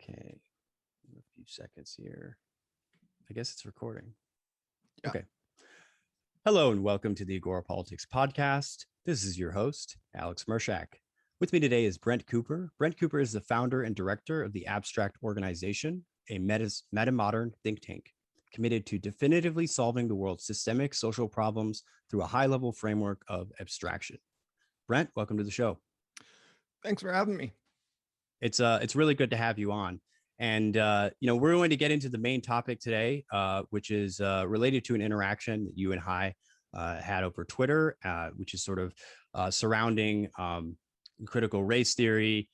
Okay, a few seconds here. I guess it's recording. Yeah. Okay. Hello and welcome to the Agora Politics podcast. This is your host, Alex Mershak. With me today is Brent Cooper. Brent Cooper is the founder and director of the Abstract organization, a metamodern think tank committed to definitively solving the world's systemic social problems through a high-level framework of abstraction. Brent, welcome to the show. Thanks for having me. It's really good to have you on. And, we're going to get into the main topic today, which is related to an interaction that you and I had over Twitter, which is sort of surrounding critical race theory,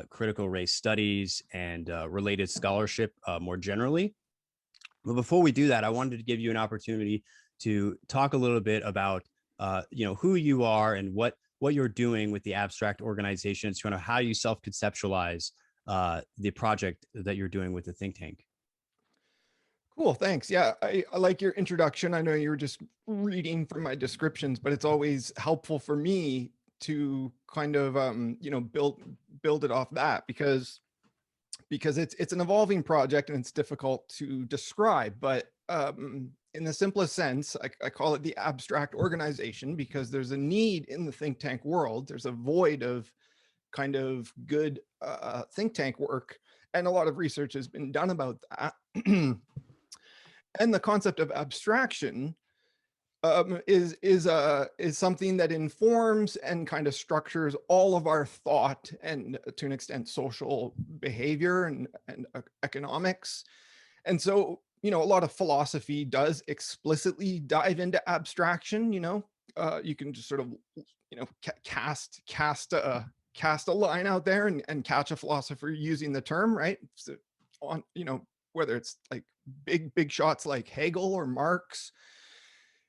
critical race studies, and related scholarship more generally. But before we do that, I wanted to give you an opportunity to talk a little bit about, who you are and what you're doing with the Abstract organization. It's kind of how you self-conceptualize the project that you're doing with the think tank. Cool, thanks. Yeah, I like your introduction. I know you were just reading from my descriptions, but it's always helpful for me to kind of build it off that because it's an evolving project and it's difficult to describe. But in the simplest sense, I call it the Abstract organization because there's a need in the think tank world. There's a void of kind of good think tank work, and a lot of research has been done about that. And the concept of abstraction is something that informs and kind of structures all of our thought and, to an extent, social behavior and economics. And so, a lot of philosophy does explicitly dive into abstraction. You can just sort of, cast a line out there and catch a philosopher using the term, right? So on, whether it's like big shots like Hegel or Marx,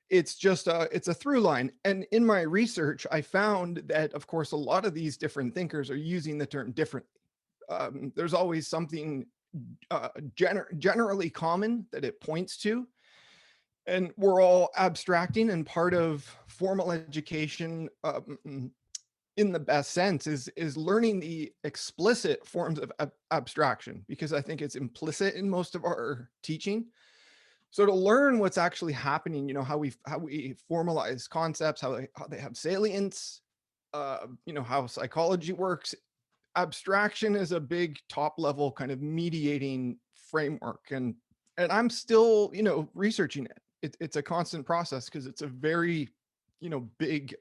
it's just it's a through line. And in my research, I found that, of course, a lot of these different thinkers are using the term differently. There's always something generally common that it points to. And we're all abstracting, and part of formal education in the best sense is learning the explicit forms of abstraction, because I think it's implicit in most of our teaching. So to learn what's actually happening, how we formalize concepts, how they have salience, how psychology works, abstraction is a big top level kind of mediating framework. And I'm still, researching it. It's a constant process because it's a very, big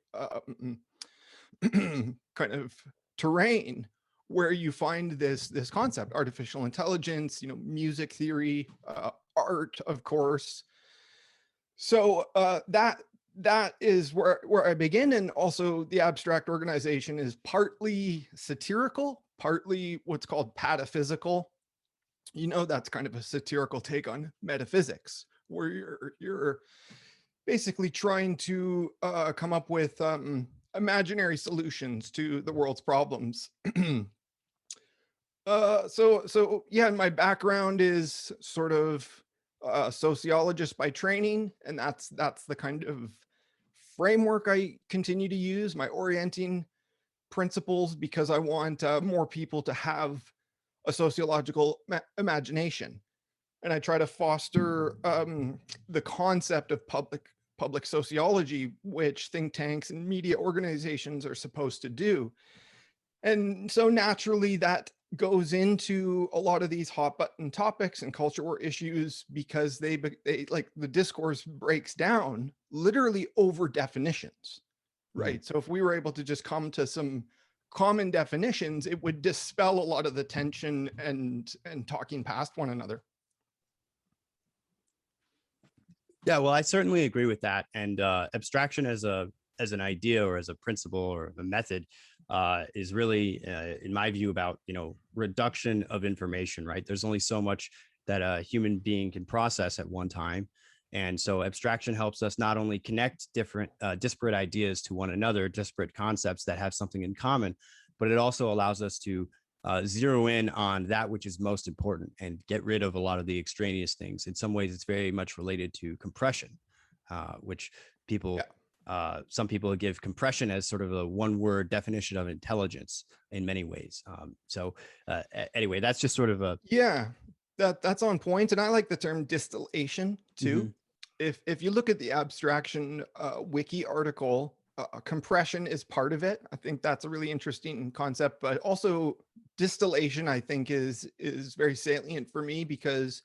kind of terrain where you find this concept, artificial intelligence, music theory, art, of course. So that is where I begin. And also the Abstract organization is partly satirical, partly what's called pataphysical. That's kind of a satirical take on metaphysics, where you're basically trying to come up with imaginary solutions to the world's problems. So yeah, my background is sort of a sociologist by training, and that's the kind of framework I continue to use, my orienting principles, because I want more people to have a sociological imagination. And I try to foster the concept of public sociology, which think tanks and media organizations are supposed to do. And so naturally that goes into a lot of these hot button topics and culture war issues, because they like the discourse breaks down literally over definitions, right? So if we were able to just come to some common definitions, it would dispel a lot of the tension and talking past one another. Yeah, well, I certainly agree with that. And abstraction as an idea or as a principle or a method is really, in my view, about reduction of information. Right? There's only so much that a human being can process at one time, and so abstraction helps us not only connect different disparate ideas to one another, disparate concepts that have something in common, but it also allows us to zero in on that which is most important and get rid of a lot of the extraneous things. In some ways, it's very much related to compression, which people Some people give compression as sort of a one-word definition of intelligence in many ways. Anyway, that's just sort of a Yeah, that's on point, and I like the term distillation too. mhm. If you look at the abstraction wiki article, compression is part of it. I think that's a really interesting concept, but also distillation, I think, is very salient for me because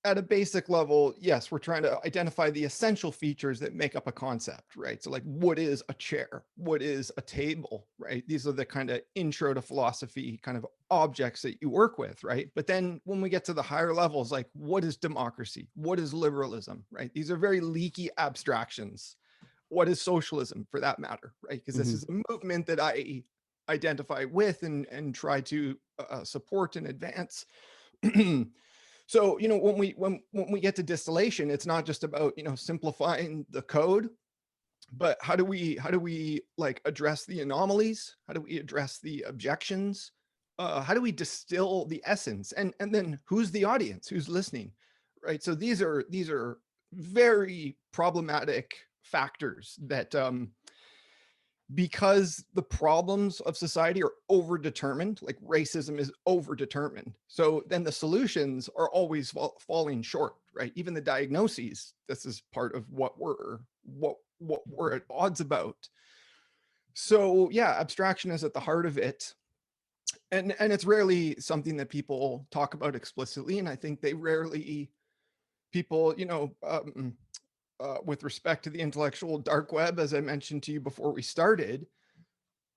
at a basic level, yes, we're trying to identify the essential features that make up a concept, right? So like, what is a chair? What is a table, right? These are the kind of intro to philosophy kind of objects that you work with, right? But then when we get to the higher levels, like, what is democracy? What is liberalism, right? These are very leaky abstractions. What is socialism, for that matter, right? Because this Mhm. is a movement that I identify with and try to support and advance. So, when we get to distillation, it's not just about, simplifying the code, but how do we like address the anomalies? How do we address the objections? How do we distill the essence? And then who's the audience? Who's listening? Right? So these are very problematic factors that because the problems of society are overdetermined, like racism is overdetermined. So then the solutions are always falling short, right? Even the diagnoses, this is part of what we're at odds about. So yeah, abstraction is at the heart of it. And it's rarely something that people talk about explicitly. And I think they rarely people, with respect to the intellectual dark web, as I mentioned to you before we started,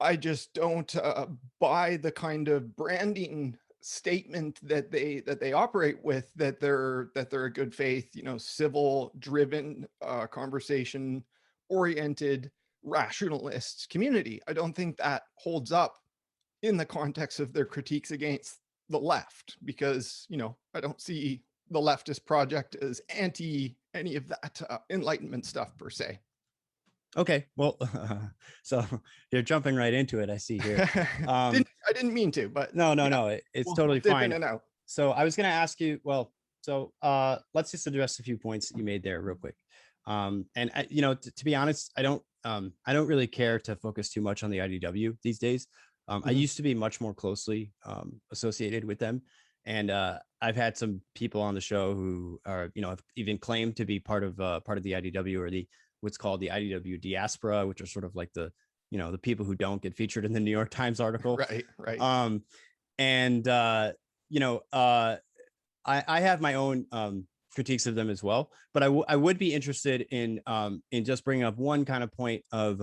I just don't buy the kind of branding statement that they operate with, that they're a good faith, civil driven, conversation oriented rationalist community. I don't think that holds up in the context of their critiques against the left, because I don't see the leftist project as anti any of that enlightenment stuff per se. Okay, well, so you're jumping right into it, I see here. Um, I didn't mean to, but yeah, no, it's we'll totally dip in fine. and out. So I was going to ask you, well, so let's just address a few points that you made there real quick. And to be honest, I don't really care to focus too much on the IDW these days. I Mhm. used to be much more closely associated with them, and I've had some people on the show who are, have even claimed to be part of the IDW, or the what's called the IDW diaspora, which are sort of like the people who don't get featured in the New York Times article. Right, right. Um, and you know, I have my own critiques of them as well, but I would be interested in just bringing up one kind of point of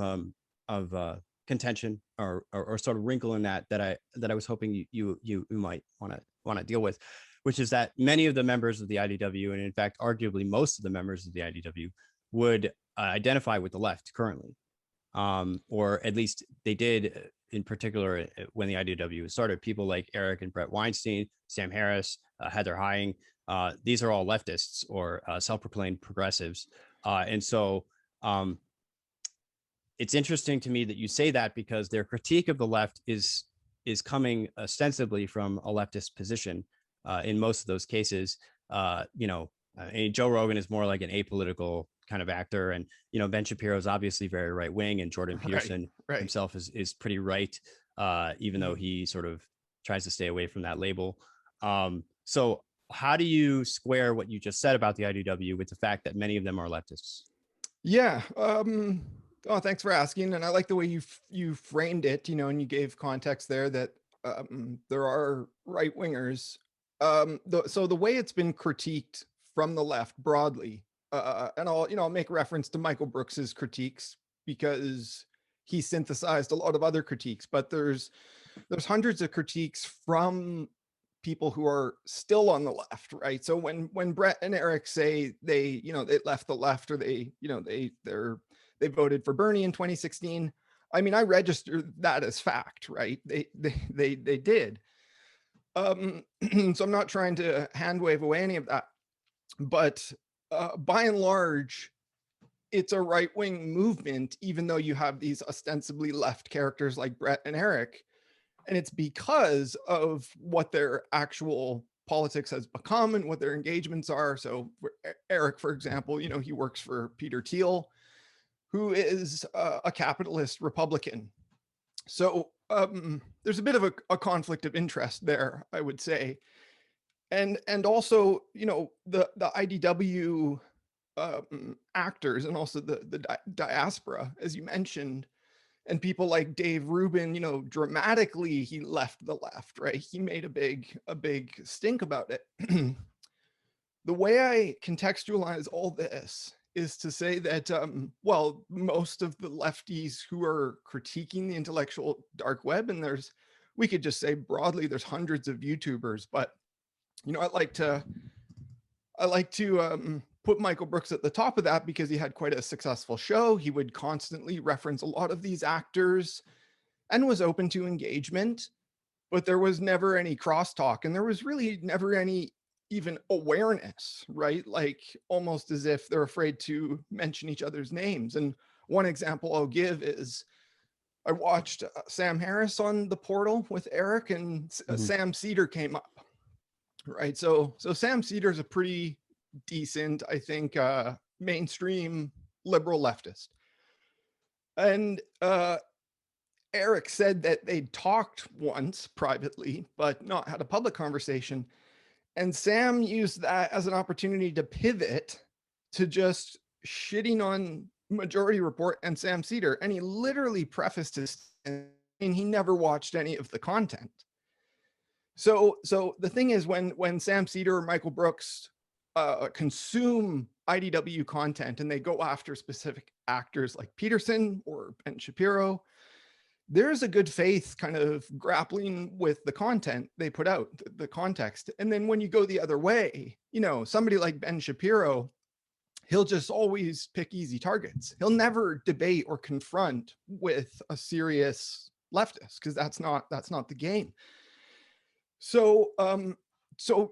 contention, or sort of wrinkle in that I was hoping you might want to deal with, which is that many of the members of the IDW, and in fact arguably most of the members of the IDW, would identify with the left currently, or at least they did, in particular when the IDW started. People like Eric and Brett Weinstein, Sam Harris, Heather Heying, these are all leftists, or self-proclaimed progressives. And so it's interesting to me that you say that, because their critique of the left is coming ostensibly from a leftist position in most of those cases. And Joe Rogan is more like an apolitical kind of actor, and Ben Shapiro is obviously very right wing, and Jordan Right, Peterson right. himself is pretty right, even though Mhm. he sort of tries to stay away from that label. So how do you square what you just said about the IDW with the fact that many of them are leftists? Yeah. Oh, thanks for asking. And I like the way you framed it, and you gave context there that there are right wingers. So the way it's been critiqued from the left broadly, and I'll make reference to Michael Brooks's critiques because he synthesized a lot of other critiques, but there's hundreds of critiques from people who are still on the left, right? So when Brett and Eric say they left the left, or they voted for Bernie in 2016, I mean, I register that as fact, right? They did. So I'm not trying to hand wave away any of that, but by and large, it's a right wing movement, even though you have these ostensibly left characters like Brett and Eric. And it's because of what their actual politics has become and what their engagements are. So Eric, for example, he works for Peter Thiel, who is a capitalist Republican. So there's a bit of a conflict of interest there, I would say. And also, the IDW actors and also the diaspora, as you mentioned, and people like Dave Rubin, dramatically he left the left, right? He made a big stink about it. The way I contextualize all this is to say that, well, most of the lefties who are critiquing the intellectual dark web, and we could just say broadly, there's hundreds of YouTubers, but I like to put Michael Brooks at the top of that because he had quite a successful show. He would constantly reference a lot of these actors and was open to engagement, but there was never any crosstalk, and there was really never any even awareness, right? Like almost as if they're afraid to mention each other's names. And one example I'll give is I watched Sam Harris on The Portal with Eric, and Sam Cedar came up, right? So Sam Cedar is a pretty decent, I think, mainstream liberal leftist. And Eric said that they'd talked once privately, but not had a public conversation. And Sam used that as an opportunity to pivot to just shitting on Majority Report and Sam Cedar. And he literally prefaced his, and he never watched any of the content. So the thing is, when Sam Cedar or Michael Brooks consume IDW content and they go after specific actors like Peterson or Ben Shapiro, there's a good faith kind of grappling with the content they put out, the context. And then when you go the other way, somebody like Ben Shapiro, he'll just always pick easy targets. He'll never debate or confront with a serious leftist because that's not the game. So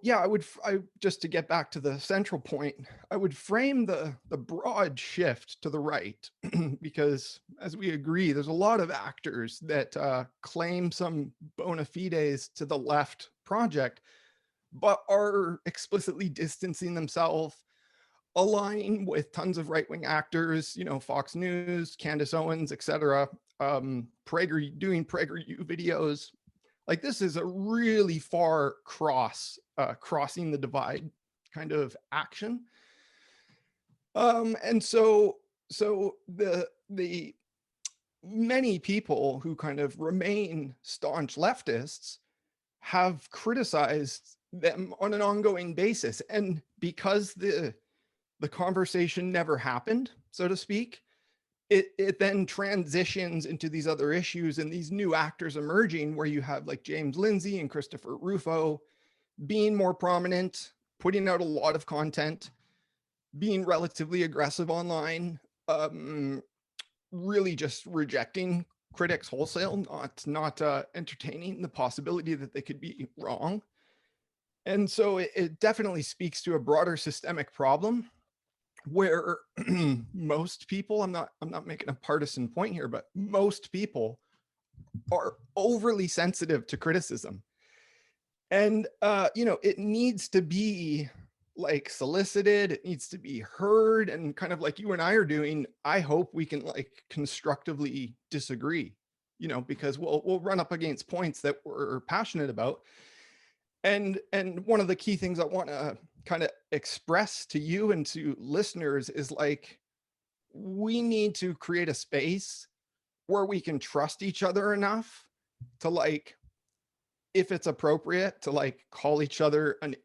yeah, I just to get back to the central point, I would frame the broad shift to the right because, as we agree, there's a lot of actors that claim some bona fides to the left project, but are explicitly distancing themselves, align with tons of right-wing actors, Fox News, Candace Owens, etc., doing PragerU videos. Like this is a really far crossing the divide kind of action. And so the many people who kind of remain staunch leftists have criticized them on an ongoing basis. And because the conversation never happened, so to speak, it then transitions into these other issues and these new actors emerging where you have like James Lindsay and Christopher Rufo being more prominent, putting out a lot of content, being relatively aggressive online, really just rejecting critics wholesale, not entertaining the possibility that they could be wrong. And so it definitely speaks to a broader systemic problem where most people, I'm not making a partisan point here, but most people are overly sensitive to criticism. And it needs to be like solicited, it needs to be heard, and kind of like you and I are doing, I hope we can like constructively disagree, because we'll run up against points that we're passionate about. And one of the key things I want to kind of express to you and to listeners is like, we need to create a space where we can trust each other enough to like, if it's appropriate, to like call each other an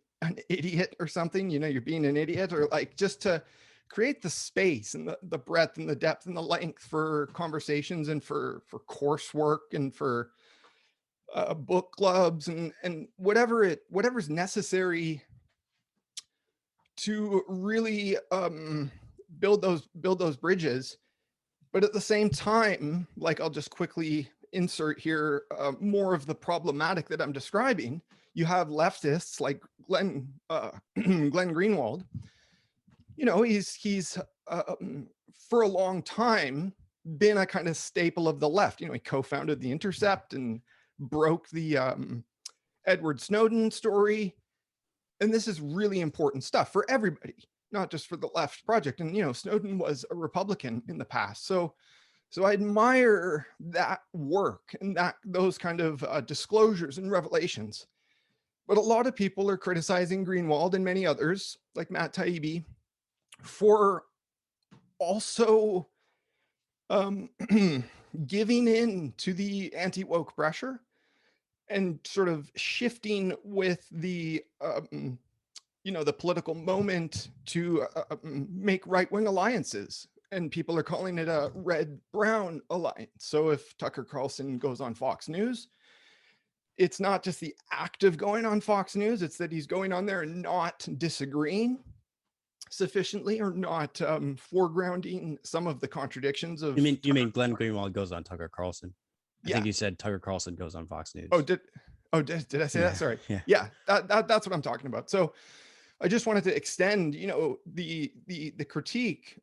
idiot or something, you're being an idiot, or like just to create the space and the breadth and the depth and the length for conversations and for coursework and for book clubs and whatever's necessary to really build those bridges. But at the same time, like I'll just quickly insert here more of the problematic that I'm describing. You have leftists like Glenn Greenwald. He's for a long time been a kind of staple of the left. He co-founded The Intercept and broke the Edward Snowden story. And this is really important stuff for everybody, not just for the left project. And, Snowden was a Republican in the past. So I admire that work and those kind of disclosures and revelations. But a lot of people are criticizing Greenwald and many others, like Matt Taibbi, for also giving in to the anti-woke pressure and sort of shifting with the the political moment to make right-wing alliances. And people are calling it a red-brown alliance. So if Tucker Carlson goes on Fox News, it's not just the act of going on Fox News, it's that he's going on there and not disagreeing sufficiently or not foregrounding some of the contradictions of. You mean Glenn Greenwald goes on Tucker Carlson? I Yeah. think you said Tucker Carlson goes on Fox News. Did I say that? Sorry. Yeah, that's what I'm talking about. So I just wanted to extend, the critique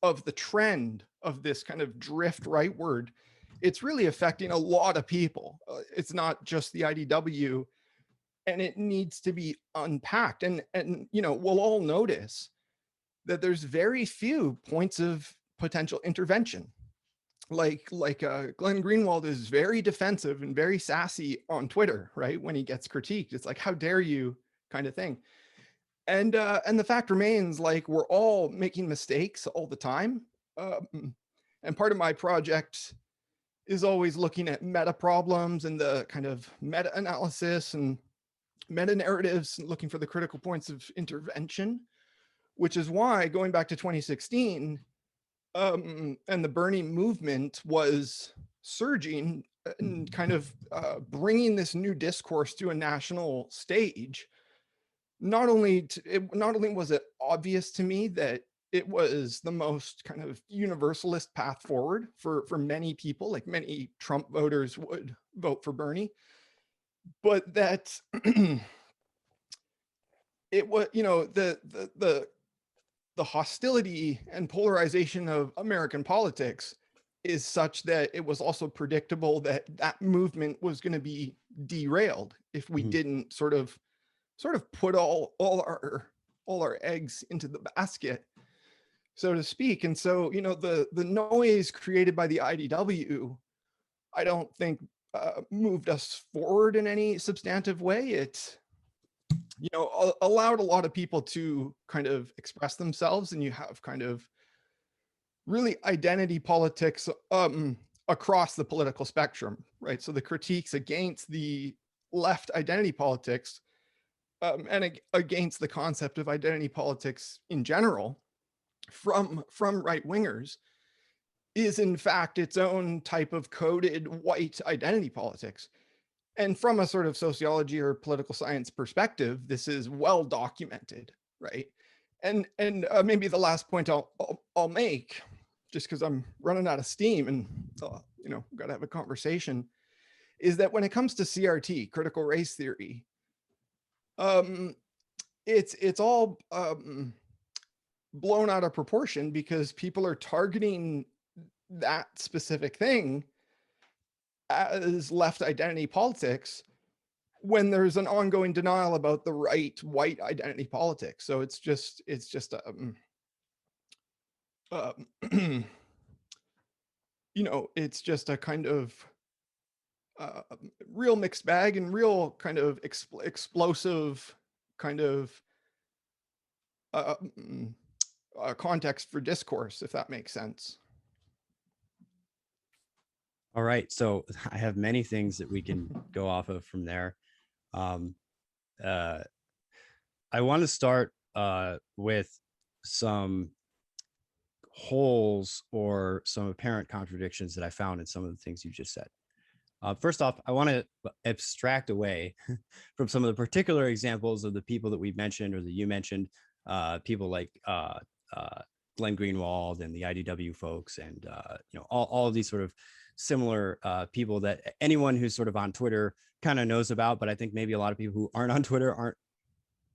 of the trend of this kind of drift rightward. It's really affecting a lot of people. It's not just the IDW, and it needs to be unpacked. And we'll all notice that there's very few points of potential intervention. Like Glenn Greenwald is very defensive and very sassy on Twitter, right? When he gets critiqued, it's like, how dare you, kind of thing. And the fact remains, like, we're all making mistakes all the time. And part of my project is always looking at meta problems and the kind of meta analysis and meta narratives, and looking for the critical points of intervention, which is why, going back to 2016, and the Bernie movement was surging and kind of bringing this new discourse to a national stage. Not only was it obvious to me that it was the most kind of universalist path forward for many people, like many Trump voters would vote for Bernie, but that it was, the hostility and polarization of American politics is such that it was also predictable that that movement was going to be derailed if we didn't sort of put all our eggs into the basket, so to speak. And so, the noise created by the IDW, I don't think moved us forward in any substantive way. It, allowed a lot of people to kind of express themselves, and you have kind of really identity politics across the political spectrum, right? So the critiques against the left identity politics and against the concept of identity politics in general from right wingers is in fact its own type of coded white identity politics. And from a sort of sociology or political science perspective, this is well documented, right? And maybe the last point I'll make, just because I'm running out of steam and got to have a conversation, is that when it comes to CRT, critical race theory, it's all blown out of proportion because people are targeting that specific thing as left identity politics when there's an ongoing denial about the right white identity politics. So it's just it's just a kind of real mixed bag and real kind of explosive kind of context for discourse, if that makes sense. All right, so I have many things that we can go off of from there. I want to start with some holes or some apparent contradictions that I found in some of the things you just said. First off, I want to abstract away from some of the particular examples of the people that we mentioned or that you mentioned, people like Glenn Greenwald and the IDW folks, and all of these sort of similar people that anyone who's sort of on Twitter kind of knows about, but I think maybe a lot of people who aren't on Twitter aren't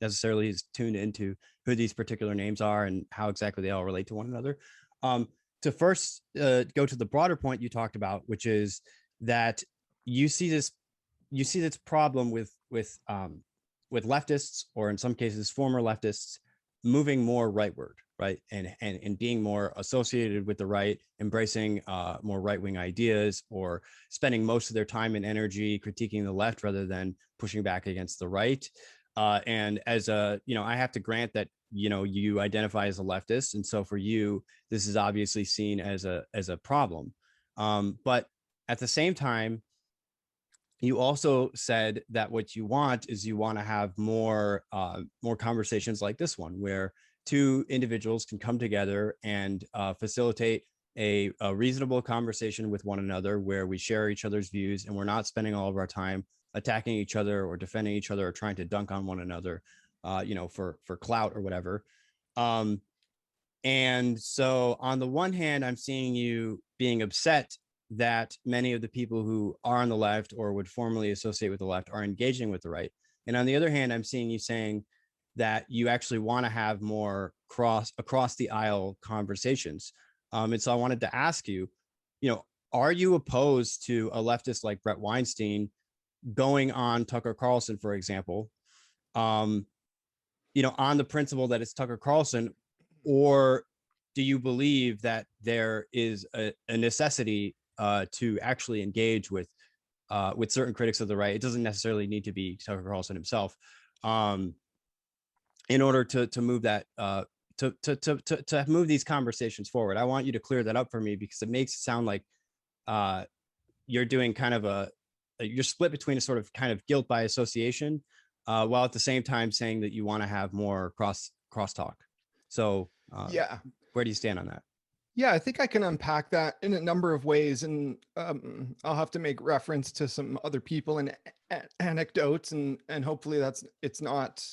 necessarily as tuned into who these particular names are and how exactly they all relate to one another. To first go to the broader point you talked about, which is that you see this problem with with leftists, or in some cases former leftists, moving more rightward, right, and being more associated with the right, embracing more right-wing ideas, or spending most of their time and energy critiquing the left rather than pushing back against the right. And as a, I have to grant that, you identify as a leftist, and so for you, this is obviously seen as a problem. But at the same time, you also said that what you want is you want to have more conversations like this one, where two individuals can come together and facilitate a reasonable conversation with one another, where we share each other's views and we're not spending all of our time attacking each other or defending each other or trying to dunk on one another, for clout or whatever. And so on the one hand, I'm seeing you being upset that many of the people who are on the left or would formerly associate with the left are engaging with the right. And on the other hand, I'm seeing you saying that you actually want to have more across the aisle conversations. And so I wanted to ask you, are you opposed to a leftist like Bret Weinstein going on Tucker Carlson, for example, on the principle that it's Tucker Carlson? Or do you believe that there is a necessity to actually engage with certain critics of the right? It doesn't necessarily need to be Tucker Carlson himself, in order to move that to move these conversations forward. I want you to clear that up for me, because it makes it sound like you're doing kind of you're split between a sort of kind of guilt by association, while at the same time saying that you want to have more crosstalk. So Yeah. where do you stand on that? Yeah, I think I can unpack that in a number of ways, and I'll have to make reference to some other people and anecdotes, and hopefully it's not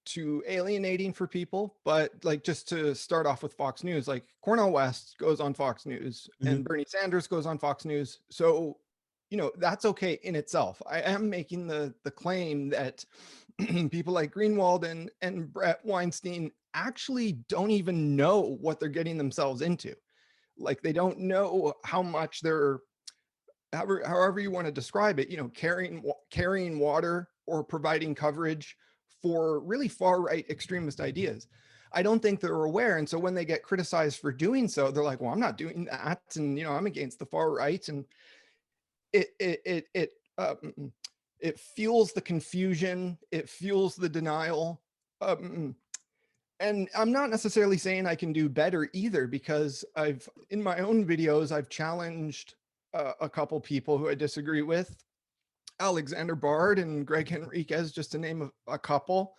too alienating for people. But like, just to start off with Fox News, like Cornel West goes on Fox News and Bernie Sanders goes on Fox News, so that's okay in itself. I am making the claim that people like Greenwald and Bret Weinstein actually don't even know what they're getting themselves into. Like, they don't know how much they're, however you want to describe it, carrying water or providing coverage for really far right extremist ideas. I don't think they're aware. And so when they get criticized for doing so, they're like, well, I'm not doing that. And, I'm against the far right. And it fuels the confusion. It fuels the denial. And I'm not necessarily saying I can do better either, because in my own videos, I've challenged a couple people who I disagree with, Alexander Bard and Greg Henriquez, just to name a couple.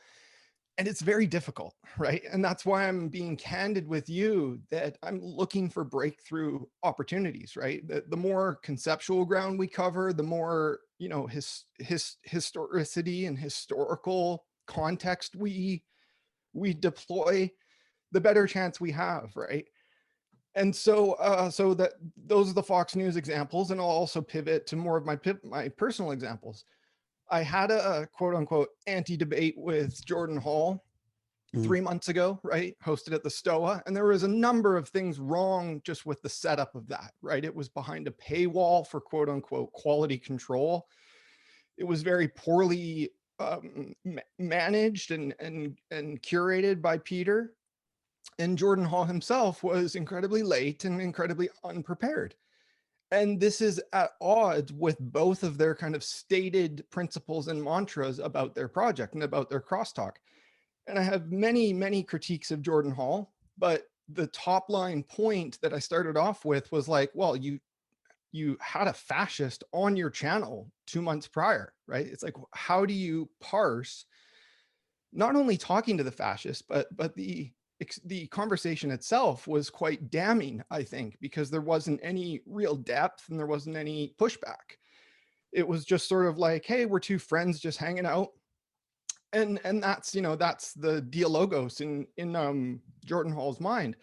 And it's very difficult, right? And that's why I'm being candid with you, that I'm looking for breakthrough opportunities, right? The more conceptual ground we cover, the more, historicity and historical context we deploy, the better chance we have, right? And so that those are the Fox News examples, and I'll also pivot to more of my personal examples. I had a quote unquote anti-debate with Jordan Hall 3 months ago, right? Hosted at the Stoa. And there was a number of things wrong just with the setup of that, right? It was behind a paywall for quote unquote quality control. It was very poorly managed and curated by Peter. And Jordan Hall himself was incredibly late and incredibly unprepared. And this is at odds with both of their kind of stated principles and mantras about their project and about their crosstalk. And I have many, many critiques of Jordan Hall, but the top line point that I started off with was like, well, you had a fascist on your channel 2 months prior, right? It's like, how do you parse not only talking to the fascist, but the conversation itself was quite damning, I think, because there wasn't any real depth and there wasn't any pushback. It was just sort of like, hey, we're two friends just hanging out. And that's, that's the dialogos in Jordan Hall's mind.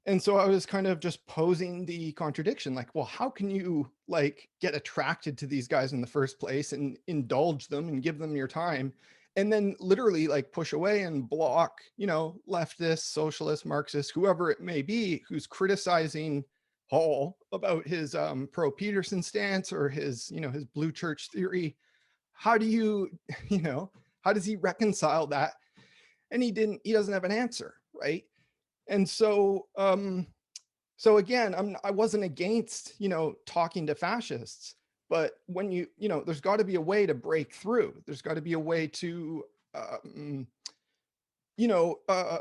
And so I was kind of just posing the contradiction, like, well, how can you like get attracted to these guys in the first place and indulge them and give them your time, and then literally like push away and block, leftists, socialists, Marxists, whoever it may be, who's criticizing Hall about his pro-Peterson stance or his, his blue church theory? How do you, How does he reconcile that? And he doesn't have an answer, right? And so, so again, I wasn't against, talking to fascists, but when there's got to be a way to break through. There's got to be a way to, um, you know, uh,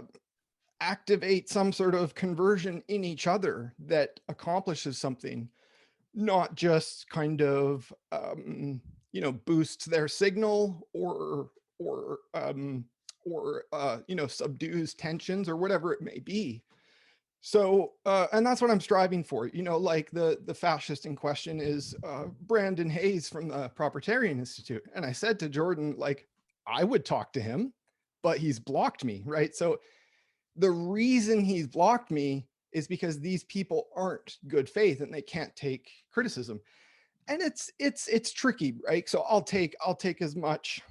activate some sort of conversion in each other that accomplishes something, not just kind of, boosts their signal or subdues tensions or whatever it may be. So, and that's what I'm striving for. Like the fascist in question is Brandon Hayes from the Propertarian Institute. And I said to Jordan, like, I would talk to him, but he's blocked me, right? So the reason he's blocked me is because these people aren't good faith and they can't take criticism. And it's tricky, right? So I'll take as much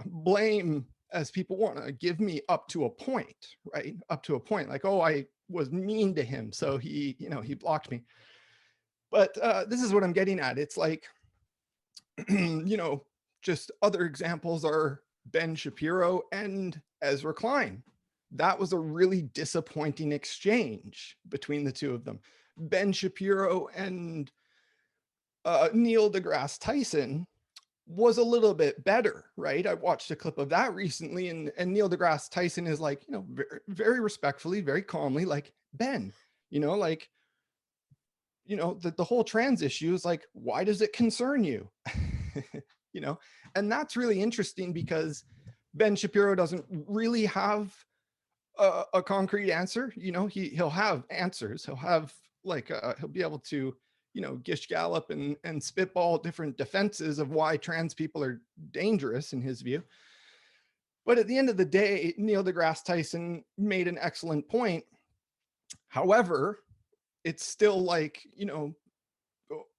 blame as people want to give me up to a point, right? Up to a point, like, oh, I was mean to him, so he blocked me. But this is what I'm getting at. It's like, just other examples are Ben Shapiro and Ezra Klein. That was a really disappointing exchange between the two of them. Ben Shapiro and Neil deGrasse Tyson was a little bit better, right? I watched a clip of that recently, and Neil deGrasse Tyson is like, very, very respectfully, very calmly, like, Ben, like, the whole trans issue is like, why does it concern you? And that's really interesting because Ben Shapiro doesn't really have a concrete answer. He'll have answers. He'll have like he'll be able to gish gallop and spitball different defenses of why trans people are dangerous in his view. But at the end of the day, Neil deGrasse Tyson made an excellent point. However, it's still like,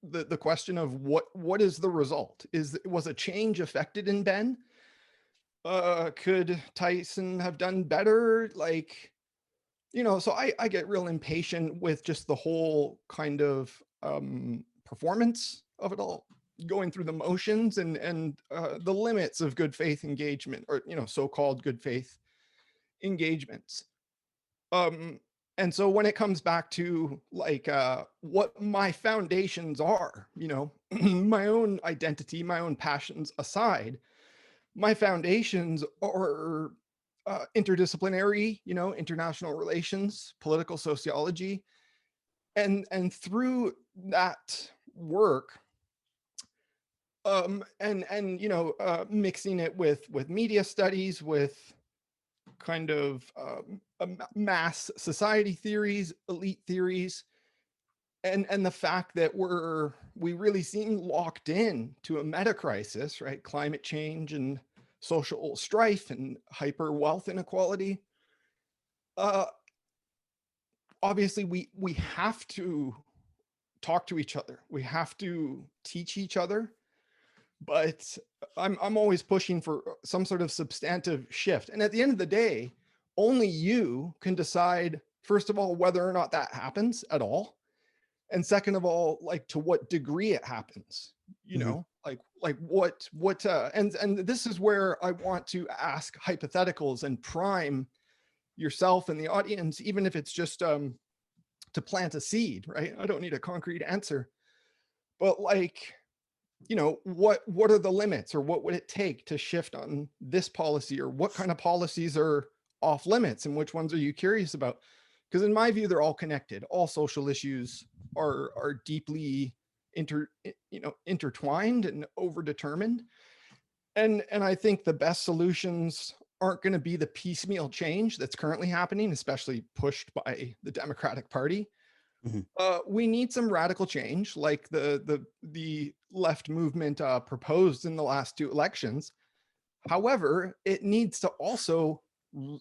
the question of what is the result? Was a change affected in Ben? Could Tyson have done better? Like, so I get real impatient with just the whole kind of performance of it all, going through the motions and the limits of good faith engagement, or so-called good faith engagements. And so when it comes back to like what my foundations are, my own identity, my own passions aside, my foundations are interdisciplinary, international relations, political sociology, and through that work, and mixing it with media studies, with kind of mass society theories, elite theories, and the fact that we really seem locked in to a meta crisis, right? Climate change and social strife and hyper wealth inequality. Obviously, we have to talk to each other. We have to teach each other. But I'm always pushing for some sort of substantive shift. And at the end of the day, only you can decide, first of all, whether or not that happens at all. And second of all, like, to what degree it happens, like what and this is where I want to ask hypotheticals and prime yourself and the audience, even if it's just to plant a seed, right? I don't need a concrete answer, but like, what are the limits, or what would it take to shift on this policy, or what kind of policies are off limits and which ones are you curious about? Because in my view, they're all connected. All social issues are deeply intertwined and overdetermined. And I think the best solutions aren't going to be the piecemeal change that's currently happening, especially pushed by the Democratic Party. We need some radical change, like the left movement proposed in the last two elections. However, it needs to also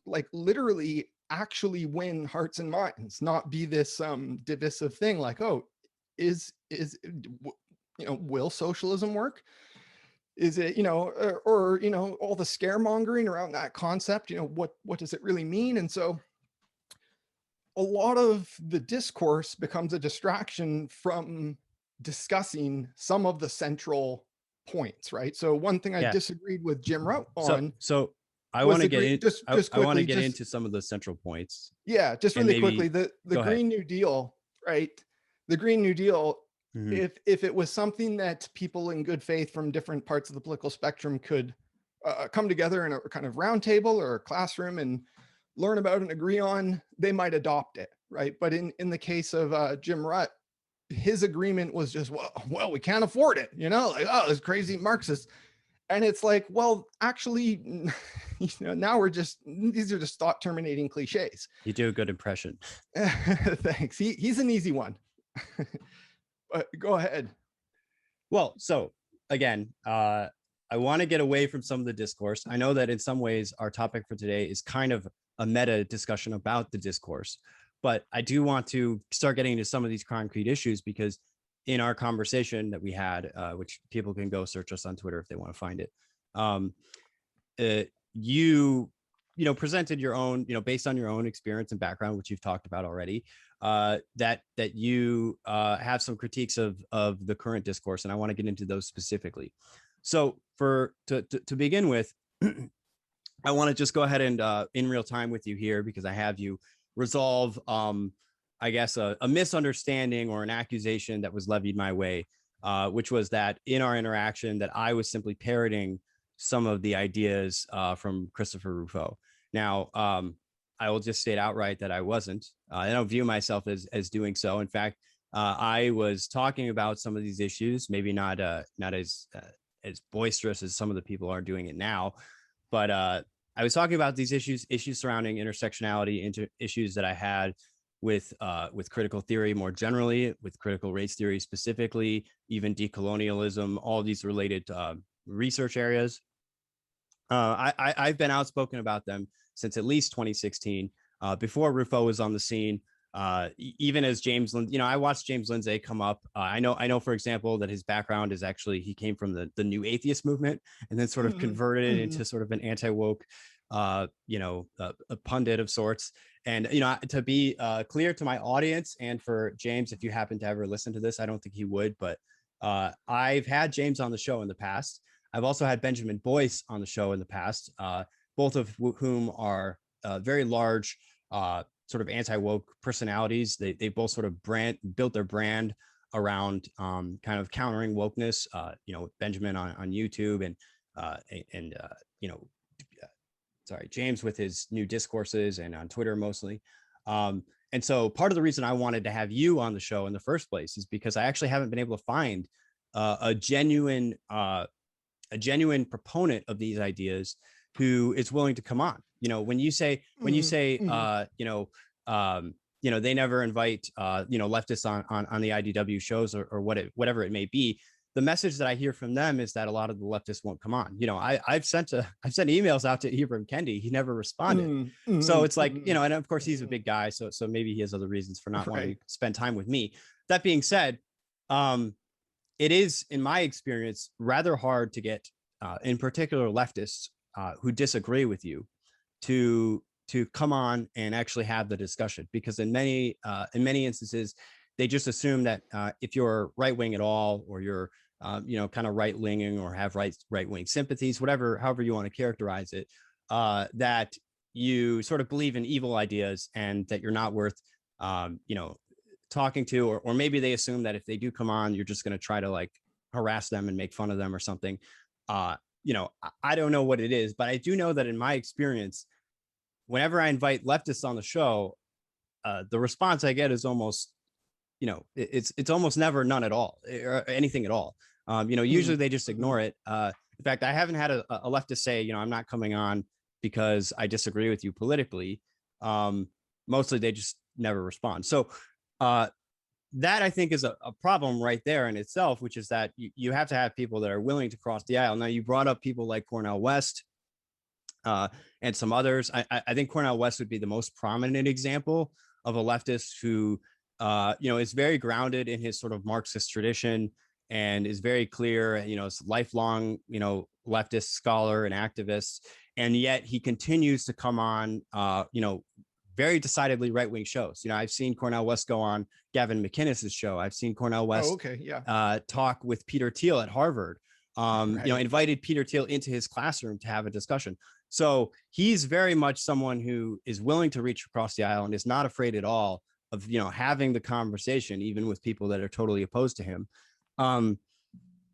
like literally actually win hearts and minds, not be this divisive thing like, oh, will socialism work? Is it, or all the scaremongering around that concept, what does it really mean? And so a lot of the discourse becomes a distraction from discussing some of the central points, right? So one thing I Yeah. disagreed with Jim Rutt So on I was want to the get green, in. just I want to quickly, get just into some of the central points, yeah, just and really quickly, maybe the go ahead. Green New Deal, right? The Green New Deal, Mhm. if it was something that people in good faith from different parts of the political spectrum could come together in a kind of round table or a classroom and learn about and agree on, they might adopt it, right? But in the case of Jim Rutt, his agreement was just, well, we can't afford it, like, oh, this crazy Marxist. And it's like, well, actually, now these are just thought terminating cliches. You do a good impression. Thanks. He's an easy one. But go ahead. Well, so again, I want to get away from some of the discourse. I know that in some ways our topic for today is kind of a meta discussion about the discourse, but I do want to start getting into some of these concrete issues because in our conversation that we had, which people can go search us on Twitter if they want to find it, um, you presented your own, based on your own experience and background, which you've talked about already, that you have some critiques of the current discourse, and I want to get into those specifically. So to begin with, I want to just go ahead and in real time with you here, because I have you resolve, I guess, a misunderstanding or an accusation that was levied my way, which was that in our interaction that I was simply parroting some of the ideas from Christopher Rufo. Now, I will just state outright that I wasn't. I don't view myself as doing so. In fact, I was talking about some of these issues, maybe not as boisterous as some of the people are doing it now, but I was talking about these issues surrounding intersectionality, issues that I had with critical theory more generally, with critical race theory specifically, even decolonialism, all these related research areas. I've been outspoken about them since at least 2016, before Rufo was on the scene. Even as James, I watched James Lindsay come up. I know, for example, that his background is actually, he came from the new atheist movement and then sort of converted into sort of an anti-woke, a pundit of sorts. And, to be clear to my audience and for James, if you happen to ever listen to this, I don't think he would, but I've had James on the show in the past. I've also had Benjamin Boyce on the show in the past, both of whom are very large sort of anti-woke personalities. They both sort of built their brand around kind of countering wokeness. Benjamin on YouTube and James with his new discourses and on Twitter mostly. And so part of the reason I wanted to have you on the show in the first place is because I actually haven't been able to find a genuine proponent of these ideas who is willing to come on. When you say they never invite leftists on the IDW shows or whatever it may be, the message that I hear from them is that a lot of the leftists won't come on. I've sent emails out to Ibram Kendi. He never responded. So it's like, and of course he's a big guy. So maybe he has other reasons for not wanting to spend time with me. That being said, it is, in my experience, rather hard to get, in particular, leftists who disagree with you to come on and actually have the discussion, because in many instances, they just assume that if you're right wing at all, or you're kind of right leaning or have right wing sympathies, however you want to characterize it, that you sort of believe in evil ideas and that you're not worth talking to, or maybe they assume that if they do come on, you're just going to try to like harass them and make fun of them or something. I don't know what it is, but I do know that in my experience, whenever I invite leftists on the show, the response I get is almost, it's almost never none at all, or anything at all. Usually they just ignore it. In fact, I haven't had a leftist say, I'm not coming on because I disagree with you politically. Mostly they just never respond. So that I think is a problem right there in itself, which is that you have to have people that are willing to cross the aisle. Now, you brought up people like Cornel West and some others. I think Cornel West would be the most prominent example of a leftist who, is very grounded in his sort of Marxist tradition and is very clear, is lifelong, leftist scholar and activist. And yet he continues to come on, very decidedly right-wing shows. I've seen Cornel West go on Gavin McInnes's show. I've seen Cornel West talk with Peter Thiel at Harvard. invited Peter Thiel into his classroom to have a discussion. So he's very much someone who is willing to reach across the aisle and is not afraid at all of, having the conversation, even with people that are totally opposed to him.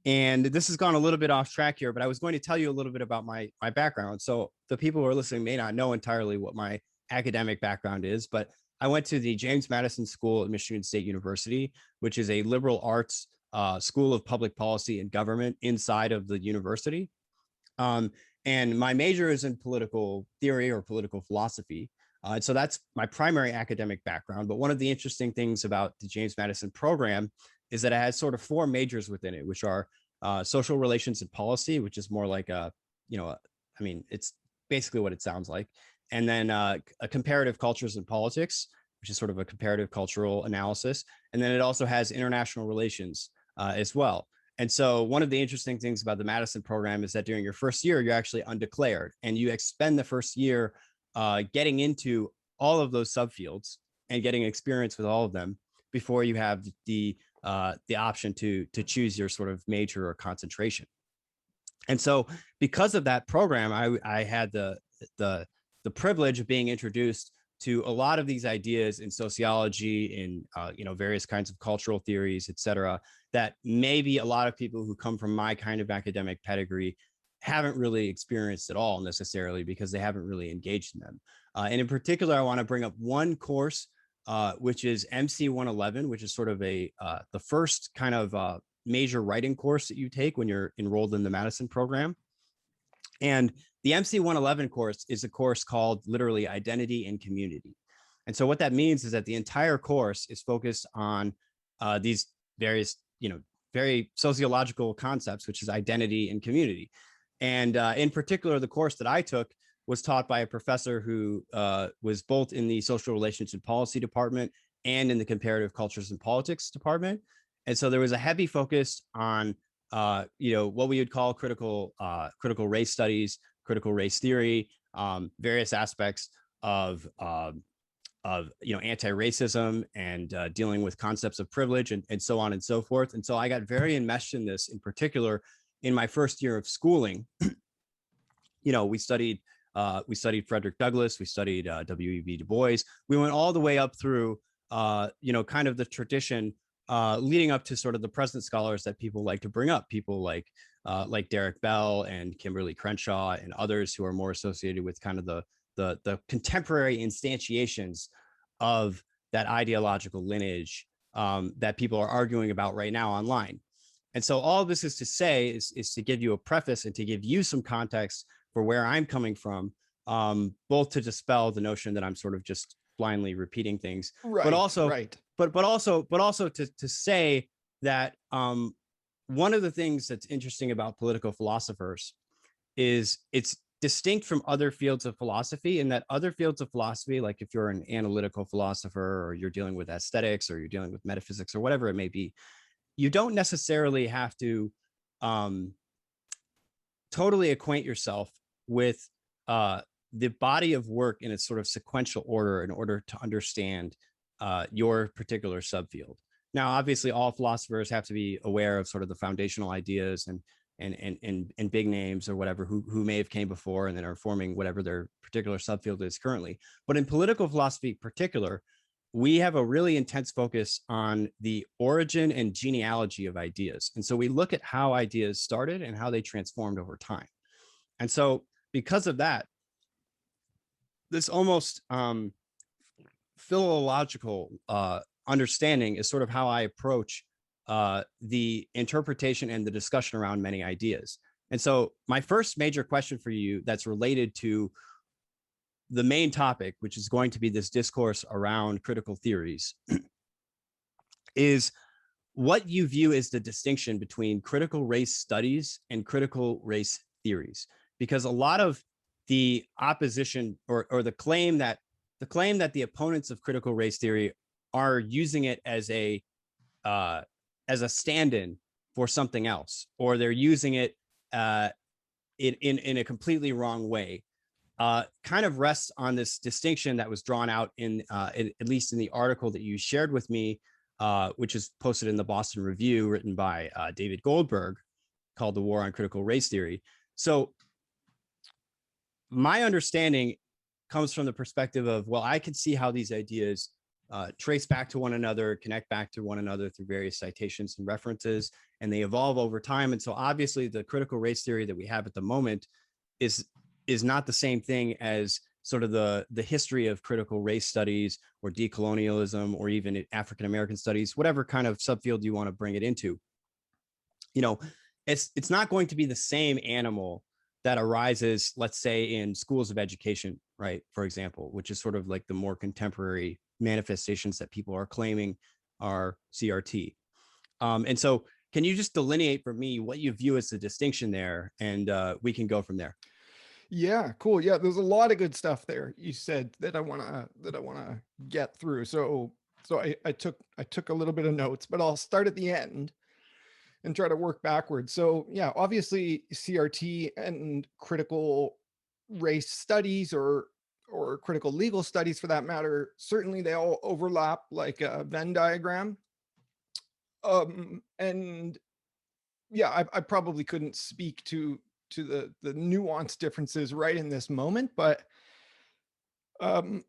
And this has gone a little bit off track here, but I was going to tell you a little bit about my background. So the people who are listening may not know entirely what my academic background is, but I went to the James Madison School at Michigan State University, which is a liberal arts school of public policy and government inside of the university. And my major is in political theory or political philosophy. And so that's my primary academic background. But one of the interesting things about the James Madison program is that it has sort of four majors within it, which are social relations and policy, which is more like it's basically what it sounds like. And then a comparative cultures and politics, which is sort of a comparative cultural analysis. And then it also has international relations as well. And so one of the interesting things about the Madison program is that during your first year, you're actually undeclared, and you spend the first year getting into all of those subfields and getting experience with all of them before you have the option to choose your sort of major or concentration. And so because of that program, I had the privilege of being introduced to a lot of these ideas in sociology, in various kinds of cultural theories, et cetera, that maybe a lot of people who come from my kind of academic pedigree haven't really experienced at all necessarily, because they haven't really engaged in them. And in particular, I want to bring up one course, which is MC 111, which is sort of the first kind of major writing course that you take when you're enrolled in the Madison program. And the MC 111 course is a course called literally Identity and Community. And so what that means is that the entire course is focused on these various, very sociological concepts, which is identity and community. And in particular, the course that I took was taught by a professor who was both in the social relations and policy department and in the comparative cultures and politics department. And so there was a heavy focus on what we would call critical race studies, critical race theory, various aspects of anti-racism and dealing with concepts of privilege and so on and so forth. And so I got very enmeshed in this, in particular in my first year of schooling. We studied Frederick Douglass, we studied W.E.B. Du Bois. We went all the way up through kind of the tradition leading up to sort of the present scholars that people like to bring up, people like Derek Bell and Kimberly Crenshaw and others who are more associated with kind of the contemporary instantiations of that ideological lineage that people are arguing about right now online. And so all of this is to say is to give you a preface and to give you some context for where I'm coming from, both to dispel the notion that I'm sort of just blindly repeating things, but also to say that one of the things that's interesting about political philosophers is it's distinct from other fields of philosophy, in that other fields of philosophy, like if you're an analytical philosopher or you're dealing with aesthetics or you're dealing with metaphysics or whatever it may be, you don't necessarily have to totally acquaint yourself with the body of work in its sort of sequential order in order to understand your particular subfield. Now, obviously, all philosophers have to be aware of sort of the foundational ideas and big names or whatever who may have came before and then are forming whatever their particular subfield is currently. But in political philosophy in particular, we have a really intense focus on the origin and genealogy of ideas. And so we look at how ideas started and how they transformed over time. And so because of that, this almost philological understanding is sort of how I approach the interpretation and the discussion around many ideas. And so my first major question for you that's related to the main topic, which is going to be this discourse around critical theories, is what you view as the distinction between critical race studies and critical race theories. Because a lot of the opposition or the claim that the opponents of critical race theory are using it as a stand-in for something else, or they're using it in a completely wrong way, kind of rests on this distinction that was drawn out in at least in the article that you shared with me, which is posted in the Boston Review, written by David Goldberg. called The War on Critical Race Theory. So my understanding comes from the perspective of, well, I can see how these ideas trace back to one another, connect back to one another through various citations and references, and they evolve over time. And so obviously the critical race theory that we have at the moment is not the same thing as sort of the history of critical race studies or decolonialism or even African-American studies, whatever kind of subfield you want to bring it into. You know, it's not going to be the same animal that arises, let's say, in schools of education, right? For example, which is sort of like the more contemporary manifestations that people are claiming are CRT. And so can you just delineate for me what you view as the distinction there, and we can go from there? Yeah, cool. Yeah, there's a lot of good stuff there you said that I wanna get through. So I took a little bit of notes, but I'll start at the end and try to work backwards. So yeah, obviously CRT and critical race studies or critical legal studies for that matter, certainly they all overlap like a Venn diagram. And yeah, I probably couldn't speak to the nuanced differences right in this moment, but um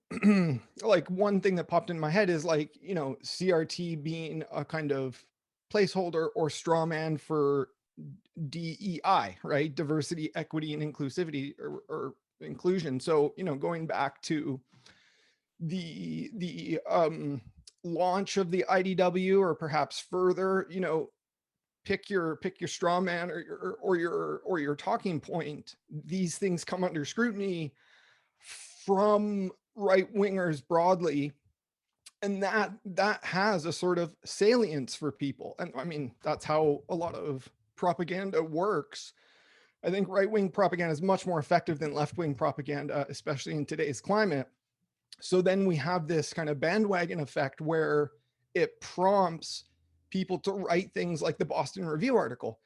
like one thing that popped in my head is like, you know, CRT being a kind of placeholder or straw man for DEI, right? Diversity, equity, and inclusivity or inclusion. So, you know, going back to the launch of the IDW or perhaps further, you know, pick your straw man or your talking point. These things come under scrutiny from right wingers broadly, and that has a sort of salience for people. And I mean, that's how a lot of propaganda works. I think right wing propaganda is much more effective than left wing propaganda, especially in today's climate. So then we have this kind of bandwagon effect where it prompts people to write things like the Boston Review article.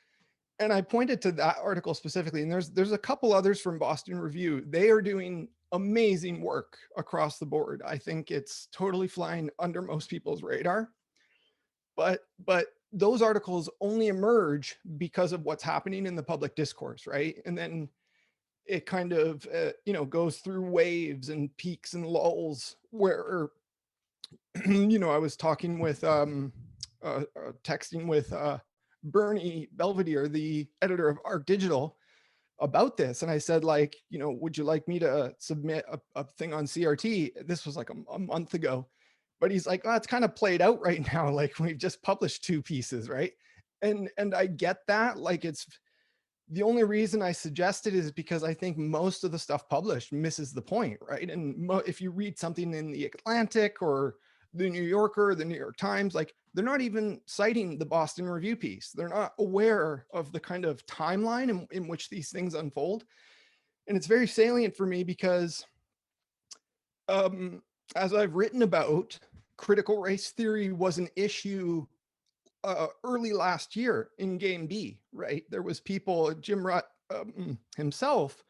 And I pointed to that article specifically, and there's a couple others from Boston Review. They are doing amazing work across the board. I think it's totally flying under most people's radar. But those articles only emerge because of what's happening in the public discourse, right? And then it kind of you know, goes through waves and peaks and lulls where you know, I was talking with texting with Bernie Belvedere, the editor of Arc Digital, about this, and I said, like, you know, would you like me to submit a thing on CRT? This was like a month ago, but he's like, oh, it's kind of played out right now, like we've just published 2 pieces, right? And I get that. Like, it's the only reason I suggest it is because I think most of the stuff published misses the point, right? And if you read something in the Atlantic or the New Yorker, the New York Times, like they're not even citing the Boston Review piece. They're not aware of the kind of timeline in which these things unfold. And it's very salient for me because as I've written about, critical race theory was an issue early last year in Game B, right? There was people, Jim Rutt himself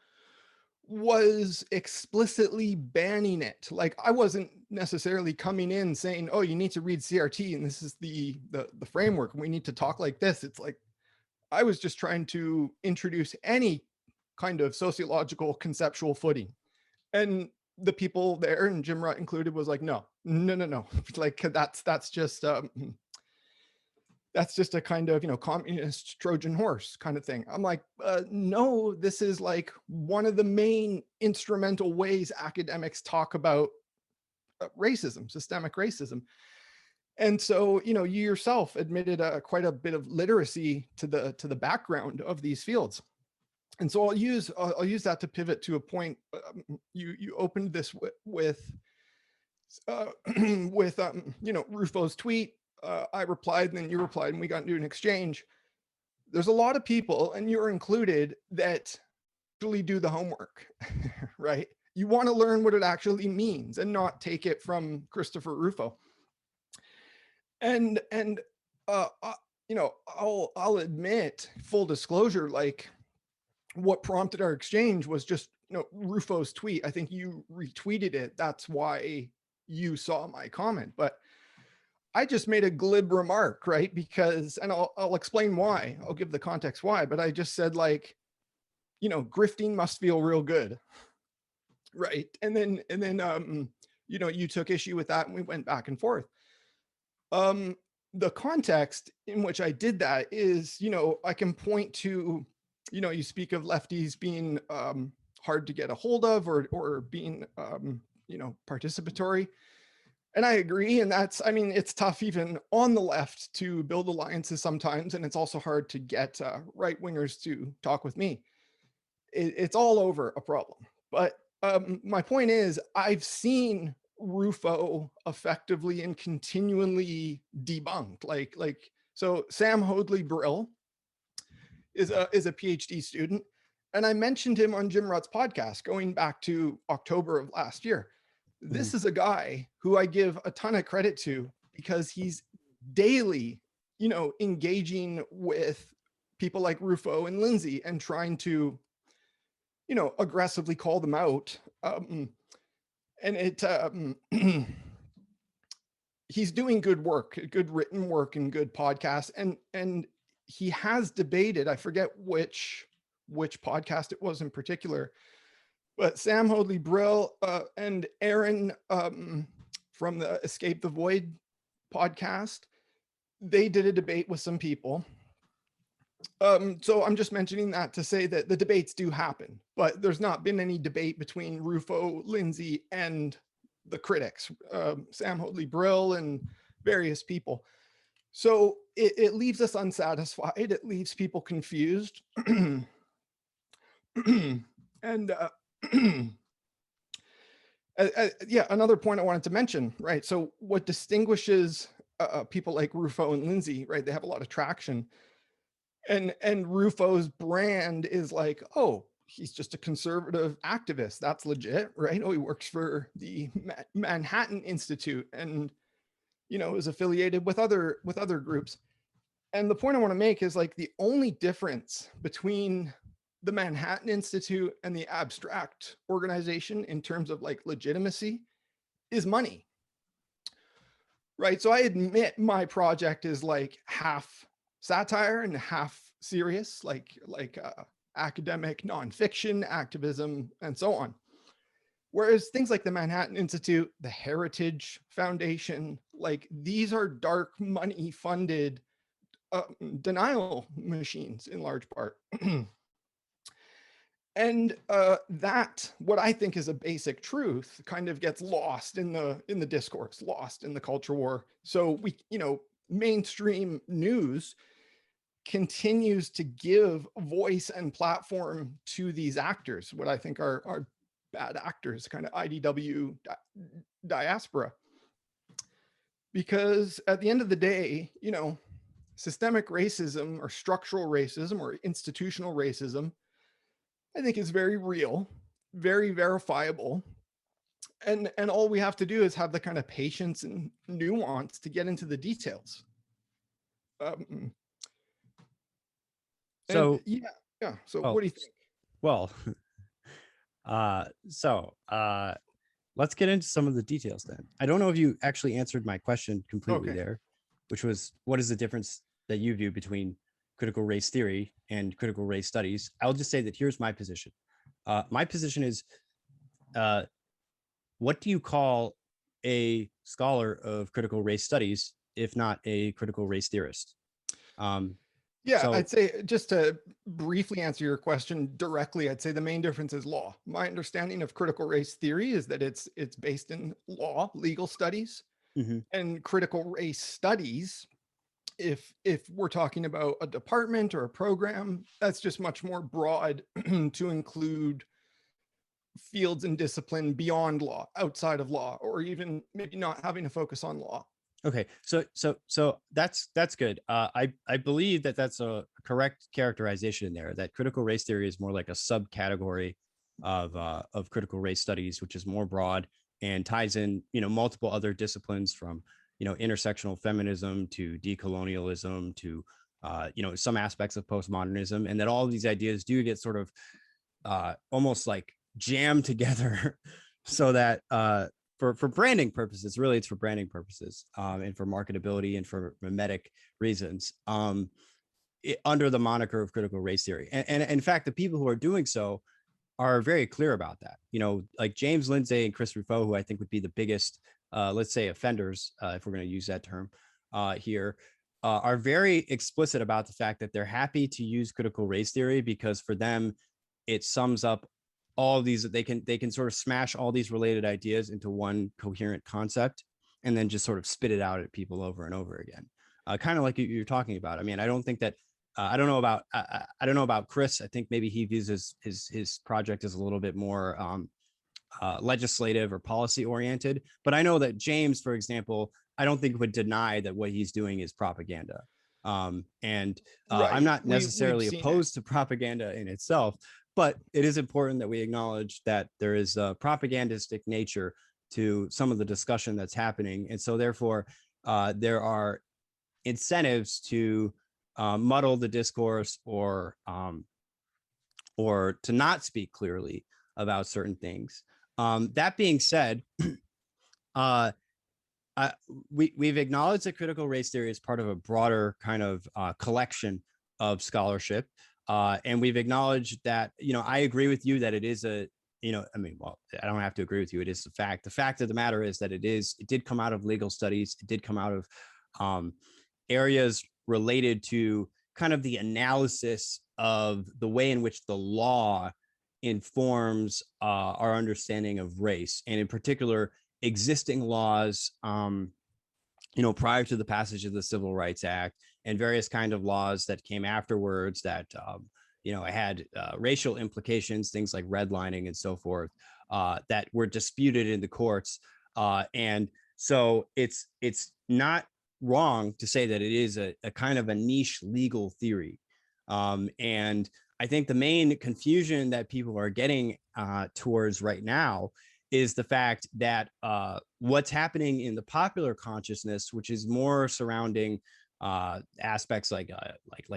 was explicitly banning it. Like, I wasn't necessarily coming in saying, oh, you need to read CRT and this is the framework and we need to talk like this. It's like, I was just trying to introduce any kind of sociological conceptual footing. And the people there, and Jim Rutt included, was like, no. Like, that's just a kind of, you know, communist Trojan horse kind of thing. I'm like, no, this is like one of the main instrumental ways academics talk about racism, systemic racism. And so, you know, you yourself admitted quite a bit of literacy to the background of these fields. And so I'll use that to pivot to a point. You opened this with you know, Rufo's tweet. I replied, and then you replied, and we got into an exchange. There's a lot of people, and you're included, that actually do the homework, right? You want to learn what it actually means and not take it from Christopher Rufo. And you know, I'll admit, full disclosure, like what prompted our exchange was just, you know, Rufo's tweet. I think you retweeted it. That's why you saw my comment. But I just made a glib remark, right? Because, and I'll explain why. I'll give the context why, but I just said like, grifting must feel real good, right? And then you took issue with that, and we went back and forth. The context in which I did that is, I can point to, you speak of lefties being hard to get a hold of, or being, participatory. And I agree. And it's tough even on the left to build alliances sometimes. And it's also hard to get right wingers to talk with me. It's all over a problem. But my point is, I've seen Rufo effectively and continually debunked. So Sam Hoadley Brill is a PhD student. And I mentioned him on Jim Rutt's podcast going back to October of last year. This is a guy who I give a ton of credit to, because he's daily, engaging with people like Rufo and Lindsay and trying to, aggressively call them out. He's doing good work, good written work, and good podcasts. And he has debated, I forget which podcast it was in particular, but Sam Hoadley Brill and Aaron from the Escape the Void podcast, they did a debate with some people. So I'm just mentioning that to say that the debates do happen, but there's not been any debate between Rufo, Lindsay, and the critics, Sam Hoadley Brill and various people. So it leaves us unsatisfied. It leaves people confused. And another point I wanted to mention, right? So what distinguishes people like Rufo and Lindsay, right? They have a lot of traction. And Rufo's brand is like, oh, he's just a conservative activist. That's legit, right? Oh, he works for the Manhattan Institute and, is affiliated with other groups. And the point I want to make is like, the only difference between the Manhattan Institute and the abstract organization in terms of like legitimacy is money, right? So I admit my project is like half satire and half serious, like academic nonfiction, activism, and so on. Whereas things like the Manhattan Institute, the Heritage Foundation, like these are dark money funded denial machines in large part. And that, what I think is a basic truth, kind of gets lost in the discourse, lost in the culture war. So we, mainstream news continues to give voice and platform to these actors, what I think are bad actors, kind of IDW diaspora. Because at the end of the day, systemic racism or structural racism or institutional racism, I think is very real, very verifiable. And all we have to do is have the kind of patience and nuance to get into the details. So what do you think? Well, let's get into some of the details then. I don't know if you actually answered my question completely there, which was, what is the difference that you view between critical race theory and critical race studies? I'll just say that here's my position. My position is, what do you call a scholar of critical race studies, if not a critical race theorist? I'd say, just to briefly answer your question directly, I'd say the main difference is law. My understanding of critical race theory is that it's based in law, legal studies, and critical race studies. If we're talking about a department or a program, that's just much more broad to include fields and discipline beyond law, outside of law, or even maybe not having to focus on law. Okay, so that's good. I believe that that's a correct characterization there, that critical race theory is more like a subcategory of critical race studies, which is more broad and ties in, multiple other disciplines, from, intersectional feminism to decolonialism to, some aspects of postmodernism, and that all of these ideas do get sort of almost like jammed together so that for branding purposes. Really, it's for branding purposes, and for marketability and for mimetic reasons, under the moniker of critical race theory. And in fact, the people who are doing so are very clear about that. Like James Lindsay and Chris Ruffo, who I think would be the biggest, let's say, offenders, if we're going to use that term here, are very explicit about the fact that they're happy to use critical race theory because for them, it sums up all of these. They can sort of smash all these related ideas into one coherent concept and then just sort of spit it out at people over and over again. Kind of like you're talking about. I mean, I don't think that I don't know about Chris. I think maybe he views his project as a little bit more legislative or policy oriented. But I know that James, for example, I don't think would deny that what he's doing is propaganda. And Right. I'm not We've necessarily seen opposed to propaganda in itself, but it is important that we acknowledge that there is a propagandistic nature to some of the discussion that's happening. And so therefore, there are incentives to muddle the discourse or to not speak clearly about certain things. That being said, we've acknowledged that critical race theory is part of a broader kind of collection of scholarship. And we've acknowledged that, I agree with you that it is I don't have to agree with you. It is a fact. The fact of the matter is that it did come out of legal studies. It did come out of areas related to kind of the analysis of the way in which the law informs our understanding of race, and in particular, existing laws, prior to the passage of the Civil Rights Act, and various kind of laws that came afterwards that, had racial implications, things like redlining and so forth, that were disputed in the courts. And so it's not wrong to say that it is a kind of a niche legal theory. And I think the main confusion that people are getting towards right now is the fact that what's happening in the popular consciousness, which is more surrounding aspects like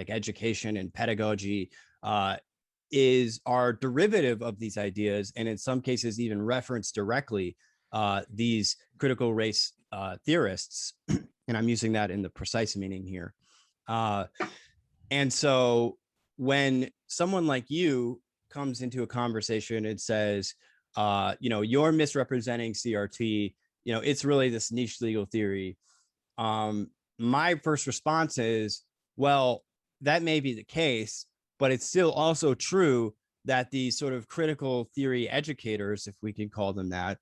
education and pedagogy, are derivative of these ideas, and in some cases even reference directly these critical race theorists. And I'm using that in the precise meaning here. And so when someone like you comes into a conversation and says, you're misrepresenting CRT, it's really this niche legal theory. My first response is, well, that may be the case, but it's still also true that these sort of critical theory educators, if we can call them that,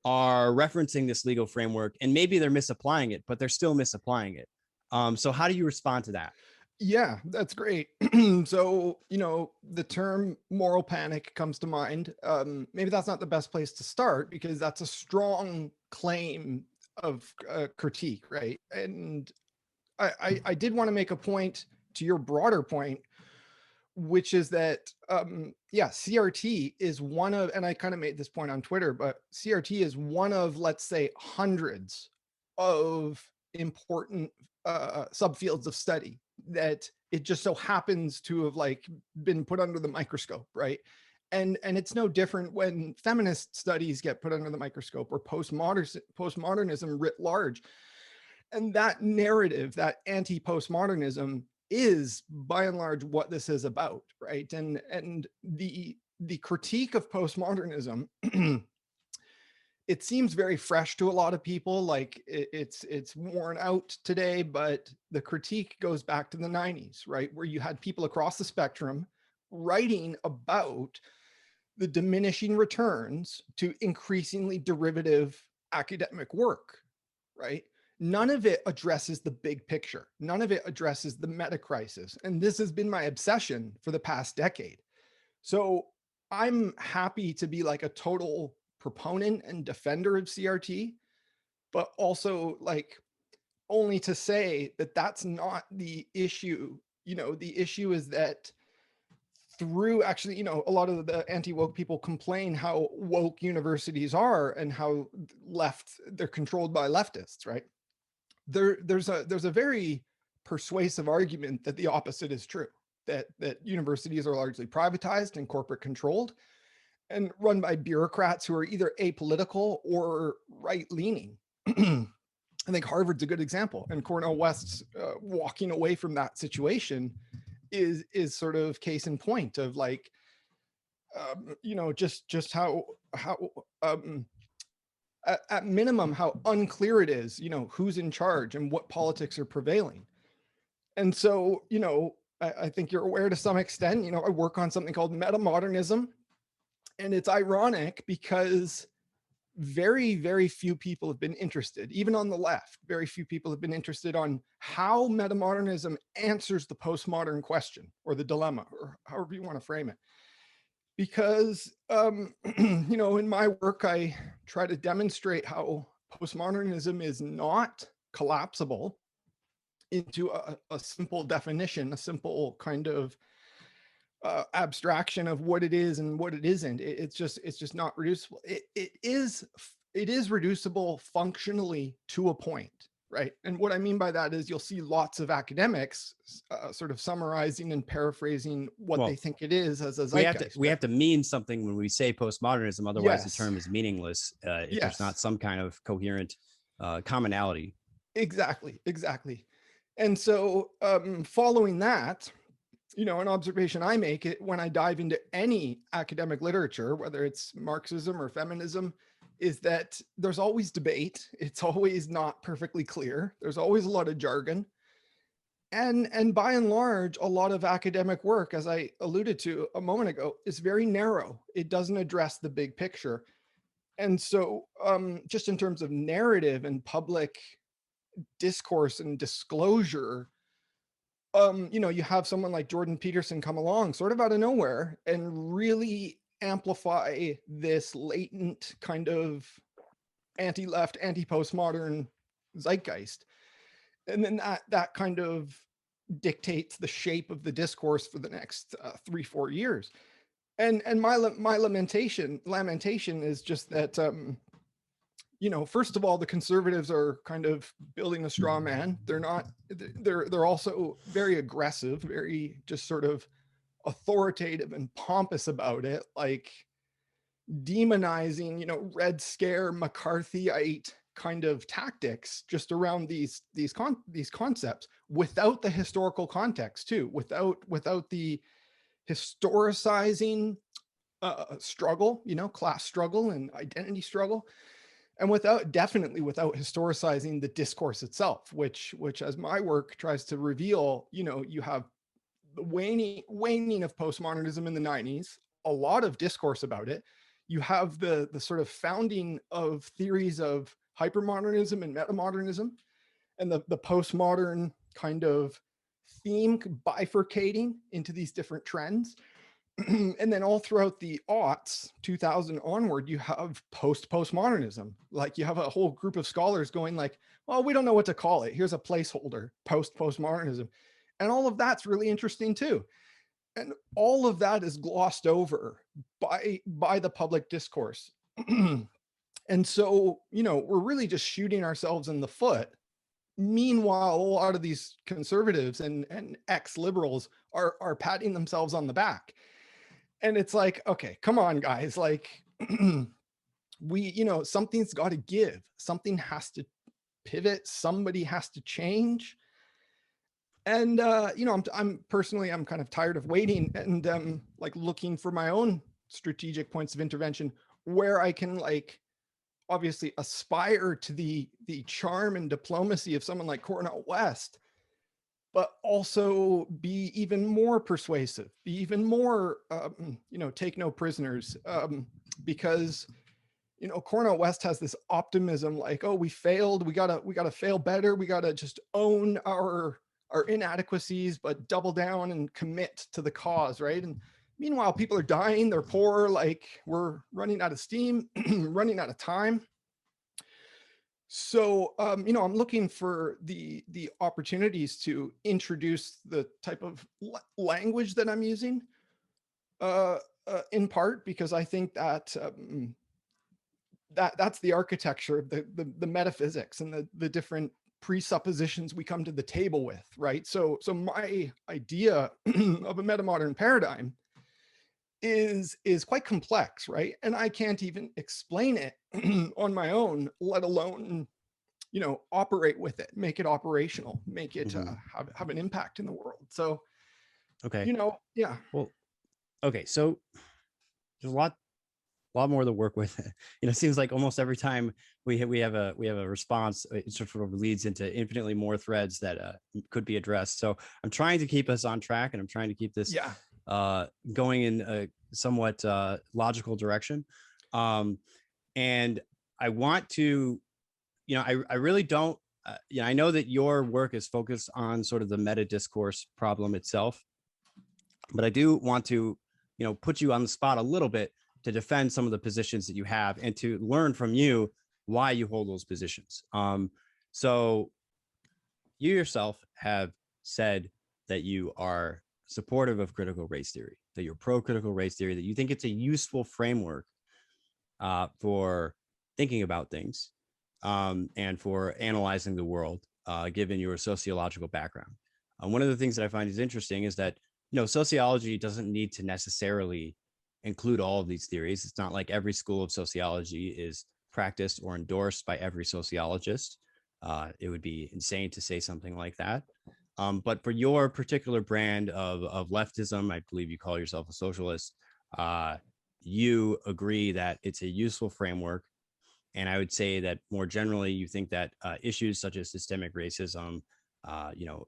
are referencing this legal framework, and maybe they're misapplying it, but they're still misapplying it. So how do you respond to that? Yeah, that's great. So, the term moral panic comes to mind. Maybe that's not the best place to start because that's a strong claim of critique, right? And I did want to make a point to your broader point, which is that, CRT is one of, and I kind of made this point on Twitter, but CRT is one of, let's say, hundreds of important subfields of study that it just so happens to have been put under the microscope, right? And it's no different when feminist studies get put under the microscope or postmodernism writ large. And that narrative, that anti-postmodernism, is by and large what this is about, right? And the critique of postmodernism, it seems very fresh to a lot of people, like it's worn out today, but the critique goes back to the 90s, right? Where you had people across the spectrum writing about the diminishing returns to increasingly derivative academic work, right? None of it addresses the big picture. None of it addresses the meta crisis. And this has been my obsession for the past decade. So I'm happy to be like a total proponent and defender of CRT, but also only to say that that's not the issue. The issue is that through actually, a lot of the anti-woke people complain how woke universities are and how they're controlled by leftists, right? There's a very persuasive argument that the opposite is true, that universities are largely privatized and corporate controlled, and run by bureaucrats who are either apolitical or right-leaning. I think Harvard's a good example, and Cornell West's walking away from that situation is sort of case in point of like, just how at minimum how unclear it is, who's in charge and what politics are prevailing. And so, I think you're aware to some extent, I work on something called metamodernism, and it's ironic because very, very few people have been interested, even on the left, very few people have been interested on how metamodernism answers the postmodern question or the dilemma, or however you want to frame it. Because, in my work, I try to demonstrate how postmodernism is not collapsible into a simple definition, a simple kind of abstraction of what it is and what it isn't. It's just not reducible. It is reducible functionally to a point, right? And what I mean by that is you'll see lots of academics sort of summarizing and paraphrasing what they think it is as a zeitgeist. We have to mean something when we say postmodernism. Otherwise, the term is meaningless if there's not some kind of coherent commonality. Exactly. And so, following that, an observation I make it when I dive into any academic literature, whether it's Marxism or feminism, is that there's always debate. It's always not perfectly clear. There's always a lot of jargon. And by and large, a lot of academic work, as I alluded to a moment ago, is very narrow. It doesn't address the big picture. And so just in terms of narrative and public discourse and disclosure, you have someone like Jordan Peterson come along sort of out of nowhere and really amplify this latent kind of anti-left, anti-postmodern zeitgeist. And then that kind of dictates the shape of the discourse for the next 3-4 years. And my lamentation is just that, first of all, the conservatives are kind of building a straw man. They're also very aggressive, very just sort of authoritative and pompous about it, like demonizing, Red Scare McCarthyite kind of tactics just around these concepts without the historical context too, without the historicizing struggle, class struggle and identity struggle. And definitely without historicizing the discourse itself, which as my work tries to reveal, you have the waning of postmodernism in the 90s, a lot of discourse about it. You have the sort of founding of theories of hypermodernism and metamodernism, and the postmodern kind of theme bifurcating into these different trends. And then all throughout the aughts, 2000 onward, you have postmodernism. Like you have a whole group of scholars going like, well, we don't know what to call it. Here's a placeholder, postmodernism. And all of that's really interesting too. And all of that is glossed over by the public discourse. And so, we're really just shooting ourselves in the foot. Meanwhile, a lot of these conservatives and ex-liberals are patting themselves on the back. And it's like, okay, come on, guys. Like, something's got to give. Something has to pivot. Somebody has to change. And, I'm personally kind of tired of waiting and like looking for my own strategic points of intervention where I can like obviously aspire to the charm and diplomacy of someone like Cornell West, but also be even more persuasive, be even more, take no prisoners, because, Cornell West has this optimism like, oh, we failed. We gotta fail better. We gotta just own our inadequacies, but double down and commit to the cause, right? And meanwhile, people are dying. They're poor. Like we're running out of steam, running out of time. So, I'm looking for the opportunities to introduce the type of language that I'm using, in part because I think that that's the architecture of the metaphysics and the different presuppositions we come to the table with, right? So my idea of a metamodern paradigm is quite complex, right? And I can't even explain it on my own, let alone, operate with it, make it operational, make it Hmm. have an impact in the world. So, Okay. yeah. Well, okay. So there's a lot more to work with. It seems like almost every time we have a response, it sort of leads into infinitely more threads that could be addressed. So I'm trying to keep us on track, and I'm trying to keep this Yeah. going in a somewhat logical direction. And I want to, I really don't. I know that your work is focused on sort of the meta discourse problem itself, but I do want to, put you on the spot a little bit to defend some of the positions that you have and to learn from you why you hold those positions. So you yourself have said that you are supportive of critical race theory, that you're pro critical race theory, that you think it's a useful framework for thinking about things and for analyzing the world, given your sociological background. One of the things that I find is interesting is that sociology doesn't need to necessarily include all of these theories. It's not like every school of sociology is practiced or endorsed by every sociologist. It would be insane to say something like that. But for your particular brand of leftism, I believe you call yourself a socialist, you agree that it's a useful framework. And I would say that more generally, you think that issues such as systemic racism,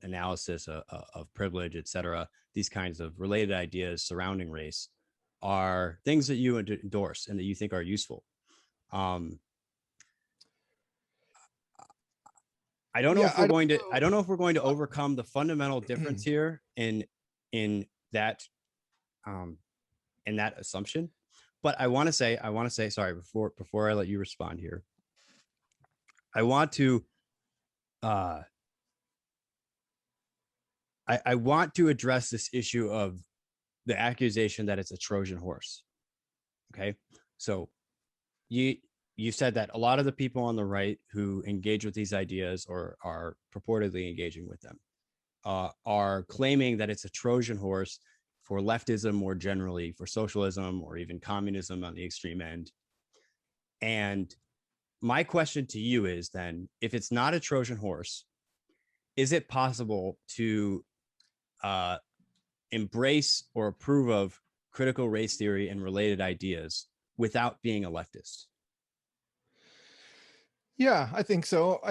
analysis of privilege, et cetera, these kinds of related ideas surrounding race are things that you endorse and that you think are useful. I don't know Yeah. if we're I don't going to I know. don't know if we're going to overcome the fundamental difference here in that assumption. But I want to say, sorry, before I let you respond here, I want to uh I want to address this issue of the accusation that it's a Trojan horse. Okay. So you you said that a lot of the people on the right who engage with these ideas or are purportedly engaging with them are claiming that it's a Trojan horse for leftism more generally, for socialism or even communism on the extreme end. And my question to you is then, if it's not a Trojan horse, is it possible to uh, embrace or approve of critical race theory and related ideas without being a leftist? Yeah, I think so.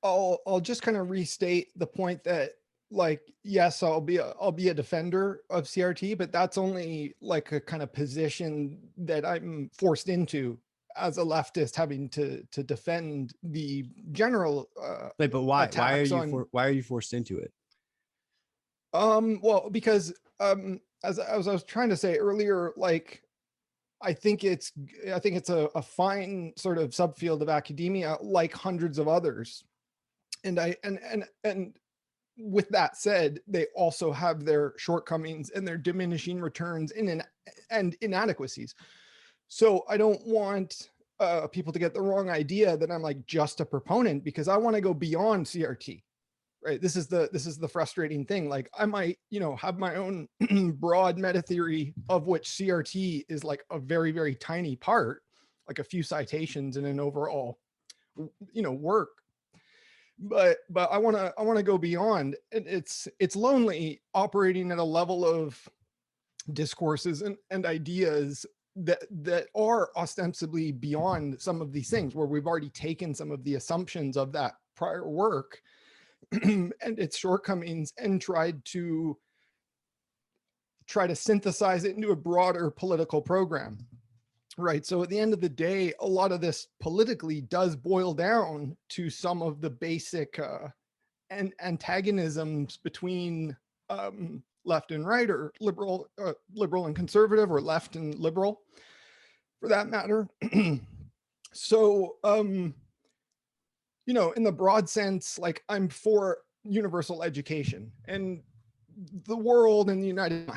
I'll just kind of restate the point that, like, yes, I'll be a defender of CRT, but that's only like a kind of position that I'm forced into as a leftist, having to defend the general But why? attacks on. Why are you forced into it? Well, because as I was trying to say earlier, like, I think it's a fine sort of subfield of academia, like hundreds of others. And and with that said, they also have their shortcomings and their diminishing returns and inadequacies. So I don't want people to get the wrong idea that I'm like just a proponent, because I want to go beyond CRT. Right. This is the frustrating thing. Like, I might, have my own broad meta theory, of which CRT is like a very, very tiny part, like a few citations in an overall, work. But I want to go beyond. And it's lonely operating at a level of discourses and ideas that are ostensibly beyond some of these things, where we've already taken some of the assumptions of that prior work and its shortcomings and try to synthesize it into a broader political program. Right. So at the end of the day, a lot of this politically does boil down to some of the basic antagonisms between left and right, or liberal and conservative, or left and liberal, for that matter. So, in the broad sense, like, I'm for universal education, and the world and the United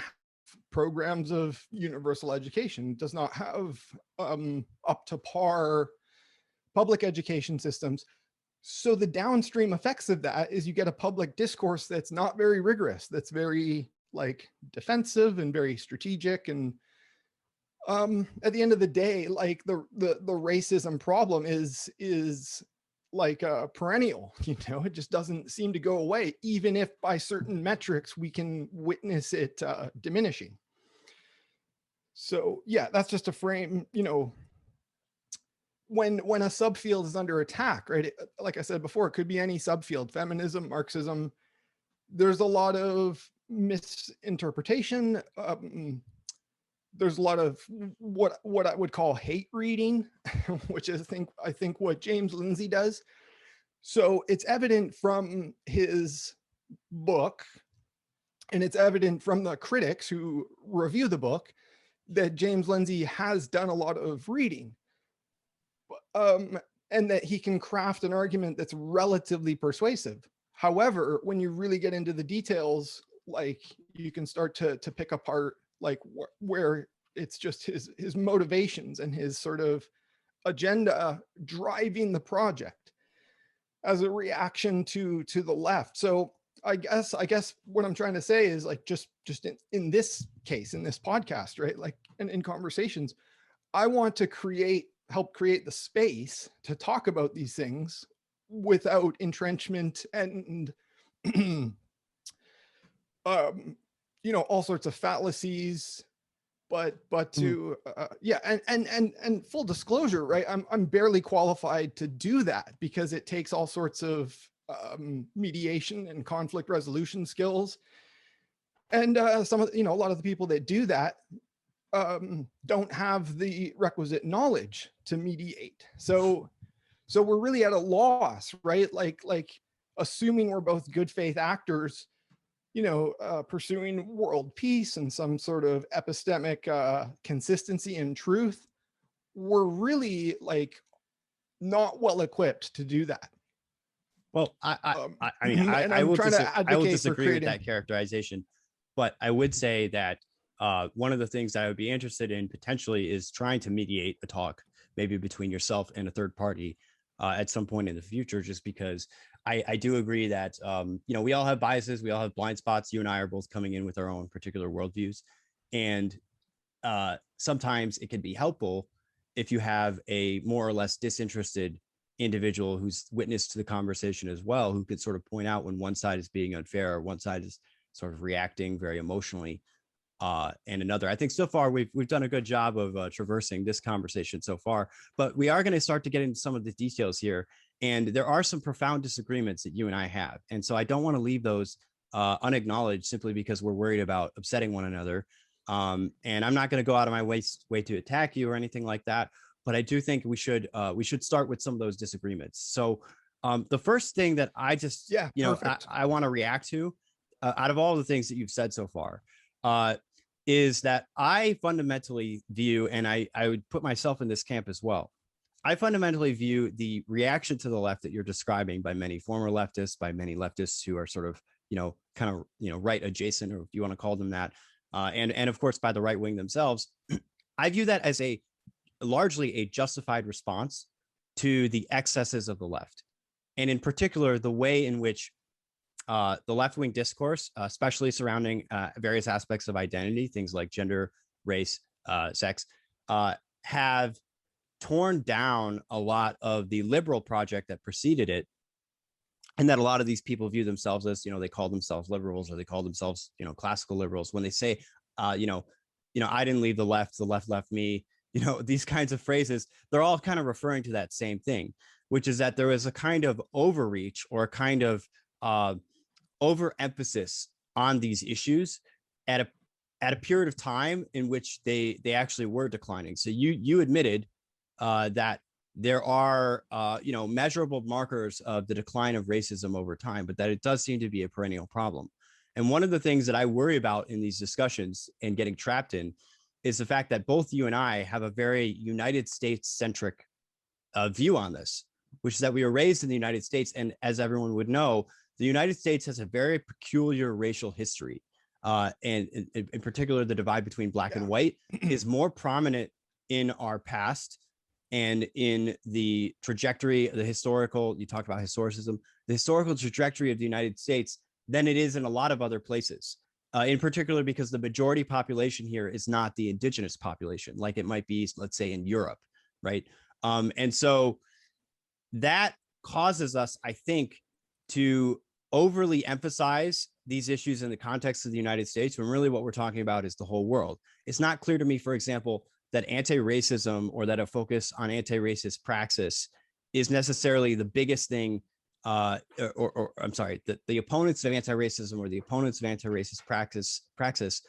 programs of universal education does not have up to par public education systems. So the downstream effects of that is you get a public discourse that's not very rigorous, that's very like defensive and very strategic. And at the end of the day, like the racism problem is like perennial, you know, it just doesn't seem to go away, even if by certain metrics we can witness it diminishing. So yeah, that's just a frame, you know, when a subfield is under attack, right? Like I said before, it could be any subfield, feminism, Marxism. There's a lot of misinterpretation. There's a lot of what I would call hate reading, which is I think what James Lindsay does. So it's evident from his book, and it's evident from the critics who review the book, that James Lindsay has done a lot of reading, and that he can craft an argument that's relatively persuasive. However, when you really get into the details, like you can start to pick apart like where it's just his motivations and his sort of agenda driving the project as a reaction to the left. So I guess what I'm trying to say is like just in this case, in this podcast, right? Like in conversations, I want to help create the space to talk about these things without entrenchment and you know, all sorts of fallacies, but to yeah, and full disclosure, right? I'm barely qualified to do that because it takes all sorts of mediation and conflict resolution skills, and some of, you know, a lot of the people that do that don't have the requisite knowledge to mediate. So we're really at a loss, right? Like assuming we're both good faith actors, you know, pursuing world peace and some sort of epistemic consistency and truth, we're really like not well equipped to do that. Well, I will disagree with that characterization, but I would say that one of the things that I would be interested in potentially is trying to mediate a talk, maybe between yourself and a third party at some point in the future, just because I do agree that, you know, we all have biases. We all have blind spots. You and I are both coming in with our own particular worldviews. And sometimes it can be helpful if you have a more or less disinterested individual who's witness to the conversation as well, who could sort of point out when one side is being unfair or one side is sort of reacting very emotionally and another. I think so far we've done a good job of traversing this conversation so far, but we are going to start to get into some of the details here. And there are some profound disagreements that you and I have. And so I don't want to leave those unacknowledged simply because we're worried about upsetting one another. And I'm not going to go out of my way to attack you or anything like that. But I do think we should start with some of those disagreements. So the first thing that I just, you know, I want to react to out of all the things that you've said so far is that I fundamentally view, and I would put myself in this camp as well, I fundamentally view the reaction to the left that you're describing by many former leftists, by many leftists who are sort of, you know, kind of, you know, right adjacent, or if you want to call them that, and of course by the right wing themselves. I view that as a largely a justified response to the excesses of the left, and in particular the way in which the left-wing discourse, especially surrounding various aspects of identity, things like gender, race, sex, have torn down a lot of the liberal project that preceded it, and that a lot of these people view themselves as, you know, they call themselves liberals, or they call themselves, you know, classical liberals. When they say, you know, I didn't leave the left left me, you know, these kinds of phrases, they're all kind of referring to that same thing, which is that there is a kind of overreach or a kind of overemphasis on these issues at a period of time in which they actually were declining. So you admitted that there are you know, measurable markers of the decline of racism over time, but that it does seem to be a perennial problem. And one of the things that I worry about in these discussions and getting trapped in is the fact that both you and I have a very United States centric view on this, which is that we were raised in the United States. And as everyone would know, the United States has a very peculiar racial history. And in particular, the divide between black and white is more prominent in our past and in the trajectory, the historical, you talk about historicism, the historical trajectory of the United States than it is in a lot of other places. in particular because the majority population here is not the indigenous population, like it might be, let's say, in Europe, right? And so that causes us, I think, to overly emphasize these issues in the context of the United States, when really what we're talking about is the whole world. It's not clear to me, for example, that anti-racism or that a focus on anti-racist praxis is necessarily the biggest thing, or I'm sorry, the opponents of anti-racism or the opponents of anti-racist praxis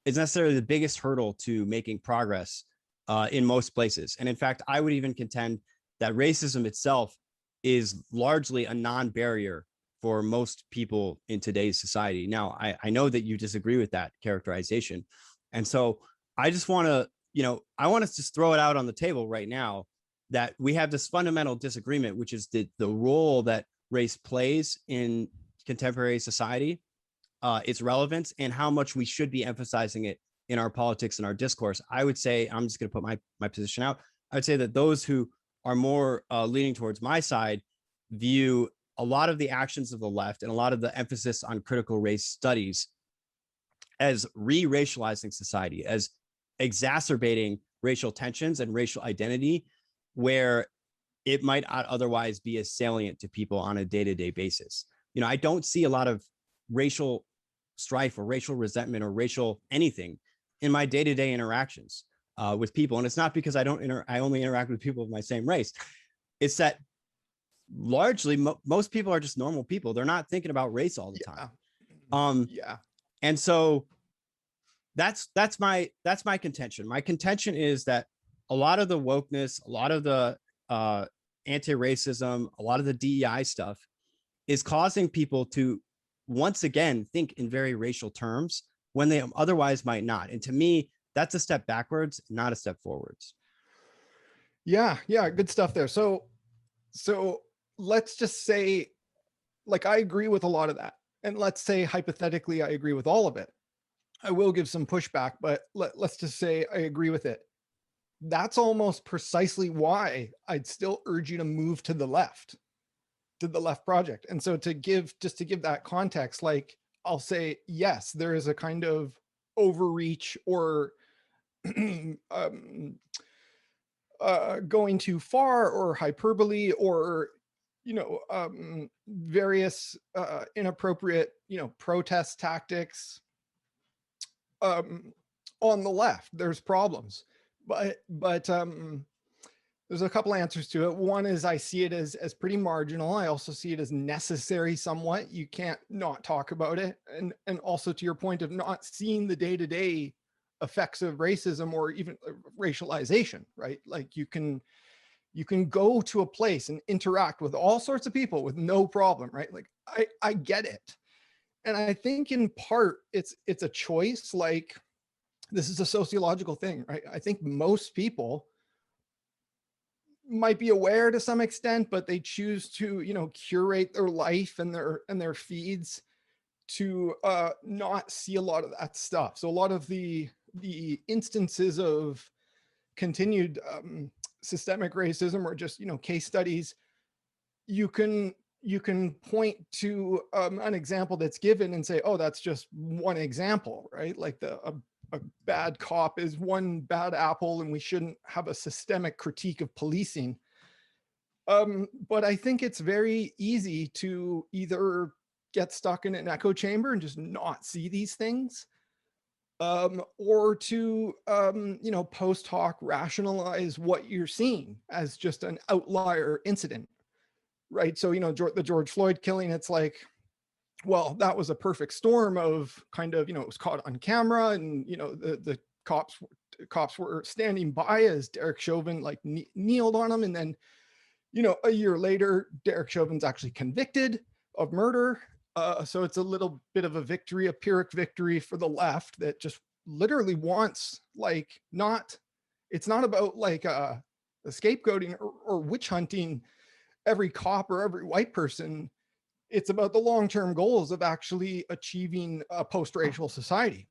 is necessarily the biggest hurdle to making progress in most places. And in fact, I would even contend that racism itself is largely a non-barrier for most people in today's society. Now, I know that you disagree with that characterization. And so I just want to, I want to just throw it out on the table right now that we have this fundamental disagreement, which is the role that race plays in contemporary society, its relevance, and how much we should be emphasizing it in our politics and our discourse. I would say, I'm just going to put my position out. I would say that those who are more leaning towards my side view a lot of the actions of the left and a lot of the emphasis on critical race studies as re-racializing society, as exacerbating racial tensions and racial identity, where it might not otherwise be as salient to people on a day-to-day basis. I don't see a lot of racial strife or racial resentment or racial anything in my day-to-day interactions with people. And it's not because I only interact with people of my same race. It's that largely most people are just normal people. They're not thinking about race all the time. And so that's my contention. My contention is that a lot of the wokeness, a lot of the anti-racism, a lot of the DEI stuff is causing people to once again think in very racial terms when they otherwise might not. And to me, that's a step backwards, not a step forwards. Yeah, good stuff there. So let's just say, like, I agree with a lot of that. And let's say hypothetically, I agree with all of it. I will give some pushback, but let's just say I agree with it. That's almost precisely why I'd still urge you to move to the left project. And so to give that context, like, I'll say, yes, there is a kind of overreach or going too far or hyperbole or various inappropriate protest tactics on the left. There's problems, but there's a couple answers to it. One is I see it as pretty marginal. I also see it as necessary somewhat. You can't not talk about it. And also to your point of not seeing the day-to-day effects of racism or even racialization, right? Like you can go to a place and interact with all sorts of people with no problem, right? Like I get it. And I think in part it's a choice. Like, this is a sociological thing, right? I think most people might be aware to some extent, but they choose to, curate their life and their feeds to not see a lot of that stuff. So a lot of the instances of continued systemic racism or just, case studies, you can point to an example that's given and say, oh, that's just one example, right? Like a bad cop is one bad apple and we shouldn't have a systemic critique of policing. But I think it's very easy to either get stuck in an echo chamber and just not see these things, or to, post hoc rationalize what you're seeing as just an outlier incident, right? So, the George Floyd killing, it's like, well, that was a perfect storm of kind of, it was caught on camera and, the cops were standing by as Derek Chauvin like kneeled on him. And then, a year later, Derek Chauvin's actually convicted of murder. So it's a little bit of a victory, a Pyrrhic victory for the left that just literally wants it's not about like scapegoating or witch hunting every cop or every white person. It's about the long-term goals of actually achieving a post-racial society.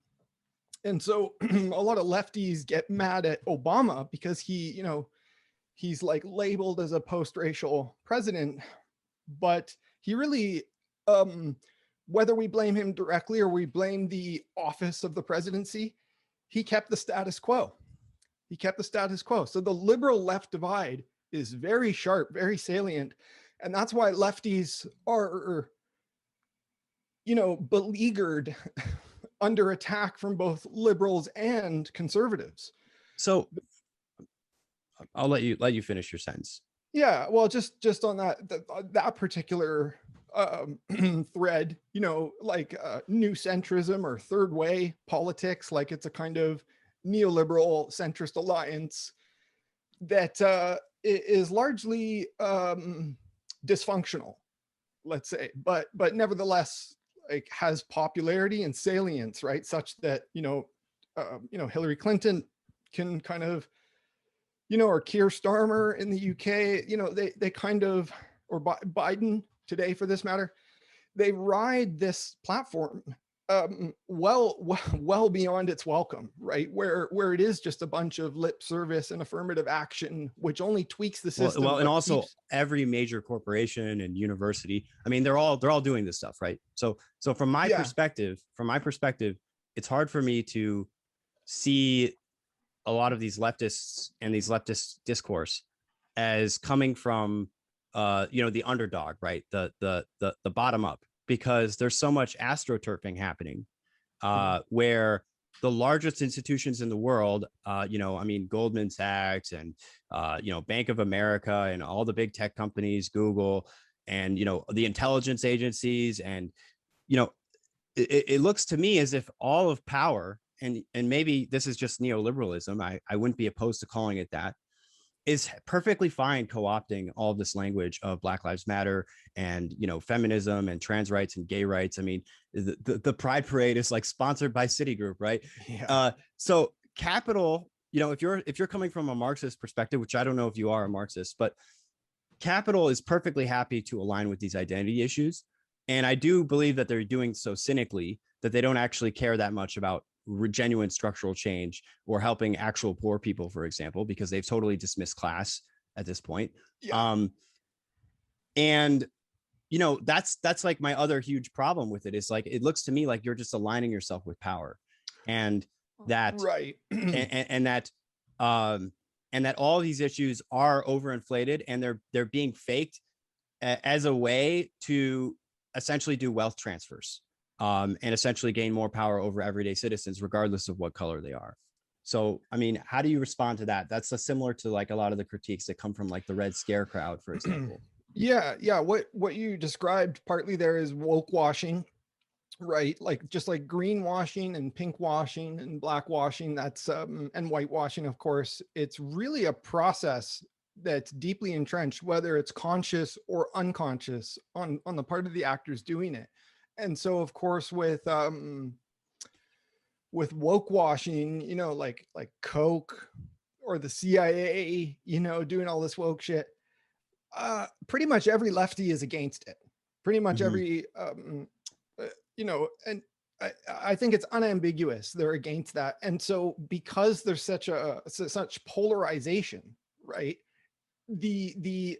And so a lot of lefties get mad at Obama because he's like labeled as a post-racial president, but he really whether we blame him directly or we blame the office of the presidency, he kept the status quo. He kept the status quo. So the liberal left divide is very sharp, very salient. And that's why lefties are, beleaguered under attack from both liberals and conservatives. So I'll let you finish your sentence. Yeah, well, just on that particular thread, like new centrism or third way politics, like it's a kind of neoliberal centrist alliance that is largely dysfunctional, let's say, but nevertheless, like has popularity and salience, right? Such that Hillary Clinton can kind of, or Keir Starmer in the UK, they kind of, or Biden today for this matter, they ride this platform well beyond its welcome, right? Where it is just a bunch of lip service and affirmative action, which only tweaks the system. Well, and also every major corporation and university, I mean, they're all doing this stuff, right? So from my perspective, it's hard for me to see a lot of these leftists and these leftist discourse as coming from the underdog, right? The bottom up, because there's so much astroturfing happening where the largest institutions in the world, Goldman Sachs and Bank of America and all the big tech companies, Google, and the intelligence agencies, and it looks to me as if all of power, and maybe this is just neoliberalism, I wouldn't be opposed to calling it that, is perfectly fine co-opting all of this language of Black Lives Matter and feminism and trans rights and gay rights. I mean, the Pride Parade is like sponsored by Citigroup, right? Yeah. So capital, if you're coming from a Marxist perspective, which I don't know if you are a Marxist, but capital is perfectly happy to align with these identity issues. And I do believe that they're doing so cynically that they don't actually care that much about genuine structural change or helping actual poor people, for example, because they've totally dismissed class at this point. Yeah. And that's like my other huge problem with it, is like, it looks to me like you're just aligning yourself with power, and that right. and that all these issues are overinflated, and they're being faked as a way to essentially do wealth transfers. And essentially gain more power over everyday citizens, regardless of what color they are. So, I mean, how do you respond to that? That's similar to like a lot of the critiques that come from like the Red Scare crowd, for example. Yeah. What you described partly there is woke washing, right? Like just like greenwashing and pink washing and black washing, that's and whitewashing, of course. It's really a process that's deeply entrenched, whether it's conscious or unconscious on the part of the actors doing it. And so, of course, with woke washing, like Coke or the CIA, doing all this woke shit, pretty much every lefty is against it. Pretty much every, and I think it's unambiguous they're against that. And so, because there's such polarization, right? The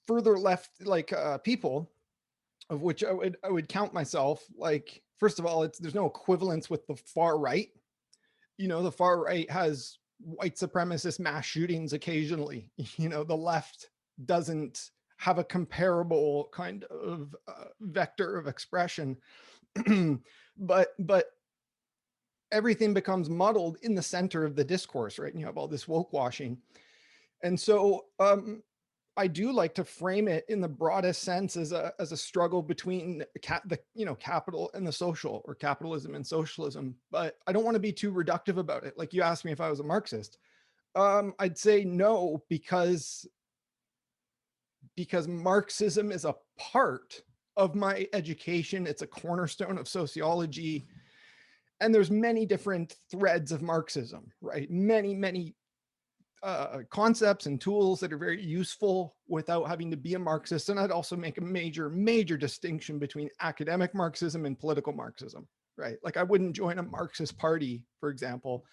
further left, like people, of which I would count myself, like, first of all, there's no equivalence with the far right. The far right has white supremacist mass shootings occasionally. The left doesn't have a comparable kind of vector of expression. but everything becomes muddled in the center of the discourse, right? And you have all this woke washing. And so I do like to frame it in the broadest sense as a struggle between capital and the social, or capitalism and socialism. But I don't want to be too reductive about it. Like you asked me if I was a Marxist. I'd say no, because Marxism is a part of my education. It's a cornerstone of sociology. And there's many different threads of Marxism, right? Many concepts and tools that are very useful without having to be a Marxist. And I'd also make a major distinction between academic Marxism and political Marxism, right? Like I wouldn't join a Marxist party, for example.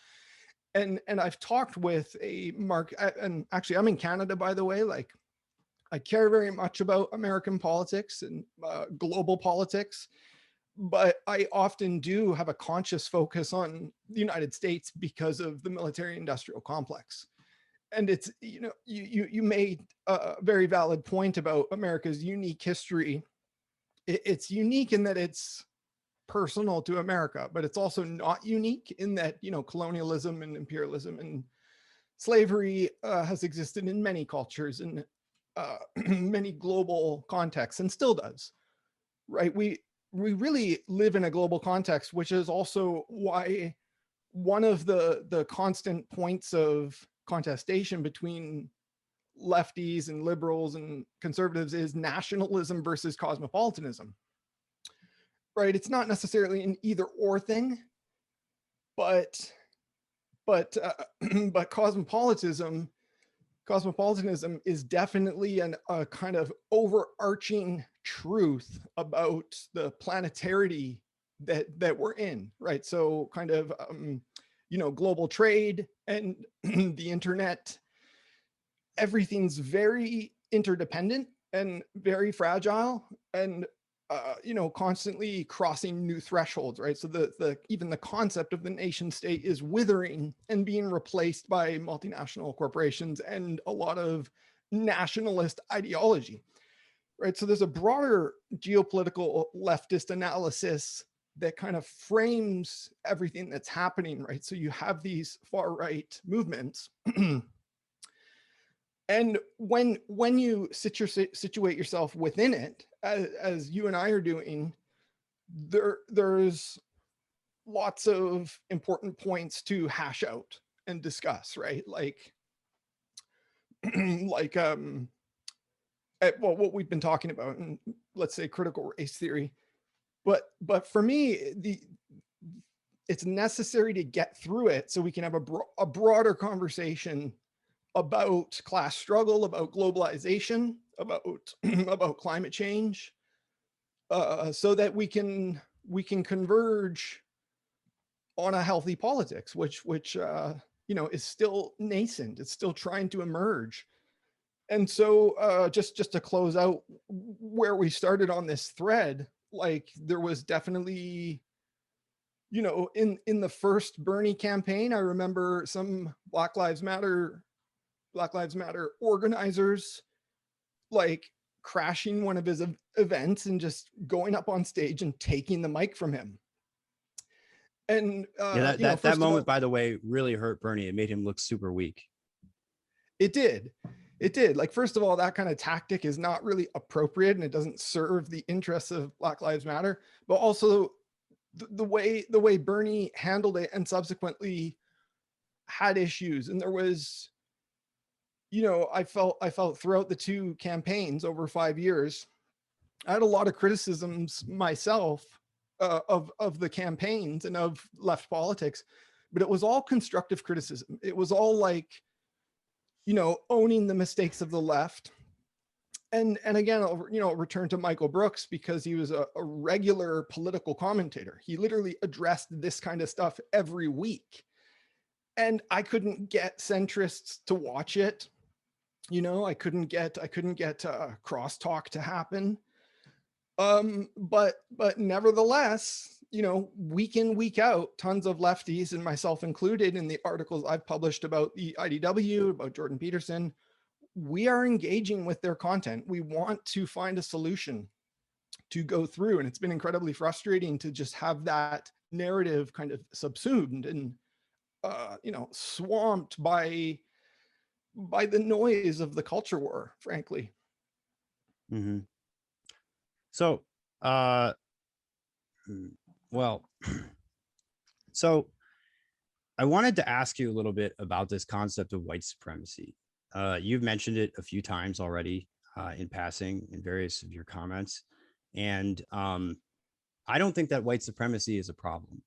And I've talked with and actually I'm in Canada, by the way, like I care very much about American politics and global politics, but I often do have a conscious focus on the United States because of the military industrial complex. And it's, you made a very valid point about America's unique history. It's unique in that it's personal to America, but it's also not unique in that, colonialism and imperialism and slavery has existed in many cultures and many global contexts and still does, right? We really live in a global context, which is also why one of the constant points of contestation between lefties and liberals and conservatives is nationalism versus cosmopolitanism, right? It's not necessarily an either or thing, but but cosmopolitanism is definitely a kind of overarching truth about the planetarity that we're in, right? So kind of global trade and the internet, everything's very interdependent and very fragile, and constantly crossing new thresholds, right? So the even the concept of the nation state is withering and being replaced by multinational corporations and a lot of nationalist ideology, right? So there's a broader geopolitical leftist analysis that kind of frames everything that's happening, right? So you have these far right movements. And when you situate yourself within it, as you and I are doing, there's lots of important points to hash out and discuss, right? Like what we've been talking about, and let's say critical race theory. But for me, it's necessary to get through it so we can have a broader conversation about class struggle, about globalization, about climate change, so that we can converge on a healthy politics, which is still nascent. It's still trying to emerge. And so just to close out where we started on this thread, like there was definitely, in the first Bernie campaign, I remember some Black Lives Matter organizers like crashing one of his events and just going up on stage and taking the mic from him. And that moment, by the way, really hurt Bernie. It made him look super weak. It did. Like, first of all, that kind of tactic is not really appropriate and it doesn't serve the interests of Black Lives Matter, but also the way Bernie handled it and subsequently had issues. And there was, I felt throughout the two campaigns over 5 years, I had a lot of criticisms myself of the campaigns and of left politics, but it was all constructive criticism. It was all like, owning the mistakes of the left. And again, I'll return to Michael Brooks because he was a regular political commentator. He literally addressed this kind of stuff every week. And I couldn't get centrists to watch it. I couldn't get crosstalk to happen. But nevertheless, week in, week out, tons of lefties, and myself included, in the articles I've published about the IDW, about Jordan Peterson, we are engaging with their content. We want to find a solution to go through. And it's been incredibly frustrating to just have that narrative kind of subsumed and, swamped by the noise of the culture war, frankly. Mm-hmm. So, well, so I wanted to ask you a little bit about this concept of white supremacy. You've mentioned it a few times already in passing in various of your comments. And I don't think that white supremacy is a problem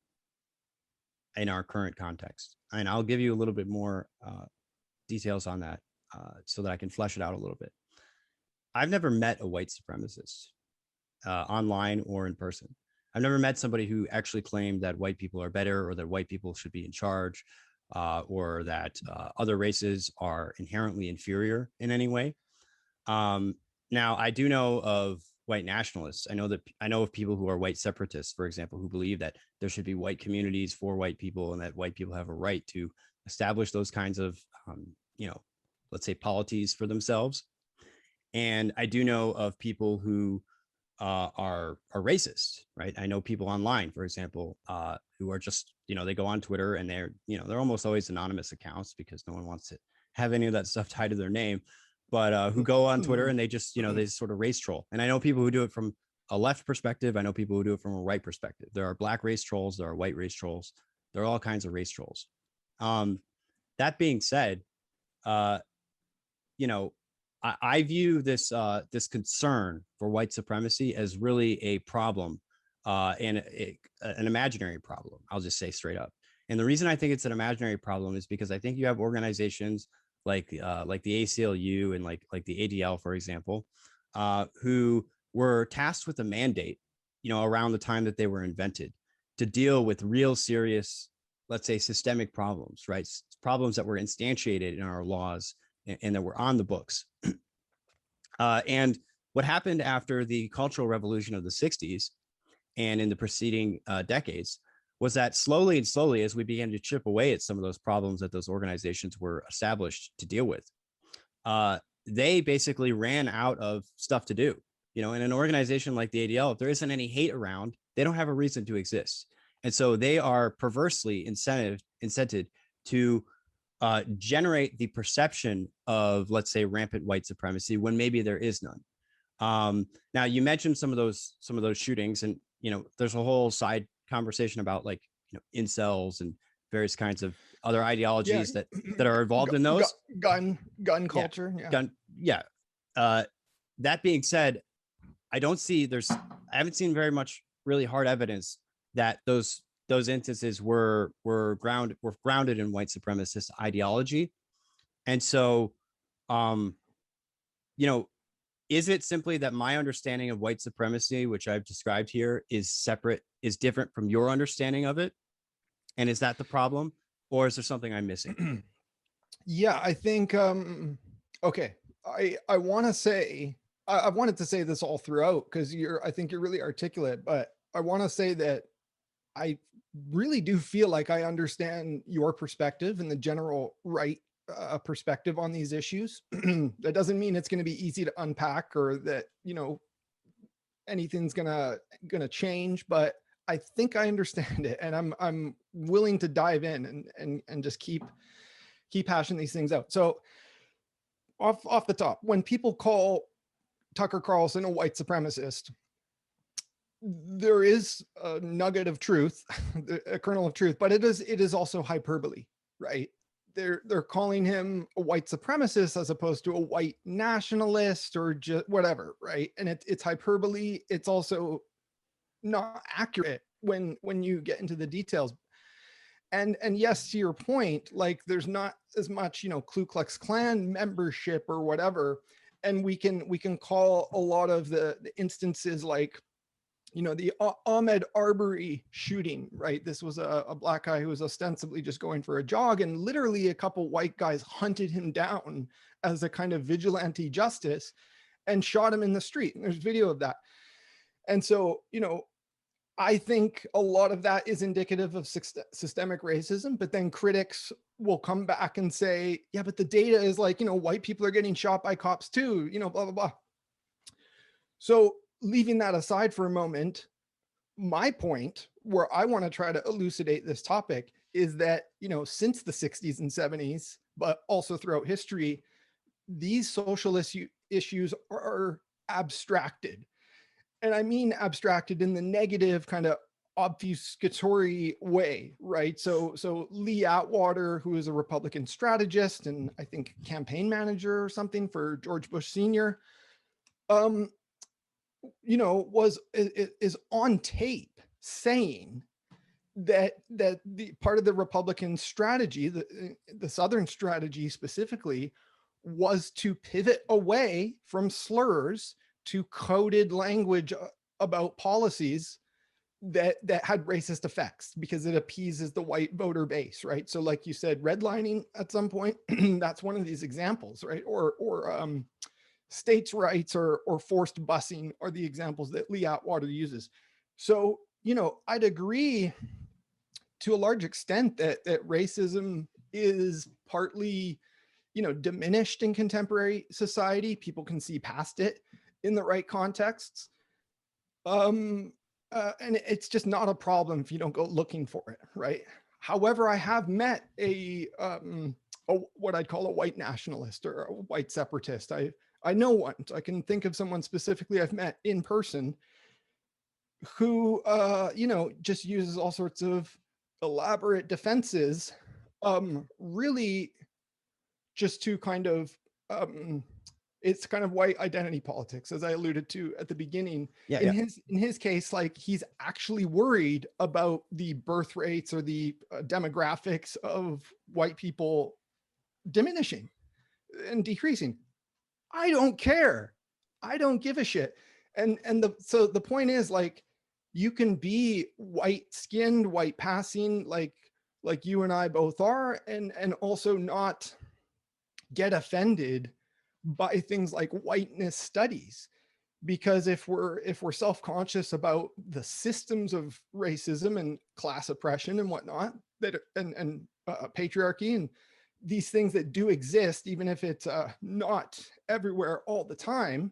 in our current context. And I'll give you a little bit more details on that so that I can flesh it out a little bit. I've never met a white supremacist online or in person. I've never met somebody who actually claimed that white people are better or that white people should be in charge or that other races are inherently inferior in any way. Now, I do know of white nationalists. I know of people who are white separatists, for example, who believe that there should be white communities for white people and that white people have a right to establish those kinds of, you know, let's say polities for themselves. And I do know of people who are racist, right? I know people online, for example, who are just, you know, they go on Twitter and they're almost always anonymous accounts because no one wants to have any of that stuff tied to their name, but who go on Twitter and they just, you know, they sort of race troll. And I know people who do it from a left perspective. I know people who do it from a right perspective. There are black race trolls. There are white race trolls. There are all kinds of race trolls. That being said, you know, I view this this concern for white supremacy as really a problem, and an imaginary problem. I'll just say straight up. And the reason I think it's an imaginary problem is because I think you have organizations like the ACLU and like the ADL, for example, who were tasked with a mandate, you know, around the time that they were invented to deal with real serious, let's say, systemic problems, right? Problems that were instantiated in our laws and that were on the books. And what happened after the Cultural Revolution of the 60s and in the preceding decades was that slowly and slowly, as we began to chip away at some of those problems that those organizations were established to deal with, they basically ran out of stuff to do. You know, in an organization like the ADL, if there isn't any hate around, they don't have a reason to exist. And so they are perversely incented to generate the perception of, let's say, rampant white supremacy when maybe there is none. Now, you mentioned some of those shootings, and you know, there's a whole side conversation about, like, you know, incels and various kinds of other ideologies that are involved in those. Gun culture. Yeah. That being said, I haven't seen very much really hard evidence that those instances were grounded in white supremacist ideology. And so, you know, is it simply that my understanding of white supremacy, which I've described here, is different from your understanding of it? And is that the problem? Or is there something I'm missing? Yeah, I think, okay. I want to say, I've wanted to say this all throughout because I think you're really articulate, but I want to say that I really do feel like I understand your perspective and the general right perspective on these issues. That doesn't mean it's going to be easy to unpack or that, you know, anything's gonna change, but I think I understand it, and I'm willing to dive in and just keep hashing these things out. So off the top, when people call Tucker Carlson a white supremacist, there is a nugget of truth, a kernel of truth, but it is also hyperbole, right? They're calling him a white supremacist as opposed to a white nationalist or just whatever, right? And it's hyperbole. It's also not accurate when you get into the details. And yes, to your point, like there's not as much, you know, Ku Klux Klan membership or whatever, and we can call a lot of the instances like, you know, the Ahmaud Arbery shooting, right? This was a black guy who was ostensibly just going for a jog, and literally a couple white guys hunted him down as a kind of vigilante justice and shot him in the street. And there's video of that. And so, you know, I think a lot of that is indicative of systemic racism, but then critics will come back and say, yeah, but the data is like, you know, white people are getting shot by cops too, you know, blah, blah, blah. So leaving that aside for a moment, my point where I want to try to elucidate this topic is that, you know, since the 60s and 70s, but also throughout history, these social issues are abstracted. And I mean abstracted in the negative kind of obfuscatory way, right? So Lee Atwater, who is a Republican strategist and I think campaign manager or something for George Bush Sr., you know, is on tape saying that the part of the Republican strategy, the Southern strategy specifically, was to pivot away from slurs to coded language about policies that had racist effects because it appeases the white voter base, right? So like you said, redlining at some point, that's one of these examples, right? Or states' rights or forced busing are the examples that Lee Atwater uses. So, I'd agree to a large extent that racism is partly, diminished in contemporary society. People can see past it in the right contexts. And it's just not a problem if you don't go looking for it, right? However, I have met what I'd call a white nationalist or a white separatist. I know one. I can think of someone specifically I've met in person who, just uses all sorts of elaborate defenses, really just to kind of, it's kind of white identity politics, as I alluded to at the beginning. Yeah, In his case, like, he's actually worried about the birth rates or the demographics of white people diminishing and decreasing. I don't care. I don't give a shit. So the point is, like, you can be white skinned, white passing, like you and I both are, and also not get offended by things like whiteness studies. Because if we're self-conscious about the systems of racism and class oppression and whatnot, that and patriarchy and these things that do exist, even if it's not everywhere all the time,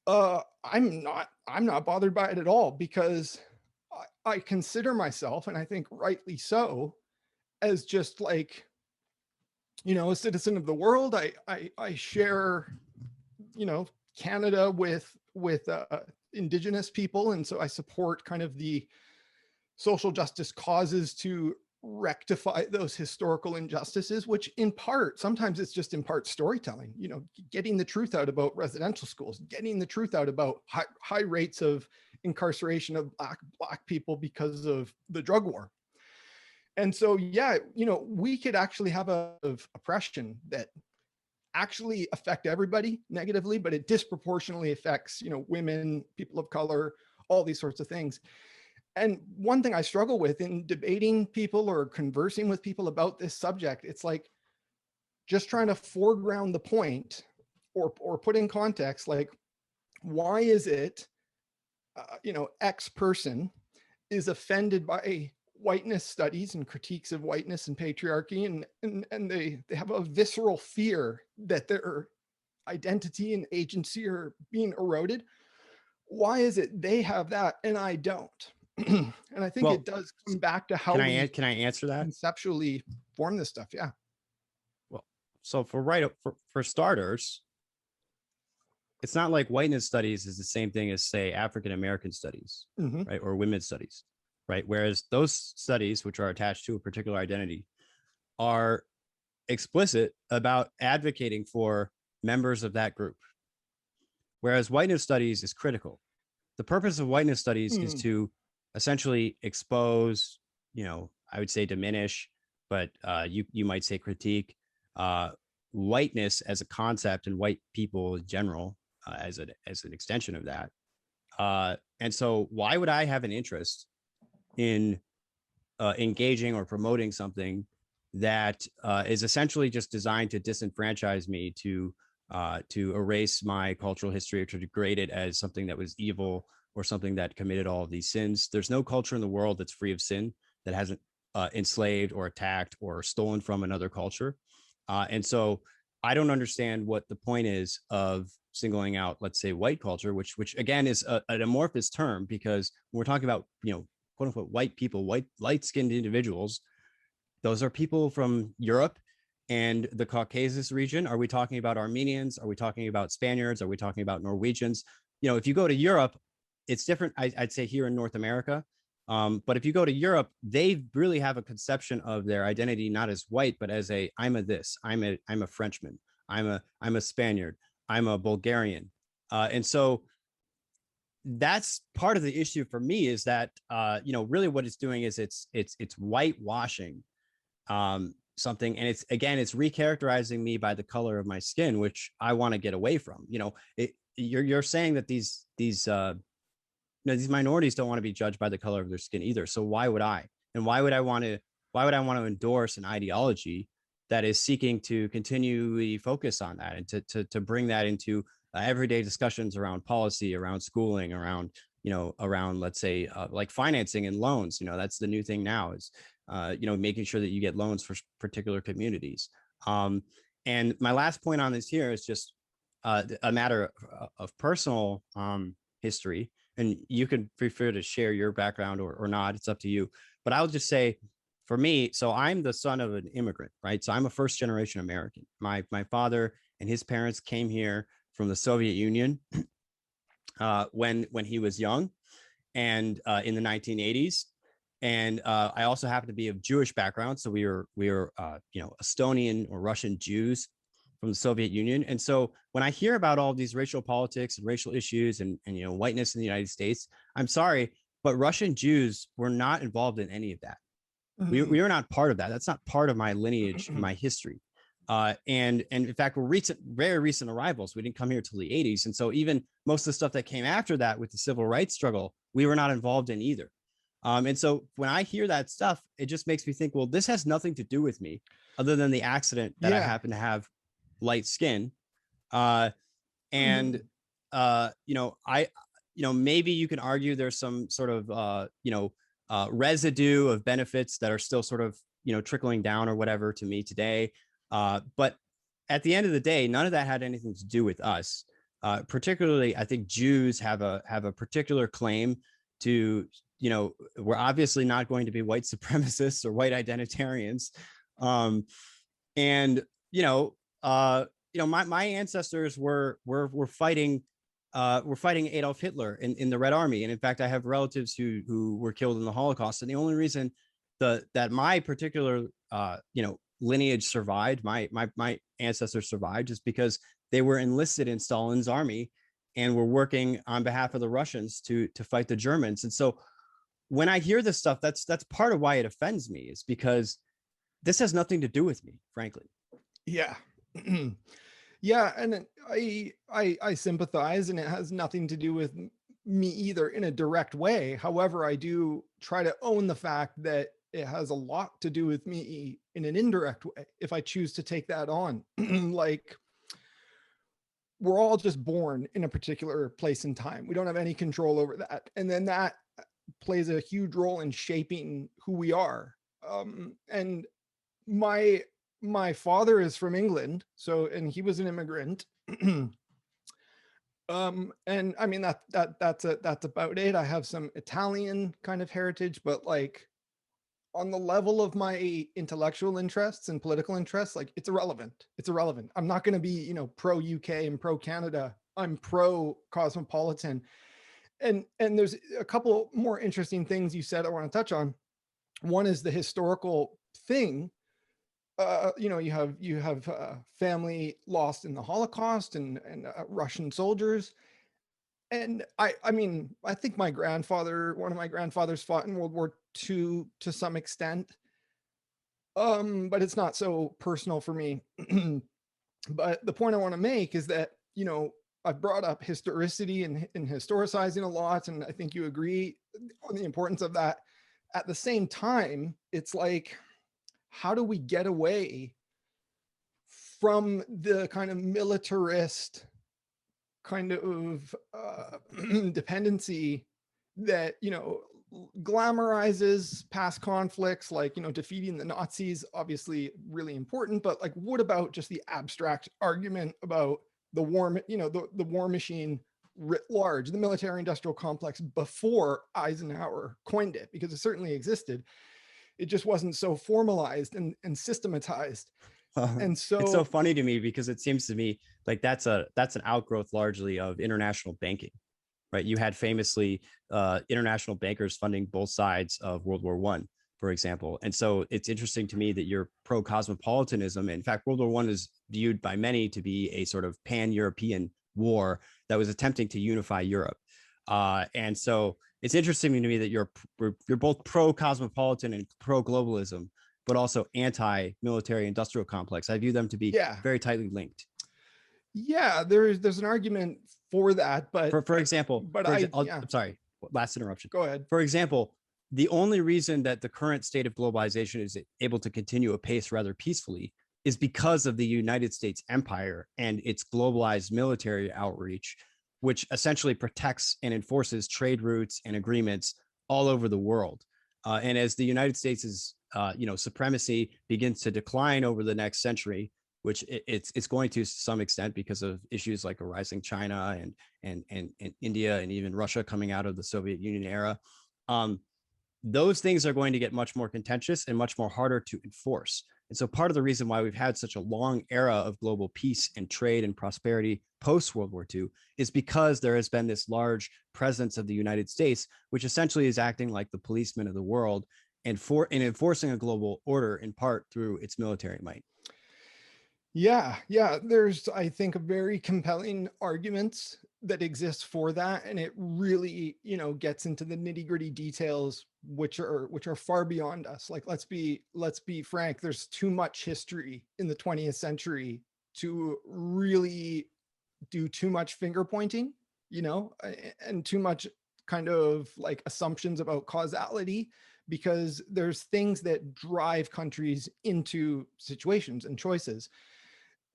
I'm not bothered by it at all, because I consider myself, and I think rightly so, as just like, a citizen of the world. I share, Canada with Indigenous people, and so I support kind of the social justice causes to rectify those historical injustices, which in part, sometimes it's just in part storytelling, getting the truth out about residential schools, getting the truth out about high rates of incarceration of black people because of the drug war. And so, yeah, we could actually have oppression that actually affect everybody negatively, but it disproportionately affects, women, people of color, all these sorts of things. And one thing I struggle with in debating people or conversing with people about this subject, it's like just trying to foreground the point or put in context, like, why is it, X person is offended by whiteness studies and critiques of whiteness and patriarchy, and they have a visceral fear that their identity and agency are being eroded. Why is it they have that and I don't? And I think it does come back to how can I answer that? Conceptually form this stuff. Yeah. Well, so for starters, it's not like whiteness studies is the same thing as, say, African American studies, right, or women's studies, right? Whereas those studies, which are attached to a particular identity, are explicit about advocating for members of that group. Whereas whiteness studies is critical. The purpose of whiteness studies is to essentially expose, I would say diminish, but you might say critique whiteness as a concept and white people in general as an extension of that. And so why would I have an interest in engaging or promoting something that is essentially just designed to disenfranchise me, to erase my cultural history, or to degrade it as something that was evil or something that committed all of these sins? There's no culture in the world that's free of sin, that hasn't enslaved or attacked or stolen from another culture. And so I don't understand what the point is of singling out, let's say, white culture, which again is an amorphous term, because when we're talking about, quote unquote, white people, white light-skinned individuals, those are people from Europe and the Caucasus region. Are we talking about Armenians? Are we talking about Spaniards? Are we talking about Norwegians? If you go to Europe, it's different. I'd say here in North America. But if you go to Europe, they really have a conception of their identity not as white, but as I'm a this, I'm a Frenchman, I'm a Spaniard, I'm a Bulgarian. And so that's part of the issue for me, is that really what it's doing is it's whitewashing something, and it's recharacterizing me by the color of my skin, which I want to get away from. You're saying that these minorities don't want to be judged by the color of their skin either. So why would I? And why would I want to endorse an ideology that is seeking to continually focus on that and to bring that into everyday discussions around policy, around schooling, around, around, let's say, like financing and loans. That's the new thing now is, making sure that you get loans for particular communities. And my last point on this here is just a matter of personal history. And you can feel free to share your background or not. It's up to you. But I'll just say, for me, so I'm the son of an immigrant, right? So I'm a first generation American. My father and his parents came here from the Soviet Union when he was young, and in the 1980s. And I also happen to be of Jewish background, so we were Estonian or Russian Jews from the Soviet Union. And so when I hear about all these racial politics and racial issues and whiteness in the United States, I'm sorry, but Russian Jews were not involved in any of that. Mm-hmm. We were not part of that. That's not part of my lineage, my history. And in fact, we're very recent arrivals. We didn't come here till the 80s. And so even most of the stuff that came after that with the civil rights struggle, we were not involved in either. And so when I hear that stuff, it just makes me think, well, this has nothing to do with me other than the accident that I happen to have light skin. And, maybe you can argue there's some sort of, residue of benefits that are still sort of, trickling down or whatever to me today. But at the end of the day, none of that had anything to do with us. Particularly, I think Jews have a particular claim to, we're obviously not going to be white supremacists or white identitarians. My ancestors were fighting Adolf Hitler in the Red Army. And in fact, I have relatives who were killed in the Holocaust. And the only reason that my particular, lineage survived, my ancestors survived, is because they were enlisted in Stalin's army and were working on behalf of the Russians to fight the Germans. And so when I hear this stuff, that's part of why it offends me, is because this has nothing to do with me, frankly. Yeah. Yeah. And I sympathize, and it has nothing to do with me either in a direct way. However, I do try to own the fact that it has a lot to do with me in an indirect way if I choose to take that on. Like, we're all just born in a particular place and time. We don't have any control over that. And then that plays a huge role in shaping who we are. And my father is from England, and he was an immigrant. And I mean, that's about it. I have some Italian kind of heritage, but like, on the level of my intellectual interests and political interests, like, it's irrelevant. I'm not going to be, pro UK and pro Canada. I'm pro cosmopolitan. And there's a couple more interesting things you said I want to touch on. One is the historical thing. You have family lost in the Holocaust and Russian soldiers. And I mean, I think one of my grandfathers fought in World War II to some extent. But it's not so personal for me. But the point I want to make is that, I've brought up historicity and historicizing a lot, and I think you agree on the importance of that. At the same time, it's like, how do we get away from the kind of militarist kind of dependency that, glamorizes past conflicts, like, defeating the Nazis, obviously really important, but like, what about just the abstract argument about the war, the war machine writ large, the military industrial complex before Eisenhower coined it, because it certainly existed. It just wasn't so formalized and systematized. And so it's so funny to me, because it seems to me like that's an outgrowth largely of international banking, right? You had famously international bankers funding both sides of World War I, for example. And so it's interesting to me that you're pro cosmopolitanism. In fact, World War I is viewed by many to be a sort of pan-European war that was attempting to unify Europe. And so it's interesting to me that you're both pro cosmopolitan and pro globalism, but also anti-military industrial complex. I view them to be very tightly linked. Yeah, there's an argument for that, but for example, I'm sorry, last interruption. Go ahead. For example, the only reason that the current state of globalization is able to continue apace rather peacefully is because of the United States empire and its globalized military outreach, which essentially protects and enforces trade routes and agreements all over the world. And as the United States' supremacy begins to decline over the next century, which it's going to some extent because of issues like a rising China and India and even Russia coming out of the Soviet Union era, those things are going to get much more contentious and much more harder to enforce. And so part of the reason why we've had such a long era of global peace and trade and prosperity post World War II is because there has been this large presence of the United States, which essentially is acting like the policeman of the world and enforcing a global order in part through its military might. Yeah, there's, I think, a very compelling arguments that exist for that, and it really, gets into the nitty-gritty details, which are far beyond us. Like, let's be frank, there's too much history in the 20th century to really do too much finger pointing, and too much kind of like assumptions about causality, because there's things that drive countries into situations and choices,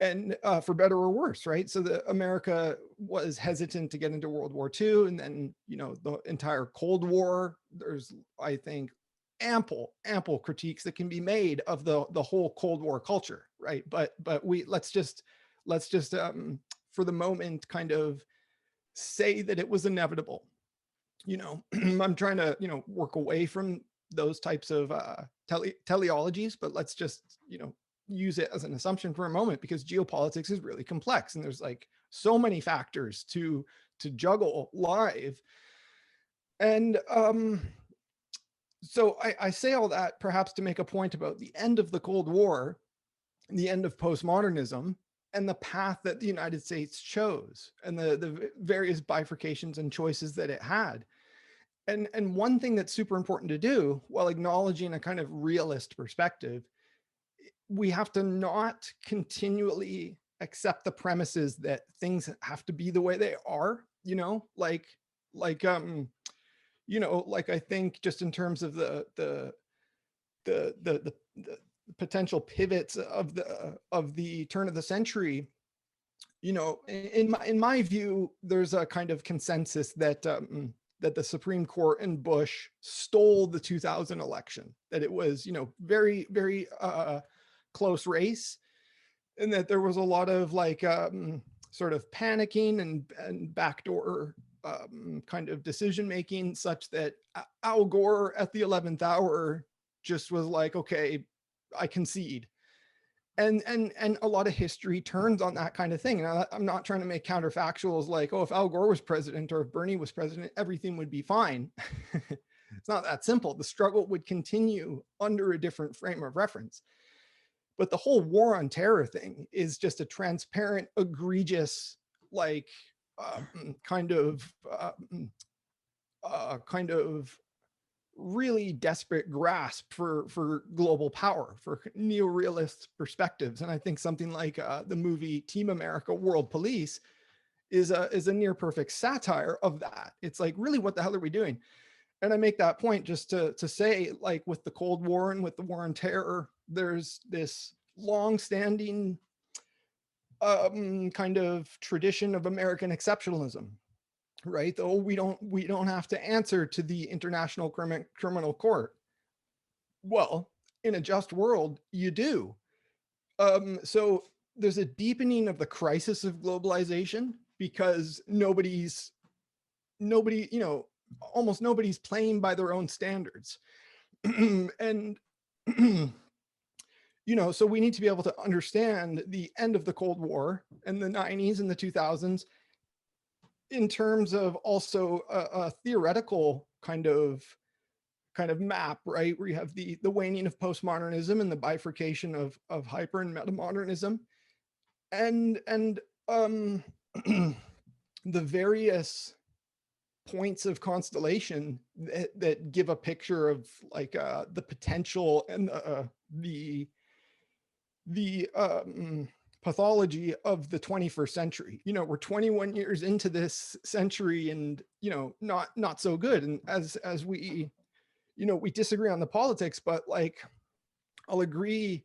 and for better or worse, right? So America was hesitant to get into World War II, and then the entire Cold War. There's, I think, ample critiques that can be made of the whole Cold War culture, right? But let's just for the moment kind of say that it was inevitable. I'm trying to work away from those types of teleologies, but let's just use it as an assumption for a moment, because geopolitics is really complex and there's like so many factors to juggle live. And so I say all that perhaps to make a point about the end of the Cold War, the end of postmodernism, and the path that the United States chose, and the various bifurcations and choices that it had. And one thing that's super important to do, while acknowledging a kind of realist perspective, we have to not continually accept the premises that things have to be the way they are, like I think just in terms of the potential pivots of the turn of the century, in my view, there's a kind of consensus that that the Supreme Court and Bush stole the 2000 election, that it was, very, very close race, and that there was a lot of like sort of panicking and backdoor kind of decision making, such that Al Gore at the 11th hour just was like, okay, I concede. And a lot of history turns on that kind of thing. And I'm not trying to make counterfactuals like, oh, if Al Gore was president or if Bernie was president, everything would be fine. It's not that simple. The struggle would continue under a different frame of reference. But the whole war on terror thing is just a transparent, egregious, like kind of really desperate grasp for global power, for neorealist perspectives. And I think something like the movie Team America: World Police is a near perfect satire of that. It's like, really, what the hell are we doing? And I make that point just to say, like, with the Cold War and with the war on terror, there's this long-standing kind of tradition of American exceptionalism, right? Though we don't have to answer to the International Criminal Court. Well, in a just world, you do. So there's a deepening of the crisis of globalization, because almost nobody's playing by their own standards. And so we need to be able to understand the end of the Cold War and the 90s and the 2000s in terms of also a theoretical kind of map, right? Where you have the waning of postmodernism and the bifurcation of hyper and metamodernism, and the various points of constellation that give a picture of like the potential and the pathology of the 21st century. We're 21 years into this century, and not so good. And as we we disagree on the politics, but like I'll agree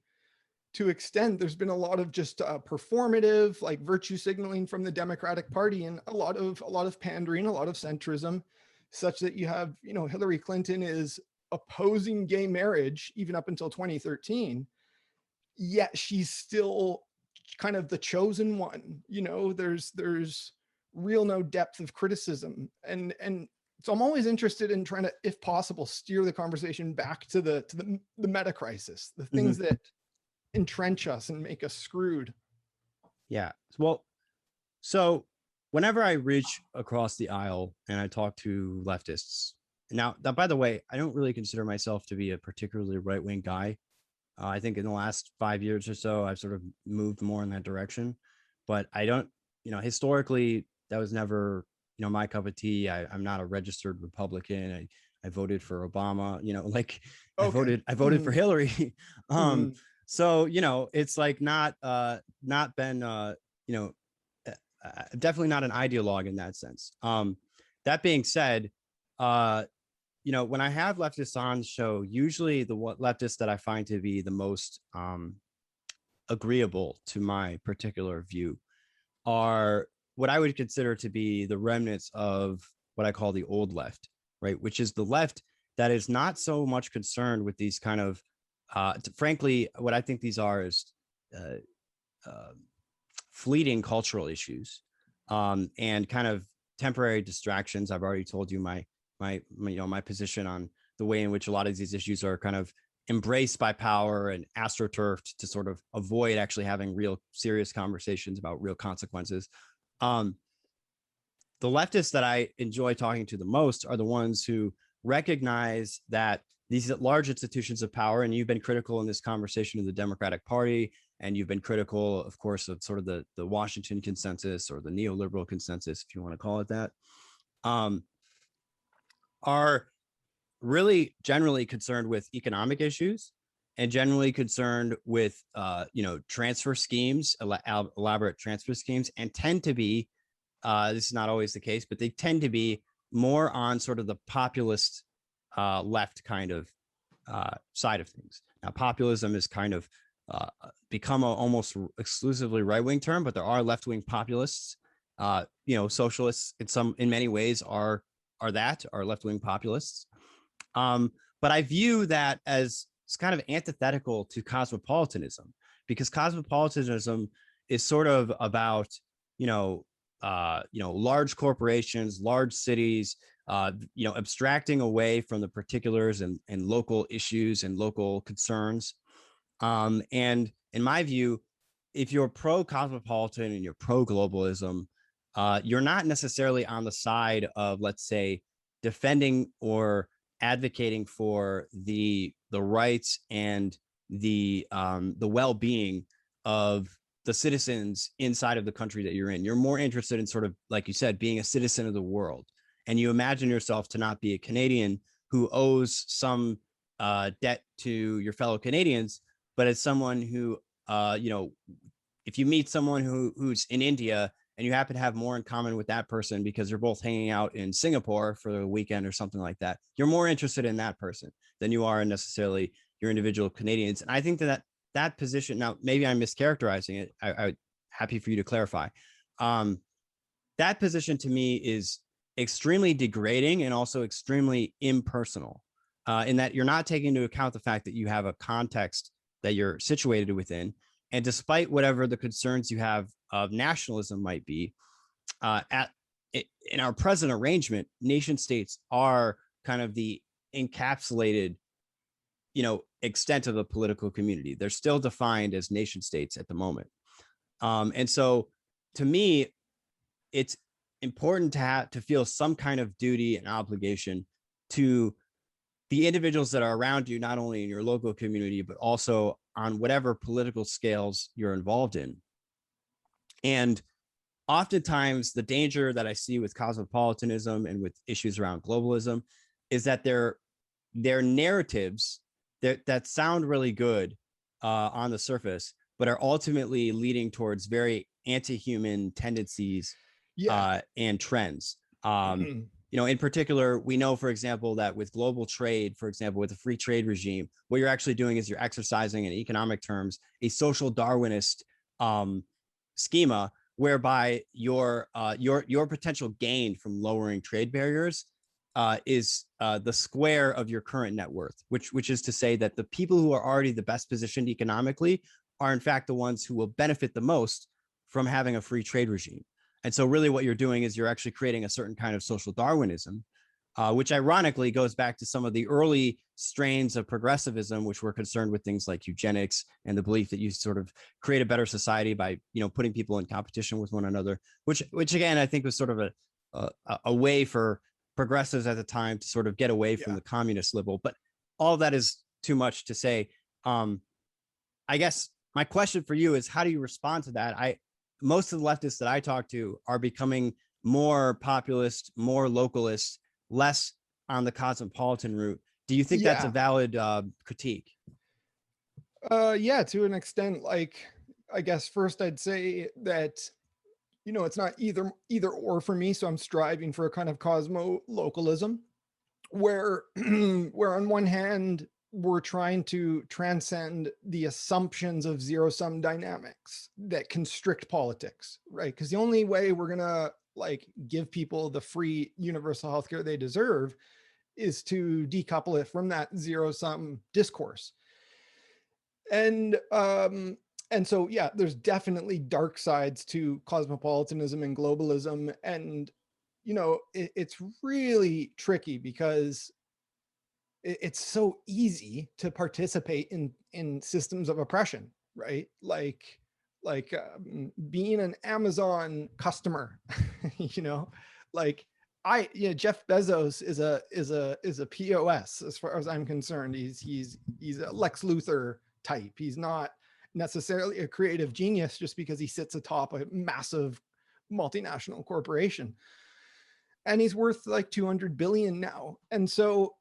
to extend, there's been a lot of just performative, like virtue signaling from the Democratic Party, and a lot of pandering, a lot of centrism, such that you have, Hillary Clinton is opposing gay marriage even up until 2013, yet she's still kind of the chosen one. There's real no depth of criticism, and so I'm always interested in trying to, if possible, steer the conversation back to the meta crisis, the things that entrench us and make us screwed. Yeah. Well, so whenever I reach across the aisle and I talk to leftists, now, by the way, I don't really consider myself to be a particularly right-wing guy. I think in the last 5 years or so, I've sort of moved more in that direction, but I don't, historically, that was never, my cup of tea. I'm not a registered Republican. I voted for Obama, like Okay. I voted for Hillary. Mhm. So, it's like not been, definitely not an ideologue in that sense. That being said, when I have leftists on the show, usually the leftists that I find to be the most agreeable to my particular view are what I would consider to be the remnants of what I call the old left, right? Which is the left that is not so much concerned with these kind of, frankly, what I think these are is uh, uh, fleeting cultural issues and kind of temporary distractions. I've already told you my position on the way in which a lot of these issues are kind of embraced by power and astroturfed to sort of avoid actually having real serious conversations about real consequences. The leftists that I enjoy talking to the most are the ones who recognize that these large institutions of power, and you've been critical in this conversation of the Democratic Party, and you've been critical, of course, of sort of the Washington consensus or the neoliberal consensus, if you want to call it that, are really generally concerned with economic issues and generally concerned with, transfer schemes, elaborate transfer schemes, and tend to be, this is not always the case, but they tend to be more on sort of the populist left kind of side of things. Now, populism is kind of become a almost exclusively right-wing term, but there are left-wing populists. Socialists in many ways are left-wing populists. But I view that as it's kind of antithetical to cosmopolitanism, because cosmopolitanism is sort of about, large corporations, large cities, abstracting away from the particulars and local issues and local concerns. And in my view, if you're pro-cosmopolitan and you're pro-globalism, you're not necessarily on the side of, let's say, defending or advocating for the rights and the well-being of the citizens inside of the country that you're in. You're more interested in sort of, like you said, being a citizen of the world. And you imagine yourself to not be a Canadian who owes some debt to your fellow Canadians, but as someone who, if you meet someone who's in India and you happen to have more in common with that person because you're both hanging out in Singapore for the weekend or something like that, you're more interested in that person than you are in necessarily your individual Canadians. And I think that position, now maybe I'm mischaracterizing it. I'm happy for you to clarify. That position to me is extremely degrading and also extremely impersonal, in that you're not taking into account the fact that you have a context that you're situated within. And despite whatever the concerns you have of nationalism might be, in our present arrangement, nation states are kind of the encapsulated, extent of the political community. They're still defined as nation states at the moment. And so to me, it's important to feel some kind of duty and obligation to the individuals that are around you, not only in your local community, but also on whatever political scales you're involved in. And oftentimes the danger that I see with cosmopolitanism and with issues around globalism is that their narratives that sound really good on the surface, but are ultimately leading towards very anti-human tendencies Yeah. and trends. in particular, we know, for example, that with global trade, for example, with a free trade regime, what you're actually doing is you're exercising in economic terms a social Darwinist schema, whereby your potential gain from lowering trade barriers is the square of your current net worth, which is to say that the people who are already the best positioned economically are in fact the ones who will benefit the most from having a free trade regime. And so really what you're doing is you're actually creating a certain kind of social Darwinism, which ironically goes back to some of the early strains of progressivism, which were concerned with things like eugenics and the belief that you sort of create a better society by, putting people in competition with one another, which again, I think was sort of a way for progressives at the time to sort of get away from the communist liberal. But all of that is too much to say. I guess my question for you is, how do you respond to that? Most of the leftists that I talk to are becoming more populist, more localist, less on the cosmopolitan route. Do you think that's a valid critique? Yeah, to an extent. Like, I guess first I'd say that, it's not either or for me. So I'm striving for a kind of cosmo-localism where, where on one hand, we're trying to transcend the assumptions of zero-sum dynamics that constrict politics, right? Because the only way we're gonna give people the free universal healthcare they deserve is to decouple it from that zero-sum discourse. And so yeah, there's definitely dark sides to cosmopolitanism and globalism, and it's really tricky because it's so easy to participate in systems of oppression, right? Like being an Amazon customer, like Jeff Bezos is a POS as far as I'm concerned. He's a Lex Luthor type. He's not necessarily a creative genius just because he sits atop a massive multinational corporation. And he's worth like 200 billion now. And so,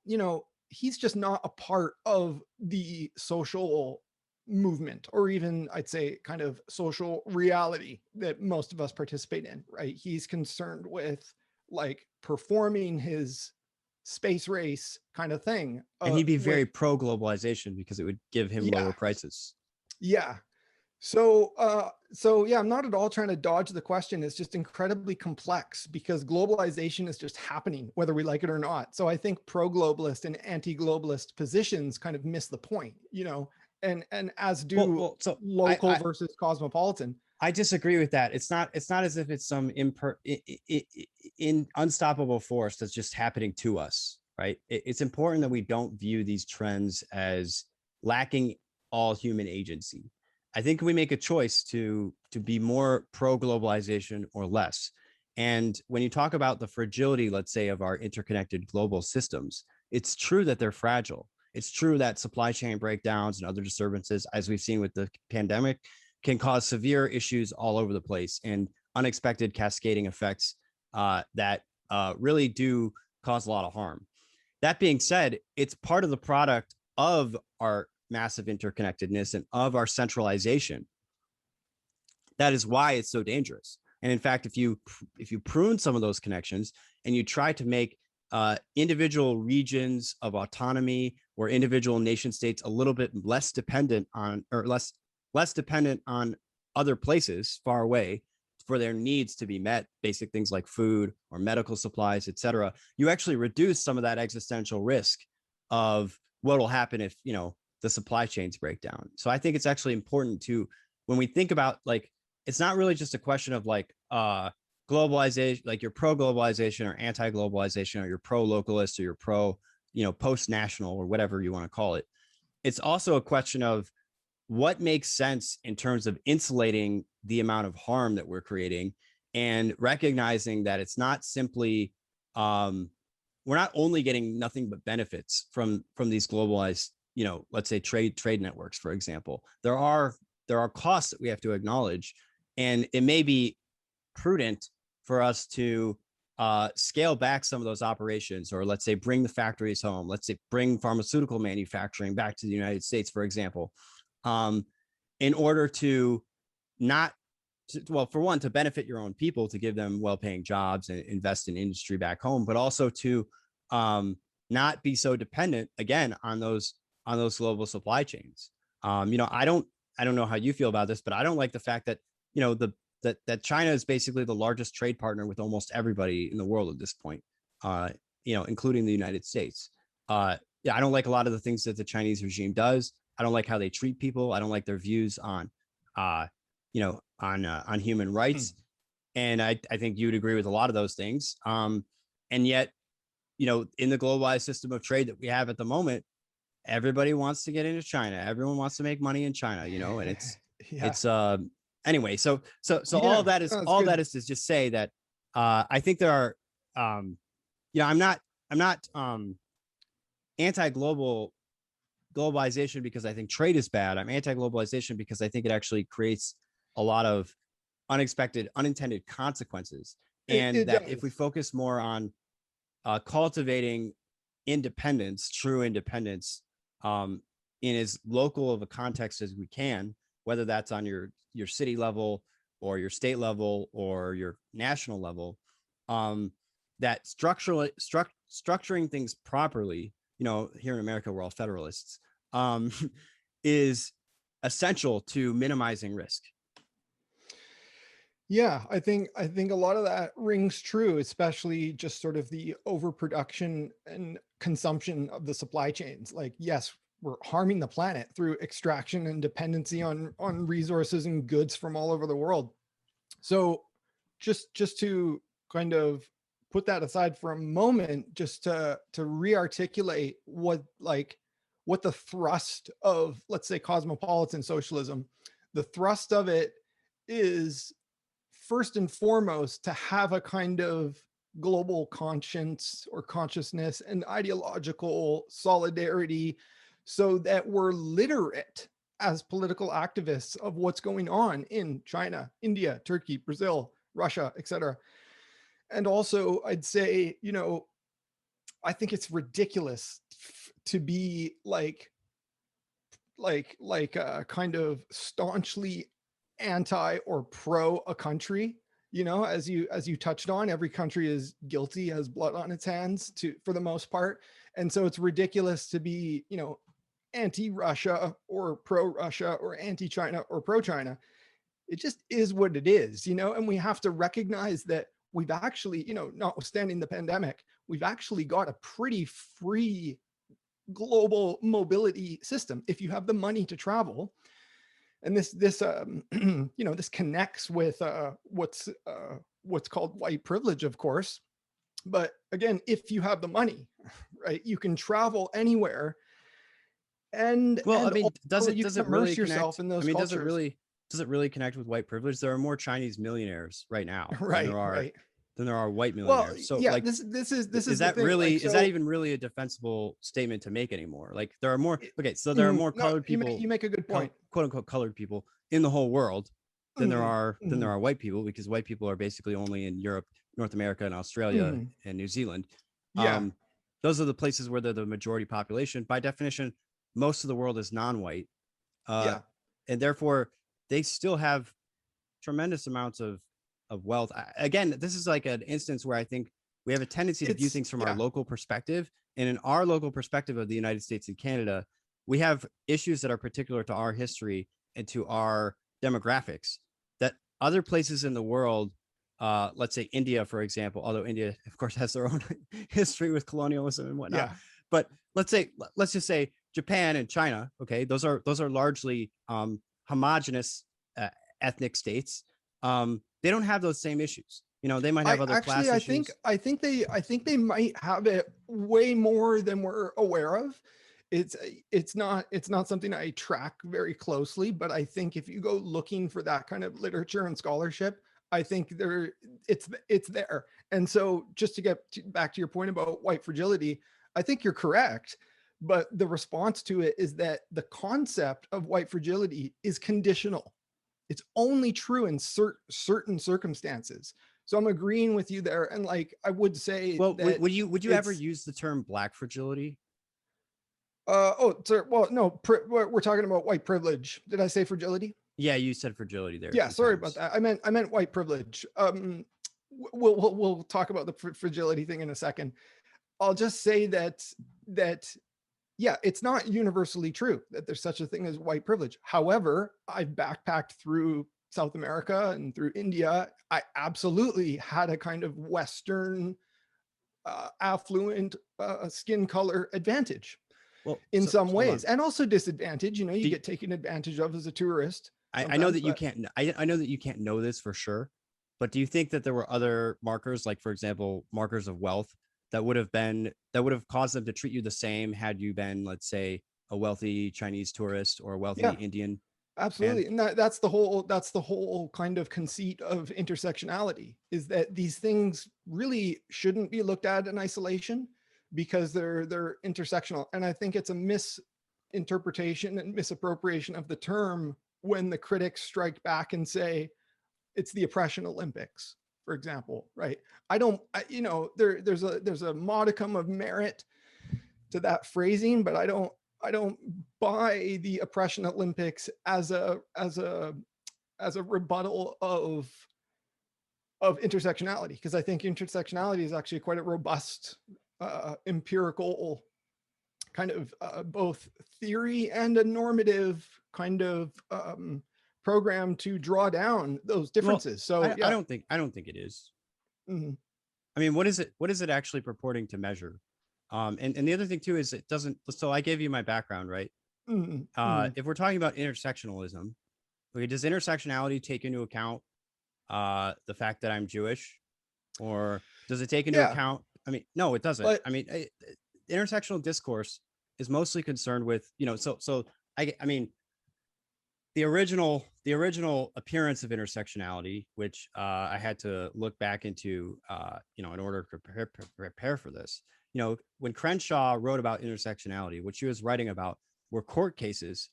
he's just not a part of the social movement, or even I'd say kind of social reality that most of us participate in, right? He's concerned with performing his space race kind of thing. And he'd be very pro globalization because it would give him lower prices. Yeah. So yeah, I'm not at all trying to dodge the question. It's just incredibly complex because globalization is just happening, whether we like it or not. So I think pro-globalist and anti-globalist positions kind of miss the point, and as do local versus cosmopolitan. I disagree with that. It's not as if it's some unstoppable force that's just happening to us, right? It's important that we don't view these trends as lacking all human agency. I think we make a choice to be more pro-globalization or less. And when you talk about the fragility, let's say, of our interconnected global systems, it's true that they're fragile. It's true that supply chain breakdowns and other disturbances, as we've seen with the pandemic, can cause severe issues all over the place and unexpected cascading effects that really do cause a lot of harm. That being said, it's part of the product of our massive interconnectedness and of our centralization. That is why it's so dangerous. And in fact, if you prune some of those connections and you try to make individual regions of autonomy or individual nation states a little bit less dependent on, or less dependent on other places far away for their needs to be met, basic things like food or medical supplies, et cetera, you actually reduce some of that existential risk of what will happen if, the supply chains break down. So I think it's actually important to, when we think about it's not really just a question of globalization, like you're pro-globalization or anti-globalization, or you're pro-localist, or you're pro, post-national, or whatever you want to call it. It's also a question of what makes sense in terms of insulating the amount of harm that we're creating, and recognizing that it's not simply, we're not only getting nothing but benefits from these globalized, let's say trade networks, for example. There are costs that we have to acknowledge, and it may be prudent for us to scale back some of those operations, or let's say bring the factories home. Let's say bring pharmaceutical manufacturing back to the United States, for example, in order to not well, for one, to benefit your own people, to give them well-paying jobs and invest in industry back home, but also to not be so dependent again on those global supply chains. I don't know how you feel about this, but I don't like the fact that that China is basically the largest trade partner with almost everybody in the world at this point, including the United States. Yeah, I don't like a lot of the things that the Chinese regime does. I don't like how they treat people. I don't like their views on on human rights. And I think you'd agree with a lot of those things. And yet, in the globalized system of trade that we have at the moment, everybody wants to get into China. Everyone wants to make money in China, and it's anyway. So all of that is to just say that I think there are, I'm not globalization because I think trade is bad. I'm anti-globalization because I think it actually creates a lot of unexpected, unintended consequences. And that if we focus more on cultivating independence, true independence, in as local of a context as we can, whether that's on your city level or your state level or your national level, that structuring things properly, here in America, we're all federalists, is essential to minimizing risk. Yeah, I think a lot of that rings true, especially just sort of the overproduction and consumption of the supply chains. Like, yes, we're harming the planet through extraction and dependency on resources and goods from all over the world. So just to kind of put that aside for a moment, just to rearticulate what the thrust of, let's say, cosmopolitan socialism, the thrust of it is first and foremost to have a kind of global conscience or consciousness and ideological solidarity so that we're literate as political activists of what's going on in China, India, Turkey, Brazil, Russia, etc. And also, I'd say, I think it's ridiculous to be like kind of staunchly anti or pro a country. As you touched on, every country is guilty, has blood on its hands for the most part. And so it's ridiculous to be, anti-Russia or pro-Russia or anti-China or pro-China. It just is what it is, and we have to recognize that we've actually, notwithstanding the pandemic, we've actually got a pretty free global mobility system if you have the money to travel. And this this connects with what's called white privilege, of course. But again, if you have the money, right, you can travel anywhere. And well, I mean, does it really yourself connect? in those I mean, cultures? does it really connect with white privilege? There are more Chinese millionaires right now than there are white millionaires. Well, so yeah, like this is that thing. really, like, so, is that even really a defensible statement to make anymore? Like, there are more, okay, so there are more colored people, you make a good point, quote unquote colored people in the whole world than there are white people, because white people are basically only in Europe, North America, and Australia and New Zealand. Yeah. Those are the places where they're the majority population. By definition, most of the world is non-white, and therefore they still have tremendous amounts of wealth. Again, this is like an instance where I think we have a tendency to view things from our local perspective, and in our local perspective of the United States and Canada, we have issues that are particular to our history and to our demographics that other places in the world, let's say India, for example, although India, of course, has their own history with colonialism and whatnot. But let's just say Japan and China. Okay, those are largely homogenous ethnic states. They don't have those same issues. They might have other class issues. I think they might have it way more than we're aware of. It's not something I track very closely, but I think if you go looking for that kind of literature and scholarship, I think it's there. And so, just to get back to your point about white fragility, I think you're correct. But the response to it is that the concept of white fragility is conditional. It's only true in certain circumstances. So I'm agreeing with you there. And I would say, well, would you ever use the term black fragility? Well, no, we're talking about white privilege. Did I say fragility? Yeah, you said fragility there a Yeah, few sorry about times. that. I meant white privilege. We'll talk about the fragility thing in a second. I'll just say that yeah, it's not universally true that there's such a thing as white privilege. However, I've backpacked through South America and through India. I absolutely had a kind of Western affluent skin color advantage Well, in so some hold ways, on. and also disadvantage. You know, you Do you, get taken advantage of as a tourist I know sometimes, that you but can't. I know that you can't know this for sure, but do you think that there were other markers, like for example, markers of wealth, that would have caused them to treat you the same had you been, let's say, a wealthy Chinese tourist or a wealthy yeah, Indian man? absolutely. And that's the whole kind of conceit of intersectionality, is that these things really shouldn't be looked at in isolation because they're intersectional. And I think it's a misinterpretation and misappropriation of the term when the critics strike back and say it's the oppression Olympics, for example, right? You know, there's a modicum of merit to that phrasing, but I don't buy the oppression Olympics as a rebuttal of intersectionality, because I think intersectionality is actually quite a robust empirical kind of both theory and a normative kind of program to draw down those Well, differences. So I yeah. don't think I don't think it is. Mhm. I mean, what is it actually purporting to measure? And the other thing too is it doesn't. So I gave you my background, right? Mhm. Mhm. If we're talking about intersectionalism, okay, does intersectionality take into account the fact that I'm Jewish, or does it take into Yeah, account? I mean, no, it doesn't. but I mean, intersectional discourse is mostly concerned with, so I mean, the original appearance of intersectionality, which I had to look back into, in order to prepare for this. When Crenshaw wrote about intersectionality, what she was writing about were court cases,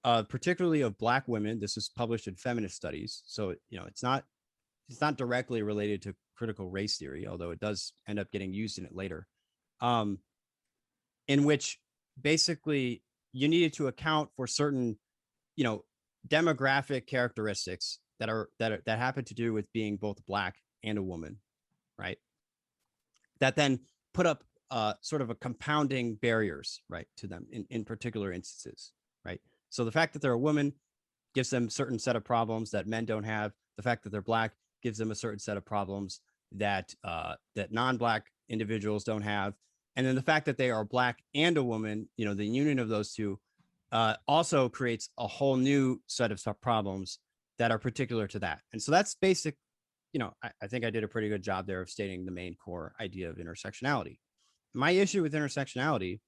particularly of Black women. This was published in Feminist Studies, so it's not directly related to critical race theory, although it does end up getting used in it later. Um, in which basically you needed to account for certain, you know, demographic characteristics that happen to do with being both Black and a woman, right? That then put up sort of a compounding barriers, right, to them in particular instances, right? So the fact that they're a woman gives them a certain set of problems that men don't have. The fact that they're Black gives them a certain set of problems that non-Black individuals don't have. And then the fact that they are Black and a woman, the union of those two, also creates a whole new set of problems that are particular to that. And so that's basic. I think I did a pretty good job there of stating the main core idea of intersectionality. My issue with intersectionality,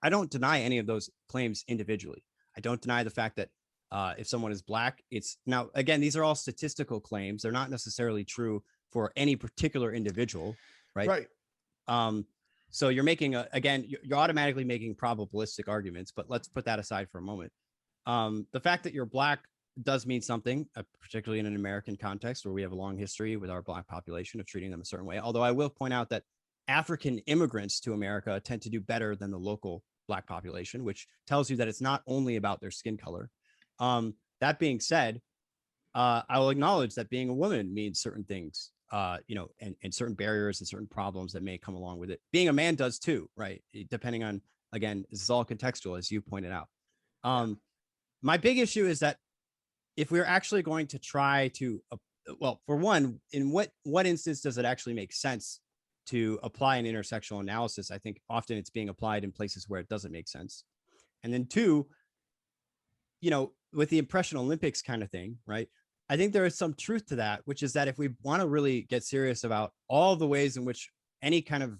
I don't deny any of those claims individually. I don't deny the fact that if someone is Black, it's now, again, these are all statistical claims. They're not necessarily true for any particular individual, right? right. Um, so you're making again, you're automatically making probabilistic arguments, but let's put that aside for a moment. The fact that you're Black does mean something, particularly in an American context where we have a long history with our Black population of treating them a certain way. Although I will point out that African immigrants to America tend to do better than the local Black population, which tells you that it's not only about their skin color. That being said, I will acknowledge that being a woman means certain things, and certain barriers and certain problems that may come along with it. Being a man does too, right? Depending on, again, this is all contextual, as you pointed out. Yeah. My big issue is that if we're actually going to try to, well, for one, in what instance does it actually make sense to apply an intersectional analysis? I think often it's being applied in places where it doesn't make sense. And then two, with the impression Olympics kind of thing, right? I think there is some truth to that, which is that if we want to really get serious about all the ways in which any kind of,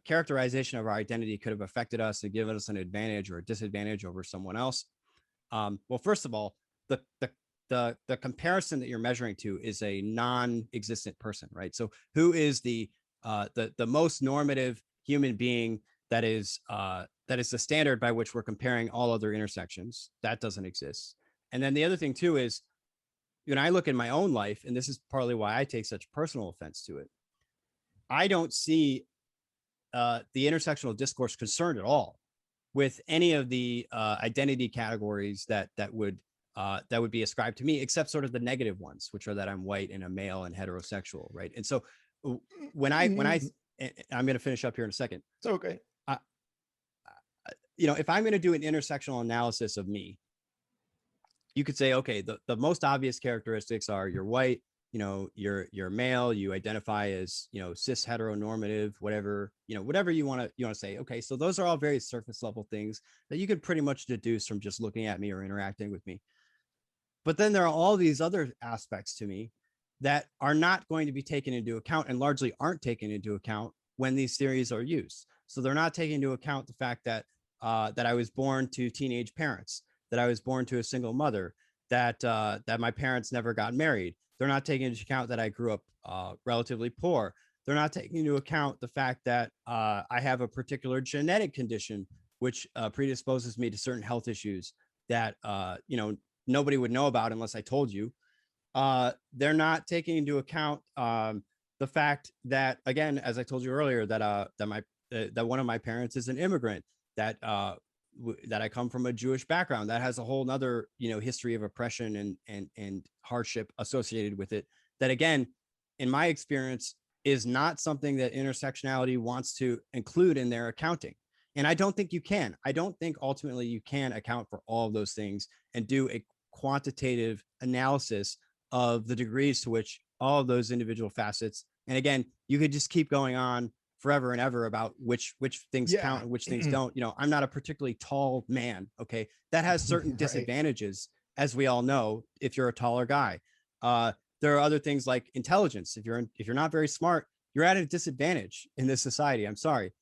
characterization of our identity could have affected us and given us an advantage or a disadvantage over someone else. Well, first of all, the comparison that you're measuring to is a non-existent person, right? So who is the most normative human being that is the standard by which we're comparing all other intersections? That doesn't exist. And then the other thing too is, I look in my own life, and this is partly why I take such personal offense to it. I don't see the intersectional discourse concerned at all with any of the identity categories that would be ascribed to me, except sort of the negative ones, which are that I'm white and a male and heterosexual, right? And so when I I'm going to finish up here in a second. It's okay. If I'm going to do an intersectional analysis of me, you could say, okay, the most obvious characteristics are you're white, you're male, you identify as, cis heteronormative, whatever you want to say. Okay, so those are all very surface level things that you could pretty much deduce from just looking at me or interacting with me. But then there are all these other aspects to me that are not going to be taken into account, and largely aren't taken into account when these theories are used. So they're not taking into account the fact that that I was born to teenage parents, that I was born to a single mother, that my parents never got married. They're not taking into account that I grew up relatively poor. They're not taking into account the fact that I have a particular genetic condition which predisposes me to certain health issues that nobody would know about unless I told you. They're not taking into account the fact that, again, as I told you earlier, that that one of my parents is an immigrant, that that I come from a Jewish background that has a whole nother history of oppression and hardship associated with it. That, again, in my experience, is not something that intersectionality wants to include in their accounting. And I don't think you can. I don't think ultimately you can account for all of those things and do a quantitative analysis of the degrees to which all of those individual facets. And again, you could just keep going on forever and ever about which things count and which things don't. I'm not a particularly tall man. Okay. That has certain disadvantages, as we all know, if you're a taller guy. There are other things like intelligence. If you're not very smart, you're at a disadvantage in this society. I'm sorry.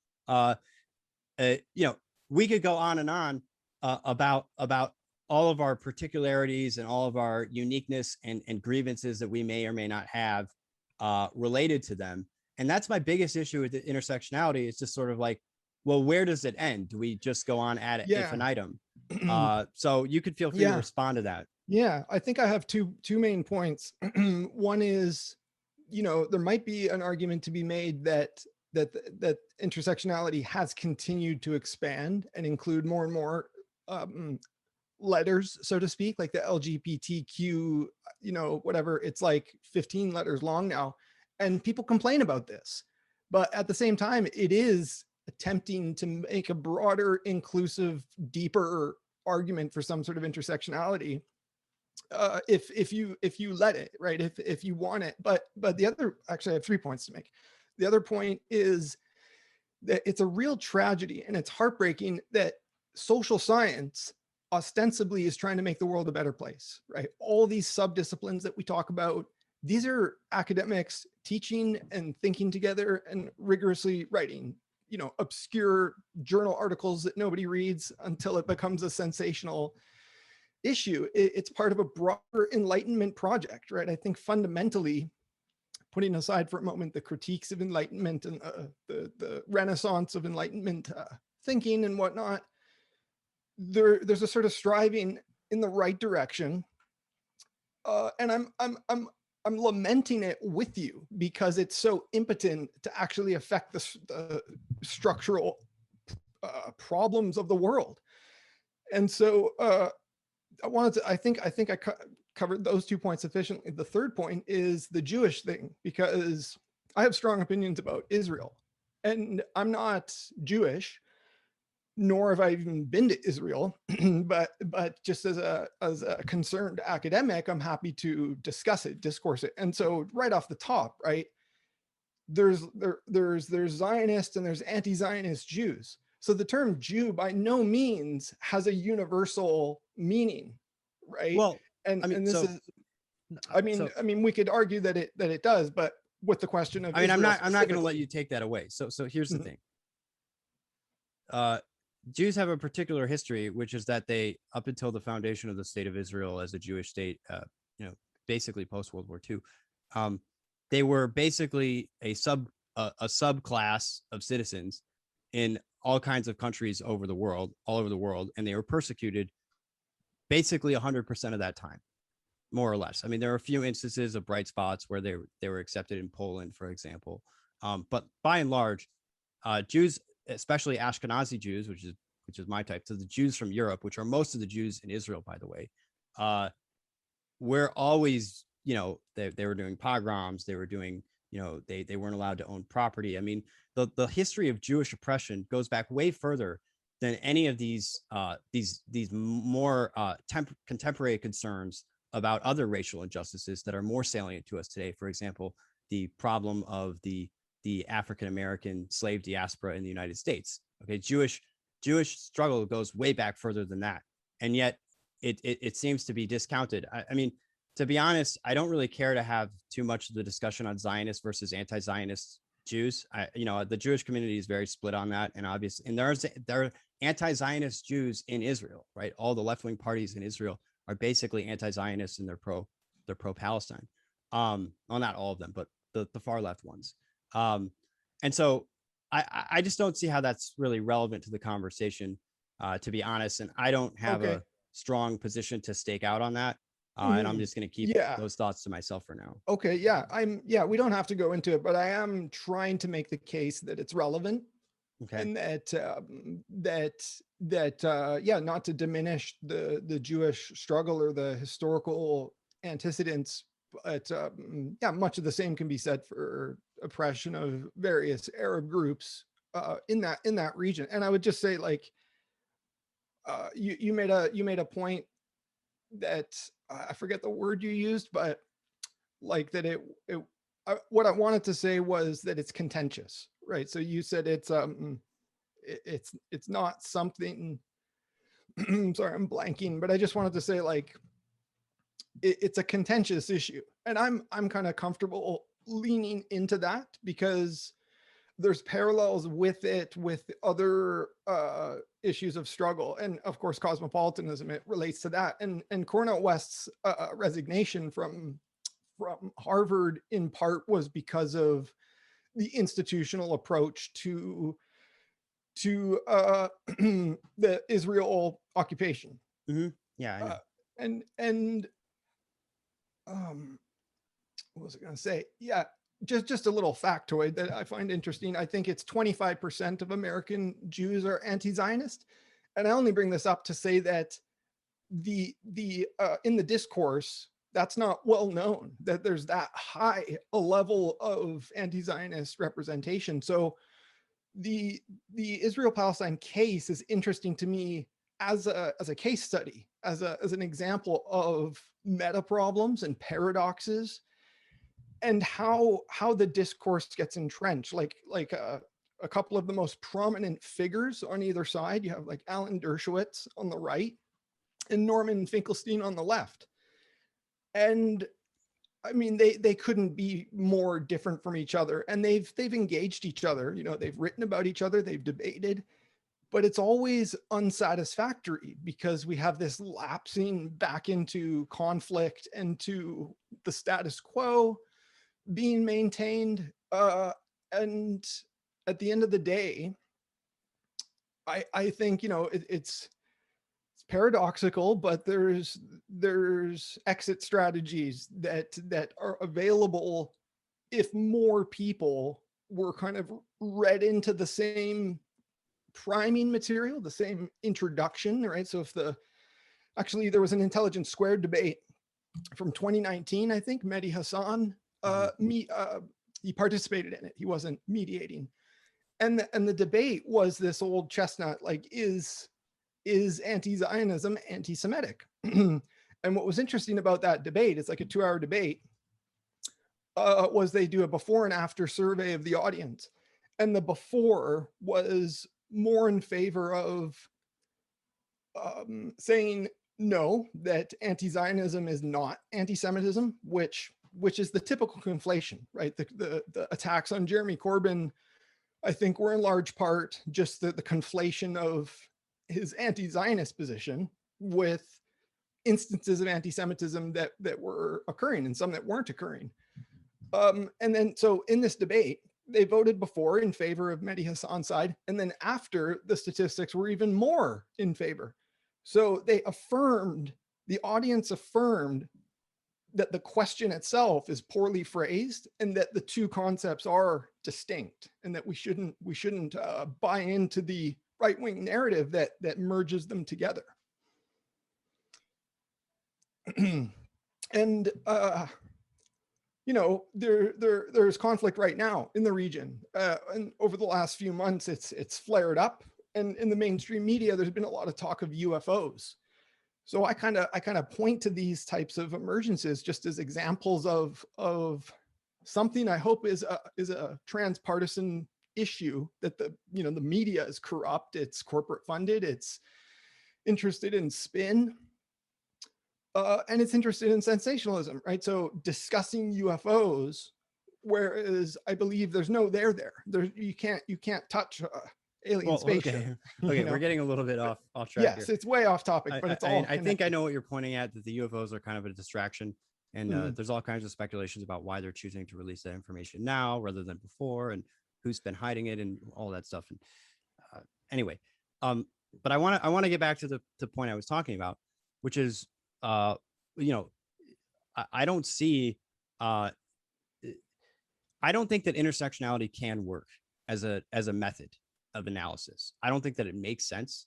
We could go on and on about all of our particularities and all of our uniqueness and grievances that we may or may not have related to them. And that's my biggest issue with the intersectionality. It's just sort of like, well, where does it end? Do we just go on ad infinitum? So you could feel free to respond to that. Yeah, I think I have two main points. One is, there might be an argument to be made that intersectionality has continued to expand and include more and more letters, so to speak, like the LGBTQ, whatever. It's like 15 letters long now, and people complain about this. But at the same time, it is attempting to make a broader, inclusive, deeper argument for some sort of intersectionality. If you let it, right? If you want it. But the other, actually, I have 3 points to make. The other point is that it's a real tragedy and it's heartbreaking that social science ostensibly is trying to make the world a better place, right? All these subdisciplines that we talk about, these are academics teaching and thinking together and rigorously writing, obscure journal articles that nobody reads until it becomes a sensational issue. It's part of a broader Enlightenment project, right? I think fundamentally, putting aside for a moment the critiques of Enlightenment and the renaissance of Enlightenment thinking and whatnot, there's a sort of striving in the right direction, and I'm lamenting it with you because it's so impotent to actually affect the structural problems of the world. And so I think I covered those 2 points sufficiently. The third point is the Jewish thing, because I have strong opinions about Israel, and I'm not Jewish, nor have I even been to Israel, but just as a concerned academic, I'm happy to discuss it, discourse it. And so right off the top, right, there's Zionists and there's anti-Zionist Jews. So the term Jew by no means has a universal meaning, right? Well, I mean, we could argue that it does, but with the question of, I'm not going to let you take that away. So here's the thing. Jews have a particular history, which is that they, up until the foundation of the state of Israel as a Jewish state, basically post World War II, they were basically a subclass of citizens in all kinds of countries all over the world, and they were persecuted basically 100% of that time, more or less. I mean, there are a few instances of bright spots where they were accepted in Poland, for example, but by and large, Jews, especially Ashkenazi Jews, which is which is my type, to the Jews from Europe, which are most of the Jews in Israel, by the way, we're always, they were doing pogroms, they were doing, they weren't allowed to own property. I mean, the history of Jewish oppression goes back way further than any of these more contemporary concerns about other racial injustices that are more salient to us today. For example, the problem of the African-American slave diaspora in the United States. Okay, Jewish struggle goes way back further than that, and yet it seems to be discounted. I mean, to be honest, I don't really care to have too much of the discussion on Zionist versus anti-Zionist Jews. The Jewish community is very split on that, and obviously, and there are anti-Zionist Jews in Israel, right? All the left-wing parties in Israel are basically anti-Zionist and they're pro-Palestine. Well, not all of them, but the far left ones. And so I just don't see how that's really relevant to the conversation, to be honest. And I don't have a strong position to stake out on that. And I'm just going to keep those thoughts to myself for now. Okay. Yeah. We don't have to go into it, but I am trying to make the case that it's relevant. Okay. And that not to diminish the Jewish struggle or the historical antecedents, but much of the same can be said for oppression of various Arab groups in that region. And I would just say, like, you made a point that I forget the word you used, but like that what I wanted to say was that it's contentious, right? So you said it's not something. Sorry, I'm blanking, but I just wanted to say, like, it's a contentious issue, and I'm kind of comfortable leaning into that because there's parallels with it with other issues of struggle, and of course cosmopolitanism, it relates to that, and Cornel West's resignation from Harvard in part was because of the institutional approach to the Israel occupation. Mm-hmm. Yeah, I know. And what was I going to say? Yeah, just a little factoid that I find interesting. I think it's 25% of American Jews are anti-Zionist, and I only bring this up to say that the in the discourse, that's not well known that there's that high a level of anti-Zionist representation. So the Israel-Palestine case is interesting to me as a case study, as an example of meta problems and paradoxes, and how the discourse gets entrenched. Like a couple of the most prominent figures on either side, you have like Alan Dershowitz on the right and Norman Finkelstein on the left. And I mean, they couldn't be more different from each other, and they've engaged each other. They've written about each other, they've debated, but it's always unsatisfactory because we have this lapsing back into conflict and to the status quo being maintained. And at the end of the day, I think, it's paradoxical, but there's exit strategies that are available if more people were kind of read into the same priming material, the same introduction, right? So if there was an Intelligence Squared debate from 2019, I think Mehdi Hassan, he participated in it. He wasn't mediating. And the debate was this old chestnut, like, is anti-Zionism anti-Semitic? And what was interesting about that debate, it's like a 2-hour debate, was they do a before and after survey of the audience. And the before was more in favor of saying no, that anti-Zionism is not anti-Semitism, which is the typical conflation, right? The attacks on Jeremy Corbyn, I think, were in large part just the conflation of his anti-Zionist position with instances of anti-Semitism that were occurring and some that weren't occurring. And then, so in this debate, they voted before in favor of Mehdi Hassan's side, and then after, the statistics were even more in favor. So the audience affirmed that the question itself is poorly phrased and that the two concepts are distinct, and that we shouldn't buy into the right-wing narrative that merges them together. And there's conflict right now in the region, and over the last few months it's flared up, and in the mainstream media there's been a lot of talk of UFOs. So I kind of point to these types of emergences just as examples of something I hope is a transpartisan issue, that the media is corrupt, it's corporate funded, it's interested in spin, and it's interested in sensationalism, right? So discussing UFOs, whereas I believe there's no there. You can't touch alien spaceship. Okay, we're getting a little bit off track Yes, here. it's way off topic, but it's all. I think I know what you're pointing at, that the UFOs are kind of a distraction, and there's all kinds of speculations about why they're choosing to release that information now rather than before, and who's been hiding it and all that stuff. And anyway, but I want to get back to the point I was talking about, which is, I don't see, I don't think that intersectionality can work as a method of analysis. I don't think that it makes sense.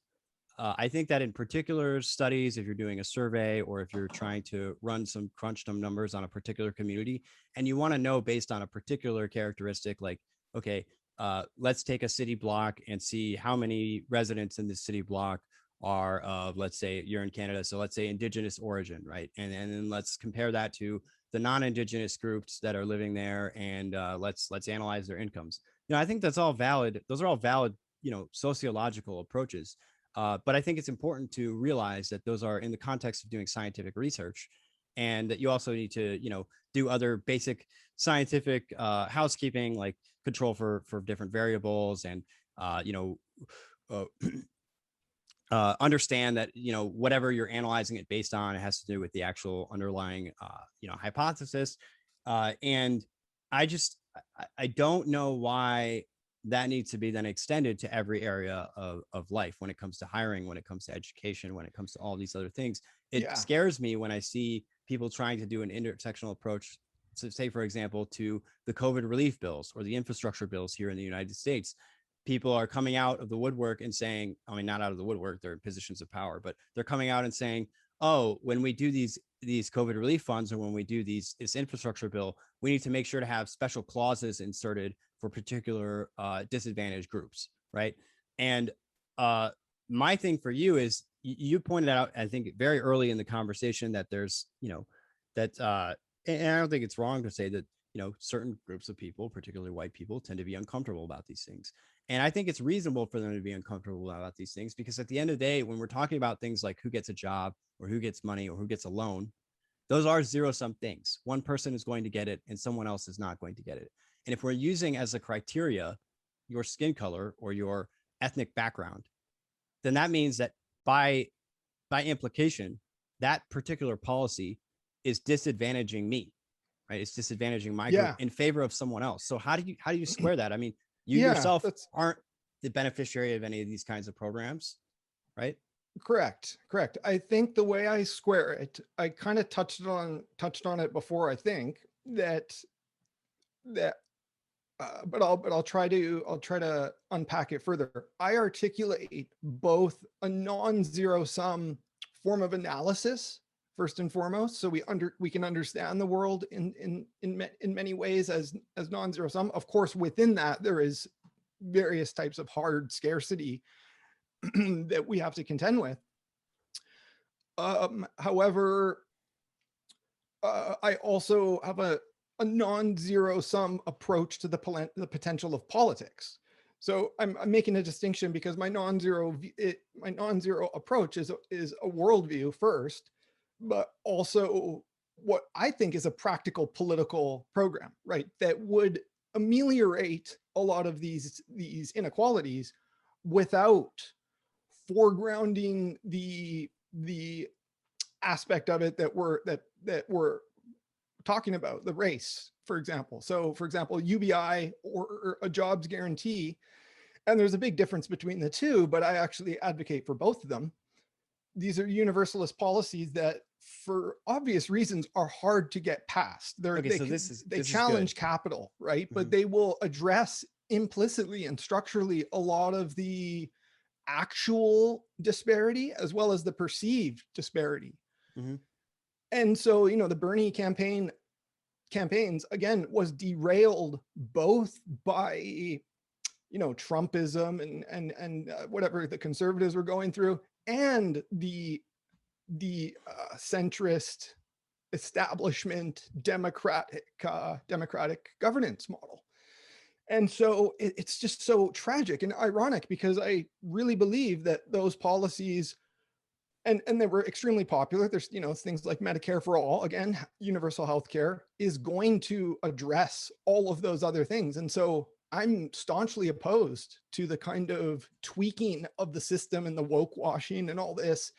I think that in particular studies, if you're doing a survey or if you're trying to run some crunch some numbers on a particular community, and you want to know based on a particular characteristic, like, okay, let's take a city block and see how many residents in this city block are of, let's say you're in Canada, so let's say Indigenous origin, right? And then let's compare that to the non-Indigenous groups that are living there, and let's analyze their incomes. I think that's all valid. Those are all valid, sociological approaches. But I think it's important to realize that those are in the context of doing scientific research, and that you also need to, do other basic scientific housekeeping, like control for different variables, and understand that whatever you're analyzing it based on, it has to do with the actual underlying hypothesis, and I don't know why that needs to be then extended to every area of life, when it comes to hiring, when it comes to education, when it comes to all these other things. It scares me when I see people trying to do an intersectional approach, so say, for example, to the COVID relief bills or the infrastructure bills here in the United States. People are coming out of the woodwork and saying, I mean, not out of the woodwork, they're in positions of power, but they're coming out and saying, oh, when we do these COVID relief funds, or when we do this infrastructure bill, we need to make sure to have special clauses inserted for particular disadvantaged groups, right? And my thing for you is, you pointed out, I think very early in the conversation, that there's, and I don't think it's wrong to say that, certain groups of people, particularly white people, tend to be uncomfortable about these things. And I think it's reasonable for them to be uncomfortable about these things, because at the end of the day, when we're talking about things like who gets a job or who gets money or who gets a loan, those are zero-sum things. One person is going to get it and someone else is not going to get it. And if we're using as a criteria your skin color or your ethnic background, then that means that by implication, that particular policy is disadvantaging me, right? It's disadvantaging my group in favor of someone else. So how do you square that? I mean, you yourself aren't the beneficiary of any of these kinds of programs, right? Correct. I think the way I square it, I kind of touched on it before. I think that but I'll try to unpack it further. I articulate both a non-zero sum form of analysis first and foremost, so we can understand the world in many ways as non-zero sum. Of course, within that there is various types of hard scarcity that we have to contend with. However, I also have a non-zero sum approach to the potential of politics. So I'm making a distinction because my non-zero approach is a worldview first, but also what I think is a practical political program, right? That would ameliorate a lot of these inequalities without foregrounding the aspect of it that we're talking about, the race, for example. So for example, UBI or a jobs guarantee, and there's a big difference between the two, but I actually advocate for both of them. These are universalist policies that, for obvious reasons, are hard to get past. They challenge capital, right? Mm-hmm. But they will address implicitly and structurally a lot of the actual disparity as well as the perceived disparity. Mm-hmm. And so, you know, the Bernie campaigns again was derailed both by, you know, Trumpism and whatever the conservatives were going through, and the centrist establishment democratic governance model. And so it's just so tragic and ironic, because I really believe that those policies, and they were extremely popular. There's, you know, things like Medicare for all, again, universal health care is going to address all of those other things. And so I'm staunchly opposed to the kind of tweaking of the system and the woke washing and all this,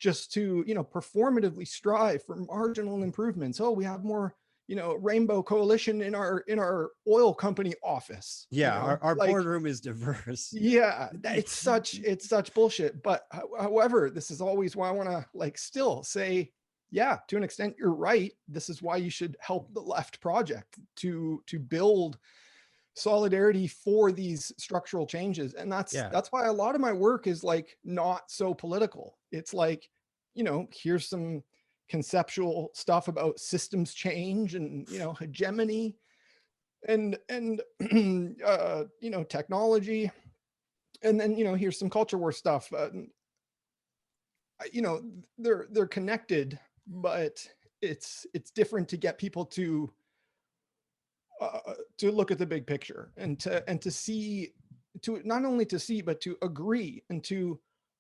just to, you know, performatively strive for marginal improvements. Oh, we have more, you know, rainbow coalition in our oil company office. Yeah, You know, our like, boardroom is diverse. yeah, it's such bullshit. But however, this is always why I want to like still say, yeah, to an extent, you're right. This is why you should help the left project to build solidarity for these structural changes. And Yeah. that's why a lot of my work is like not so political. It's like, you know, here's some conceptual stuff about systems change and, you know, hegemony and you know, technology. And then, you know, here's some culture war stuff. You know, they're connected, but it's different to get people to look at the big picture and to see, to not only to see, but to agree and to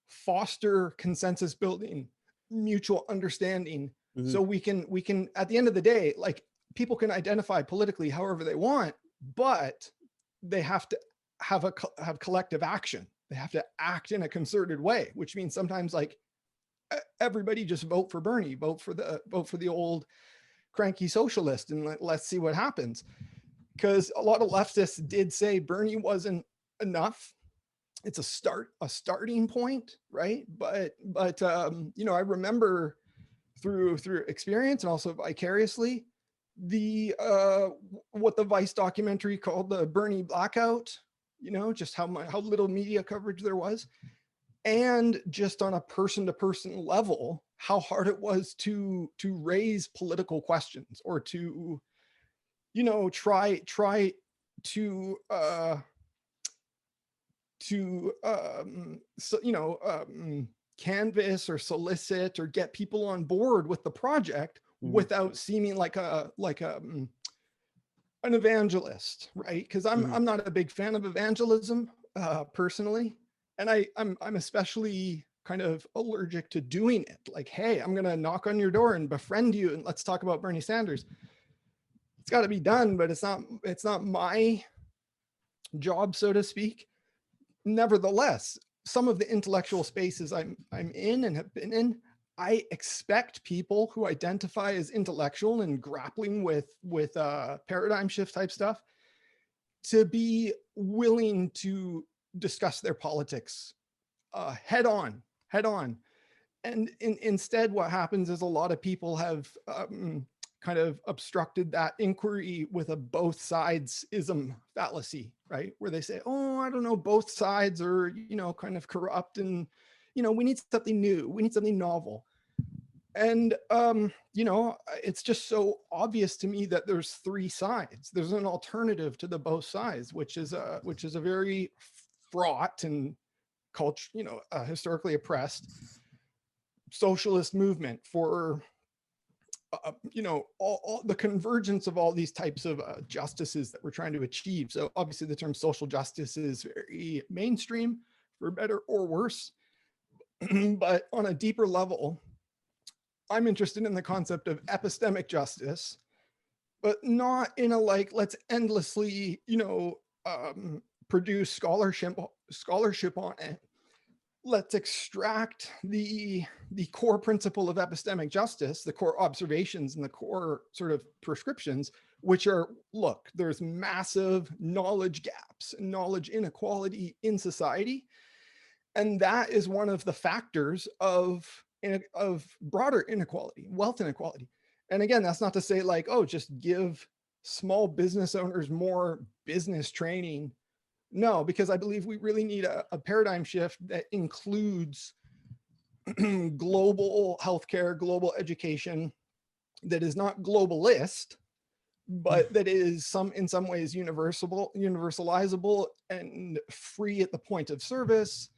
foster consensus building, mutual understanding. Mm-hmm. So we can at the end of the day, like, people can identify politically however they want, but they have to have collective action. They have to act in a concerted way, which means sometimes like everybody just vote for Bernie, vote for the old cranky socialist, and let's see what happens. Because a lot of leftists did say Bernie wasn't enough. It's a starting point, right? But you know, I remember through experience and also vicariously the what the Vice documentary called the Bernie blackout. You know, just how little media coverage there was, and just on a person-to-person level, how hard it was to raise political questions, or to, you know, try to canvas or solicit or get people on board with the project without seeming like an evangelist, right? Because I'm not a big fan of evangelism personally, and I'm especially kind of allergic to doing it. Like, hey, I'm gonna knock on your door and befriend you, and let's talk about Bernie Sanders. It's got to be done, but it's not my job, so to speak. Nevertheless, some of the intellectual spaces I'm in and have been in, I expect people who identify as intellectual and grappling with paradigm shift type stuff to be willing to discuss their politics head on. And instead, what happens is a lot of people have kind of obstructed that inquiry with a both sides ism fallacy, right? Where they say, oh, I don't know, both sides are, you know, kind of corrupt, and, you know, we need something new, we need something novel. And, you know, it's just so obvious to me that there's three sides. There's an alternative to the both sides, which is a very fraught and culture, you know, historically oppressed socialist movement for you know, all the convergence of all these types of justices that we're trying to achieve. So obviously the term social justice is very mainstream, for better or worse. But on a deeper level, I'm interested in the concept of epistemic justice, but not in a like, let's endlessly, you know, produce scholarship on it. Let's extract the core principle of epistemic justice, the core observations and the core sort of prescriptions, which are, look, there's massive knowledge gaps and knowledge inequality in society. And that is one of the factors of broader inequality, wealth inequality. And again, that's not to say like, oh, just give small business owners more business training No, because I believe we really need a paradigm shift that includes global healthcare, global education, that is not globalist, but that is in some ways universalizable and free at the point of service.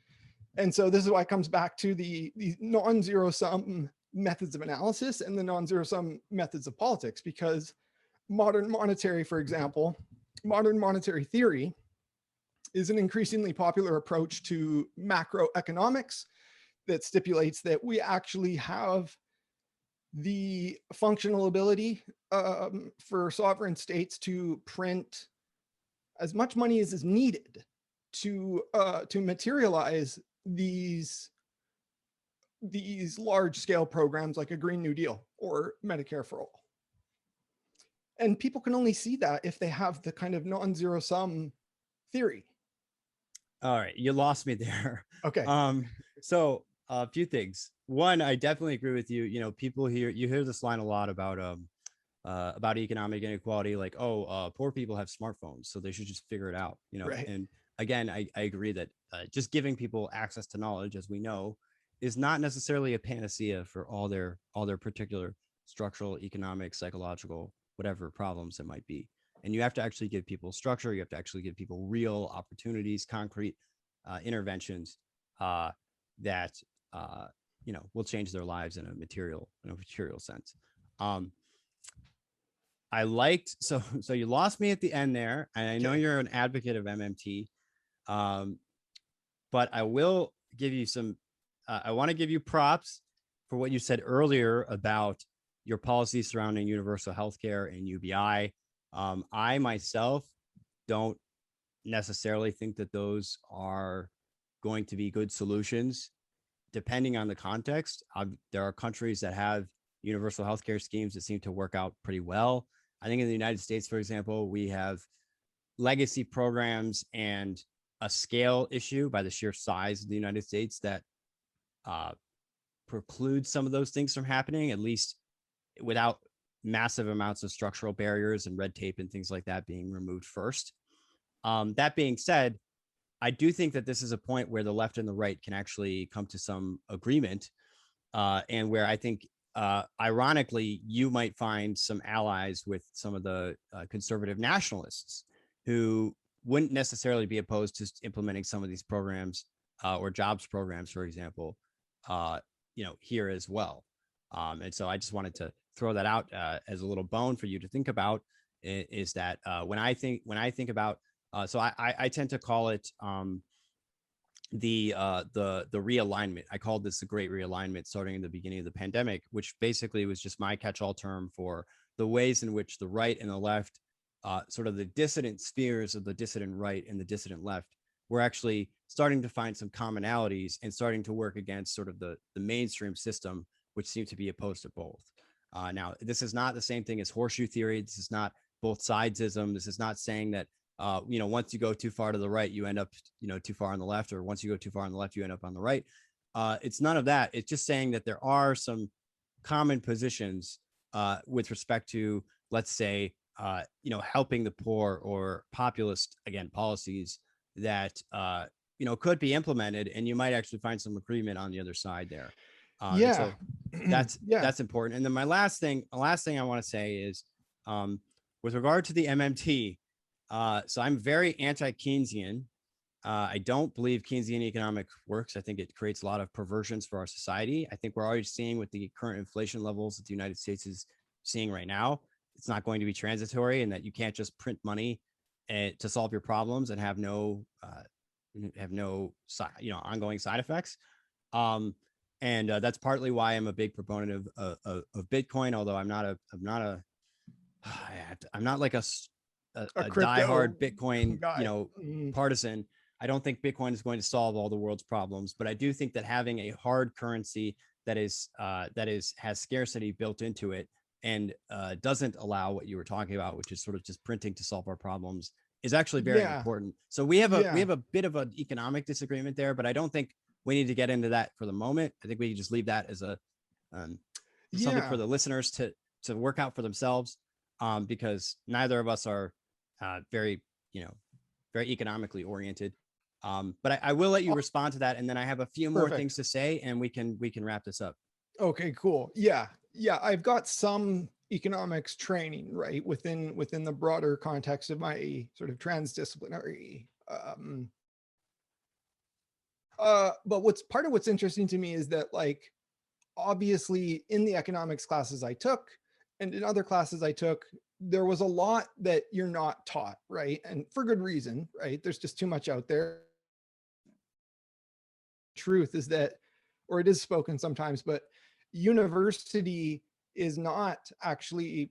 And so this is why it comes back to the non-zero sum methods of analysis and the non-zero sum methods of politics, because modern monetary theory is an increasingly popular approach to macroeconomics that stipulates that we actually have the functional ability for sovereign states to print as much money as is needed to materialize these large scale programs like a Green New Deal or Medicare for all. And people can only see that if they have the kind of non-zero sum theory. All right, you lost me there. Okay. So a few things. One, I definitely agree with you. You know, you hear this line a lot about economic inequality, like, poor people have smartphones, so they should just figure it out. You know, Right. and again, I agree that just giving people access to knowledge, as we know, is not necessarily a panacea for all their particular structural, economic, psychological, whatever problems it might be. And you have to actually give people structure. You have to actually give people real opportunities, concrete interventions that will change their lives in a material sense. I liked so you lost me at the end there, and I know you're an advocate of MMT, but I will give you some. I want to give you props for what you said earlier about your policies surrounding universal healthcare and UBI. I myself don't necessarily think that those are going to be good solutions, depending on the context. There are countries that have universal healthcare schemes that seem to work out pretty well. I think in the United States, for example, we have legacy programs and a scale issue by the sheer size of the United States that precludes some of those things from happening, at least without massive amounts of structural barriers and red tape and things like that being removed first. That being said, I do think that this is a point where the left and the right can actually come to some agreement, and where I think, ironically, you might find some allies with some of the conservative nationalists who wouldn't necessarily be opposed to implementing some of these programs or jobs programs, for example, here as well. And so I just wanted to throw that out as a little bone for you to think about. Is that when I think about so I tend to call it the realignment. I called this the Great Realignment, starting in the beginning of the pandemic, which basically was just my catch-all term for the ways in which the right and the left, sort of the dissident spheres of the dissident right and the dissident left, were actually starting to find some commonalities and starting to work against sort of the mainstream system, which seemed to be opposed to both. Now, this is not the same thing as horseshoe theory. This is not both sidesism. This is not saying that once you go too far to the right, you end up, too far on the left, or once you go too far on the left, you end up on the right. It's none of that. It's just saying that there are some common positions with respect to, let's say, helping the poor or populist, again, policies that, could be implemented, and you might actually find some agreement on the other side there. So that's important. And then my last thing I want to say is, with regard to the MMT, so I'm very anti-Keynesian. I don't believe Keynesian economics works. I think it creates a lot of perversions for our society. I think we're already seeing with the current inflation levels that the United States is seeing right now, it's not going to be transitory, and that you can't just print money to solve your problems and have no ongoing side effects. And that's partly why I'm a big proponent of Bitcoin, although I'm not like a diehard Bitcoin, partisan. I don't think Bitcoin is going to solve all the world's problems, but I do think that having a hard currency that has scarcity built into it and doesn't allow what you were talking about, which is sort of just printing to solve our problems, is actually very important. So we have a bit of an economic disagreement there, but I don't think we need to get into that for the moment. I think we can just leave that as a something for the listeners to work out for themselves, because neither of us are very very economically oriented. But I will let you respond to that, and then I have a few more things to say, and we can wrap this up. Okay, cool. Yeah, I've got some economics training, right, within the broader context of my sort of transdisciplinary. But what's interesting to me is that, like, obviously in the economics classes I took and in other classes I took, there was a lot that you're not taught, right? And for good reason, right? There's just too much out there. Truth is that, or it is spoken sometimes, but university is not actually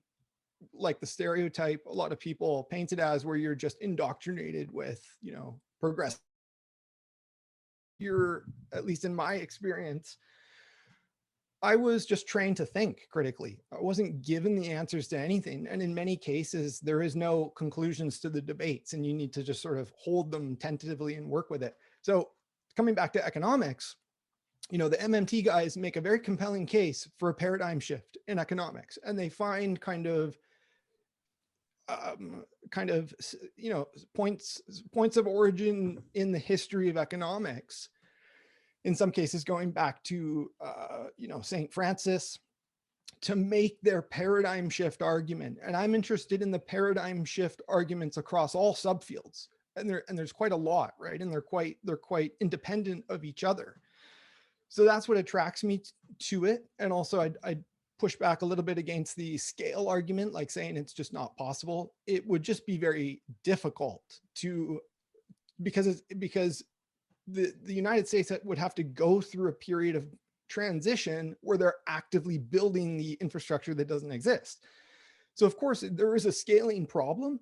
like the stereotype a lot of people paint it as, where you're just indoctrinated with, progress. You're, at least in my experience, I was just trained to think critically. I wasn't given the answers to anything. And in many cases, there is no conclusions to the debates, and you need to just sort of hold them tentatively and work with it. So coming back to economics, the MMT guys make a very compelling case for a paradigm shift in economics. And they find kind of points of origin in the history of economics, in some cases going back to St. Francis, to make their paradigm shift argument. And I'm interested in the paradigm shift arguments across all subfields, and there's quite a lot, right? And they're quite independent of each other. So that's what attracts me to it. And also I'd push back a little bit against the scale argument, like saying it's just not possible. It would just be very difficult because the United States would have to go through a period of transition where they're actively building the infrastructure that doesn't exist. So of course there is a scaling problem,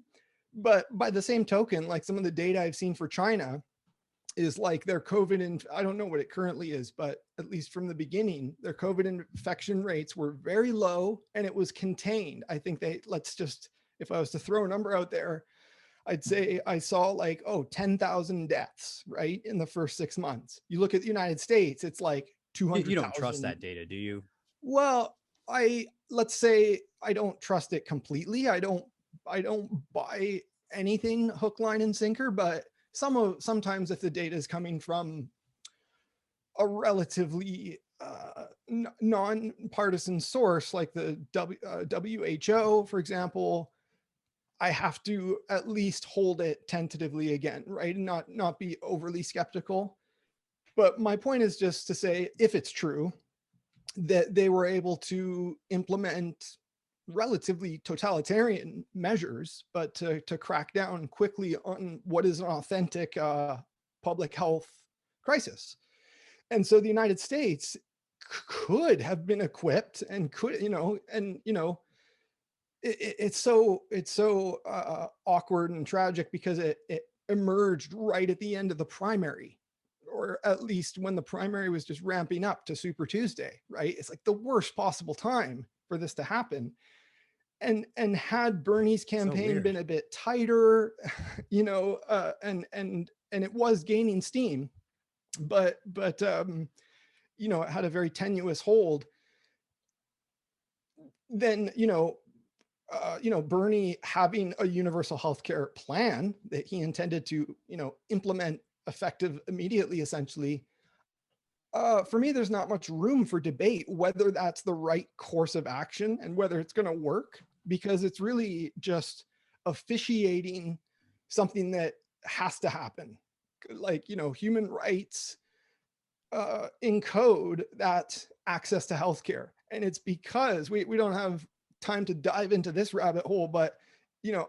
but by the same token, like some of the data I've seen for China is like their COVID, and I don't know what it currently is, but at least from the beginning, their COVID infection rates were very low and it was contained. I think if I was to throw a number out there, I'd say I saw 10,000 deaths, right, in the first 6 months. You look at the United States, it's like 200,000. You don't trust that data, do you? Well, let's say I don't trust it completely. I don't buy anything hook, line, and sinker, but sometimes if the data is coming from a relatively non-partisan source, like the WHO, for example, I have to at least hold it tentatively again, right? And not be overly skeptical. But my point is just to say, if it's true that they were able to implement relatively totalitarian measures, but to crack down quickly on what is an authentic public health crisis. And so the United States could have been equipped and it's so awkward and tragic because it emerged right at the end of the primary, or at least when the primary was just ramping up to Super Tuesday, right? It's like the worst possible time for this to happen. And had Bernie's campaign been a bit tighter, and it was gaining steam, but it had a very tenuous hold, then Bernie having a universal healthcare plan that he intended to, implement effective immediately, essentially, for me, there's not much room for debate whether that's the right course of action and whether it's going to work, because it's really just officiating something that has to happen. Like, human rights encode that access to healthcare. And it's because we don't have time to dive into this rabbit hole, but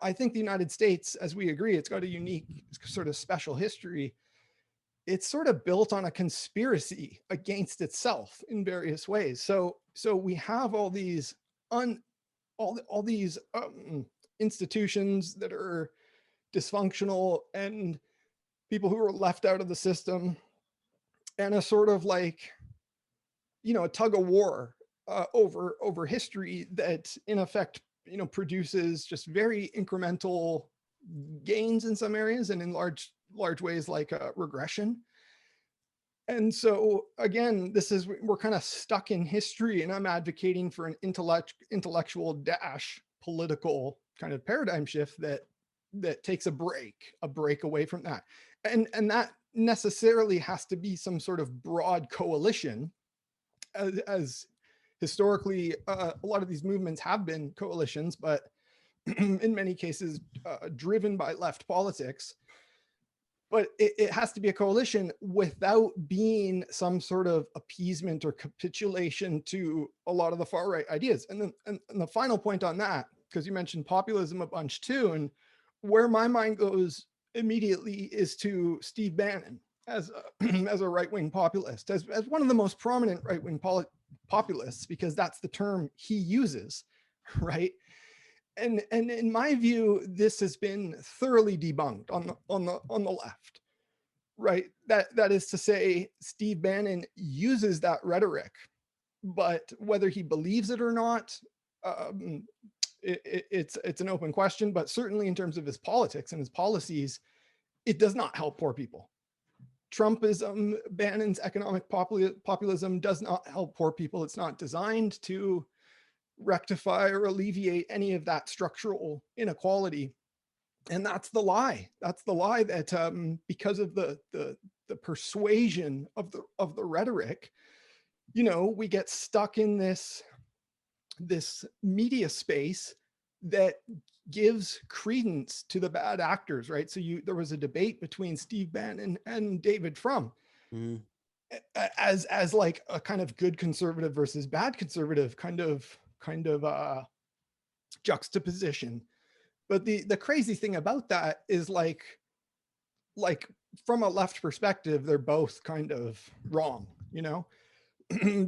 I think the United States, as we agree, it's got a unique sort of special history. It's sort of built on a conspiracy against itself in various ways. So we have all these institutions that are dysfunctional and people who are left out of the system, and a sort of like, a tug of war over history that in effect, produces just very incremental gains in some areas, and in large ways like regression. And so again, we're kind of stuck in history, and I'm advocating for an intellectual dash political kind of paradigm shift that that takes a break away from that. And that necessarily has to be some sort of broad coalition, as historically a lot of these movements have been coalitions, but in many cases driven by left politics. But it has to be a coalition without being some sort of appeasement or capitulation to a lot of the far right ideas. And then and the final point on that, because you mentioned populism a bunch too, and where my mind goes immediately is to Steve Bannon as as a right-wing populist, as one of the most prominent right-wing populists, because that's the term he uses, right? And in my view, this has been thoroughly debunked on the left, right? That is to say, Steve Bannon uses that rhetoric, but whether he believes it or not, it's an open question. But certainly in terms of his politics and his policies, it does not help poor people. Trumpism, Bannon's economic populism does not help poor people. It's not designed to rectify or alleviate any of that structural inequality. And that's the lie. That's the lie that because of the persuasion of the rhetoric, you know, we get stuck in this media space that gives credence to the bad actors, right? So there was a debate between Steve Bannon and David Frum. Mm. As like a kind of good conservative versus bad conservative kind of juxtaposition. But the crazy thing about that is like from a left perspective, they're both kind of wrong, you know.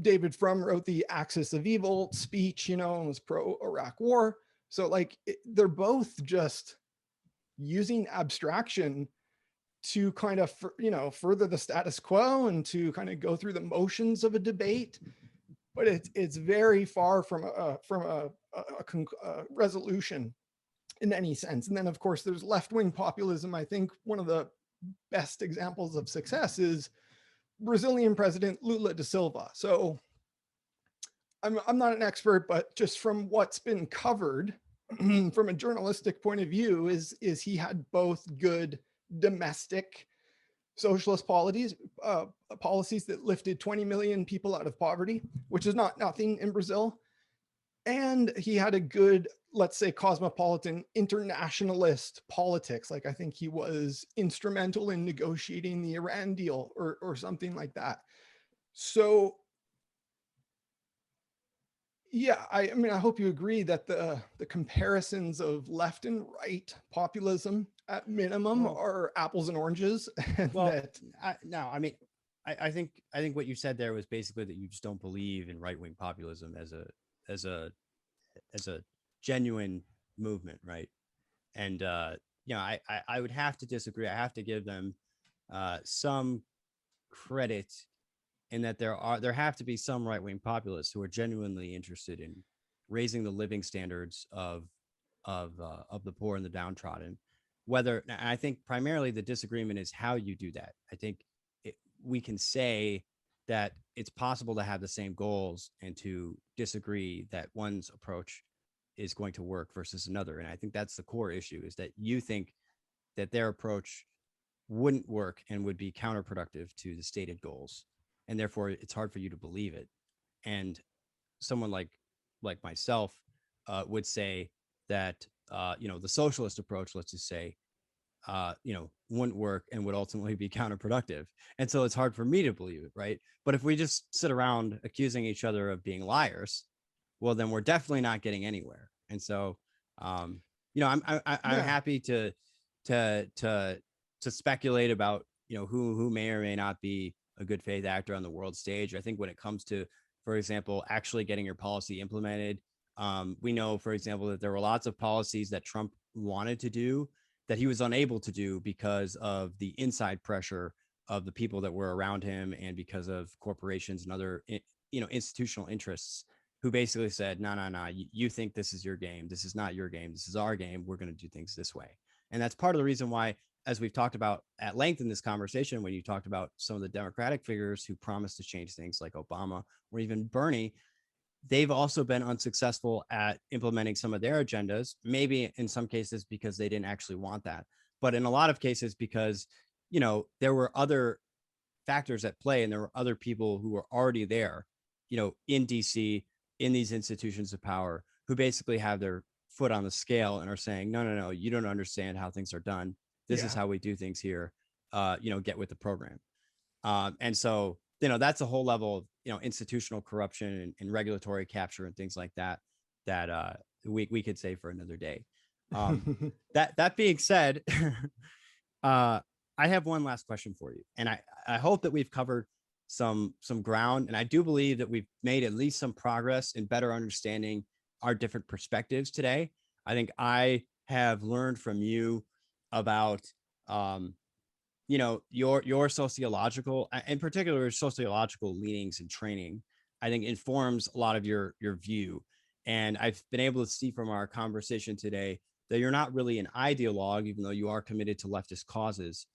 David Frum wrote the Axis of Evil speech, you know, and was pro-Iraq war. So like they're both just using abstraction to kind of, you know, further the status quo and to kind of go through the motions of a debate. But it's very far from a resolution in any sense. And then of course there's left-wing populism. I think one of the best examples of success is Brazilian President Lula da Silva. So I'm not an expert, but just from what's been covered from a journalistic point of view is he had both good domestic socialist policies that lifted 20 million people out of poverty, which is not nothing in Brazil. And he had a good, let's say, cosmopolitan internationalist politics. Like I think he was instrumental in negotiating the Iran deal or something like that. So yeah, I mean, I hope you agree that the comparisons of left and right populism at minimum are apples and oranges. And well, I mean, I think what you said there was basically that you just don't believe in right-wing populism as a genuine movement, right? And you know, I would have to disagree. I have to give them some credit in that there have to be some right-wing populists who are genuinely interested in raising the living standards of the poor and the downtrodden. Whether, and I think primarily the disagreement is how you do that. I think we can say that it's possible to have the same goals and to disagree that one's approach is going to work versus another. And I think that's the core issue, is that you think that their approach wouldn't work and would be counterproductive to the stated goals. And therefore it's hard for you to believe it. And someone like myself would say that, you know, the socialist approach, let's just say, you know, wouldn't work and would ultimately be counterproductive. And so it's hard for me to believe it, right? But if we just sit around accusing each other of being liars, well, then we're definitely not getting anywhere. And so, you know, I'm happy to speculate about, you know, who may or may not be a good faith actor on the world stage. I think when it comes to, for example, actually getting your policy implemented, we know, for example, that there were lots of policies that Trump wanted to do that he was unable to do because of the inside pressure of the people that were around him and because of corporations and other, you know, institutional interests who basically said, no, you think this is your game. This is not your game. This is our game. We're going to do things this way. And that's part of the reason why, as we've talked about at length in this conversation, when you talked about some of the Democratic figures who promised to change things like Obama or even Bernie, they've also been unsuccessful at implementing some of their agendas, maybe in some cases because they didn't actually want that, but in a lot of cases because, there were other factors at play, and there were other people who were already there, in DC, in these institutions of power, who basically have their foot on the scale and are saying, no, no, no, you don't understand how things are done. This is Yeah. how we do things here. Get with the program. And so, that's a whole level of, institutional corruption and regulatory capture and things like that, that we could say for another day. That being said, I have one last question for you, and I hope that we've covered some ground, and I do believe that we've made at least some progress in better understanding our different perspectives today. I think I have learned from you about your sociological, in particular sociological leanings and training. I think informs a lot of your view, and I've been able to see from our conversation today that you're not really an ideologue, even though you are committed to leftist causes,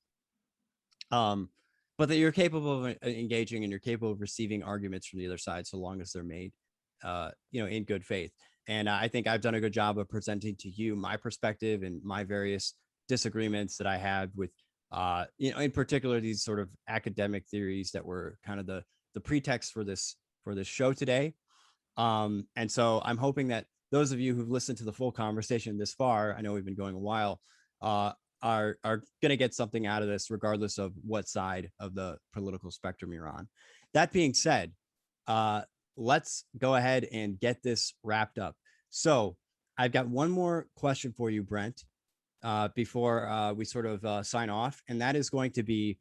but that you're capable of engaging and you're capable of receiving arguments from the other side, so long as they're made in good faith. And I think I've done a good job of presenting to you my perspective and my various disagreements that I had with in particular these sort of academic theories that were kind of the pretext for this show today. And so I'm hoping that those of you who've listened to the full conversation this far, I know we've been going a while, are going to get something out of this, regardless of what side of the political spectrum you're on. That being said, let's go ahead and get this wrapped up. So I've got one more question for you, Brent, before we sort of sign off, and that is going to be,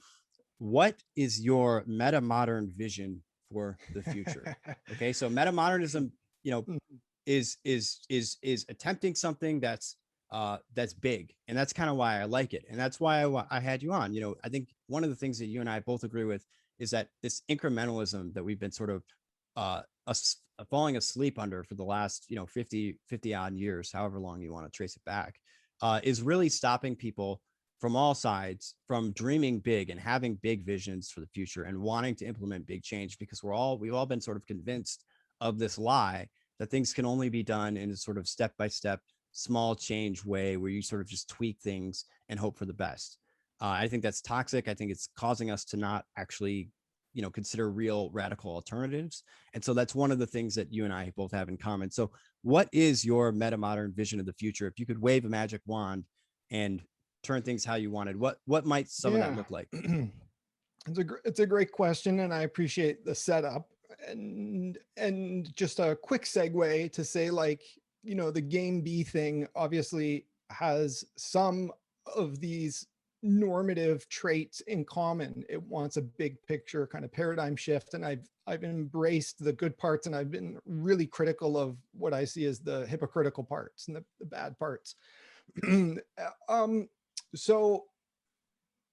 what is your metamodern vision for the future? Okay, so metamodernism, is attempting something that's big, and that's kind of why I like it, and that's why I had you on. I think one of the things that you and I both agree with is that this incrementalism that we've been sort of falling asleep under for the last 50 odd years, however long you want to trace it back, is really stopping people from all sides from dreaming big and having big visions for the future and wanting to implement big change, because we've all been sort of convinced of this lie that things can only be done in a sort of step-by-step small change way, where you sort of just tweak things and hope for the best. I think that's toxic. I think it's causing us to not actually consider real radical alternatives. And so that's one of the things that you and I both have in common. So what is your metamodern vision of the future? If you could wave a magic wand and turn things how you wanted, what might some of that look like? It's a great question, and I appreciate the setup. And just a quick segue to say, like, the game B thing obviously has some of these normative traits in common. It wants a big picture kind of paradigm shift, and I've embraced the good parts, and I've been really critical of what I see as the hypocritical parts and the bad parts. So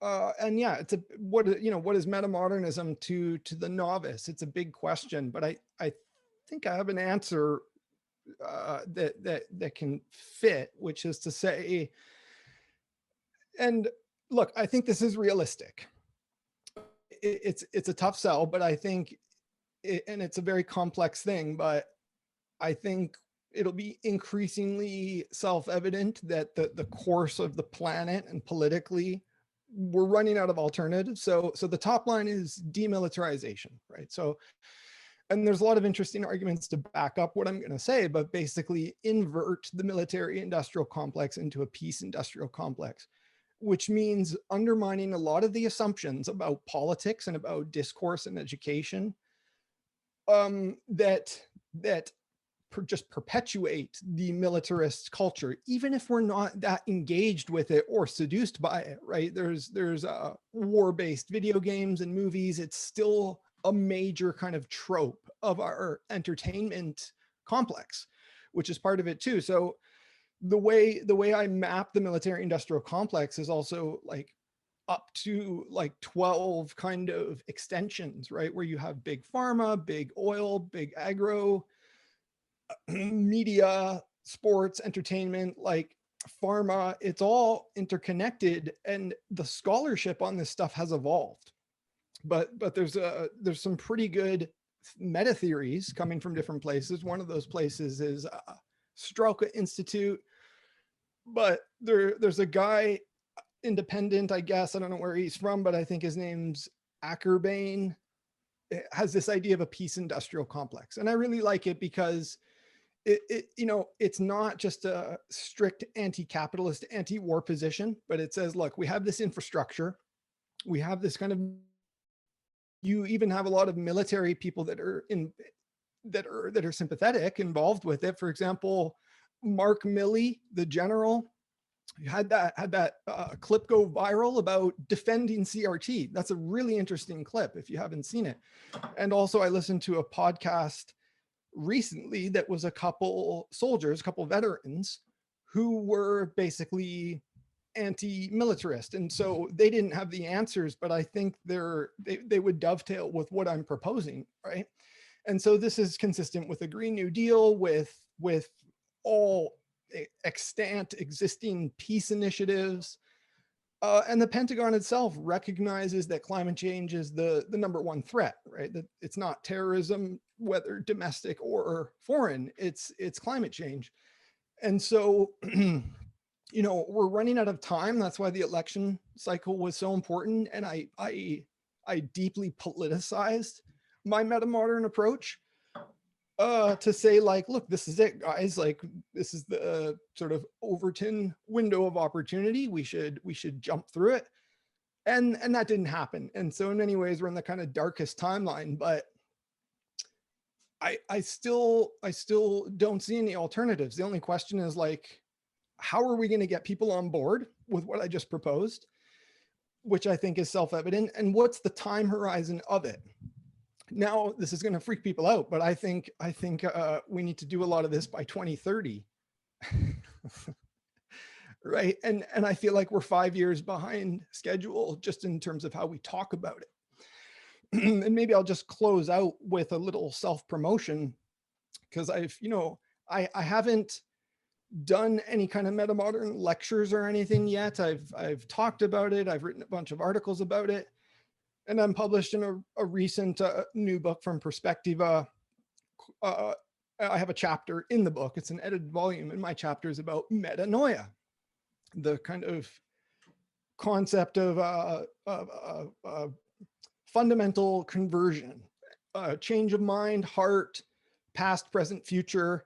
and yeah, it's what is metamodernism to the novice? It's a big question, but I think I have an answer that can fit, which is to say, and look, I think this is realistic. It's a tough sell, but I think and it's a very complex thing, but I think it'll be increasingly self-evident that the course of the planet and politically, we're running out of alternatives. So the top line is demilitarization, right? So, and there's a lot of interesting arguments to back up what I'm going to say, but basically invert the military industrial complex into a peace industrial complex, which means undermining a lot of the assumptions about politics and about discourse and education, that just perpetuate the militarist culture, even if we're not that engaged with it or seduced by it, right? There's war-based video games and movies. It's still a major kind of trope of our entertainment complex, which is part of it too. So the way I map the military industrial complex is also like up to like 12 kind of extensions, right? Where you have big pharma, big oil, big agro, media, sports, entertainment, like pharma. It's all interconnected, and the scholarship on this stuff has evolved. But there's some pretty good meta theories coming from different places. One of those places is Strelka Institute, but there's a guy, independent, I guess, I don't know where he's from, but I think his name's Ackerbain, has this idea of a peace industrial complex. And I really like it because it's not just a strict anti-capitalist, anti-war position, but it says, look, we have this infrastructure. We have this kind of, you even have a lot of military people that are sympathetic, involved with it. For example, Mark Milley, the general, had that clip go viral about defending CRT. That's a really interesting clip if you haven't seen it. And also I listened to a podcast recently that was a couple soldiers, a couple veterans who were basically anti-militarist. And so they didn't have the answers, but I think they would dovetail with what I'm proposing, right? And so this is consistent with the Green New Deal, with all extant existing peace initiatives. And the Pentagon itself recognizes that climate change is the number one threat, right? That it's not terrorism, whether domestic or foreign, it's climate change. And so, we're running out of time. That's why the election cycle was so important. And I deeply politicized my metamodern approach to say, like, look, this is it, guys. Like, this is the sort of Overton window of opportunity. We should jump through it. And that didn't happen. And so in many ways, we're in the kind of darkest timeline, but I still don't see any alternatives. The only question is, like, how are we going to get people on board with what I just proposed, which I think is self-evident, and what's the time horizon of it? Now, this is going to freak people out, but I think we need to do a lot of this by 2030, right? And I feel like we're 5 years behind schedule just in terms of how we talk about it. And maybe I'll just close out with a little self-promotion, because I haven't done any kind of metamodern lectures or anything yet. I've talked about it. I've written a bunch of articles about it. And I'm published in a recent new book from Perspective. I have a chapter in the book. It's an edited volume, and my chapter is about metanoia, the kind of concept of fundamental conversion, change of mind, heart, past, present, future.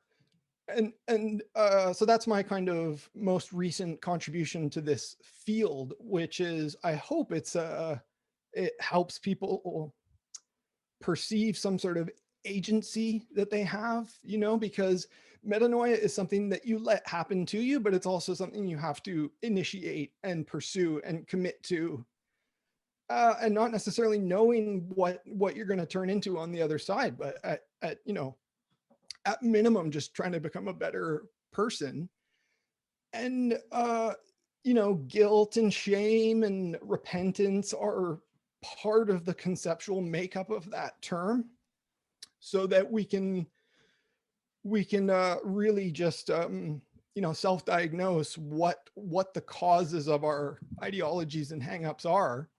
And so that's my kind of most recent contribution to this field, which is, I hope it helps people perceive some sort of agency that they have, because metanoia is something that you let happen to you, but it's also something you have to initiate and pursue and commit to, and not necessarily knowing what you're going to turn into on the other side, but at minimum, just trying to become a better person. And guilt and shame and repentance are part of the conceptual makeup of that term, so that we can really just self-diagnose what the causes of our ideologies and hangups are,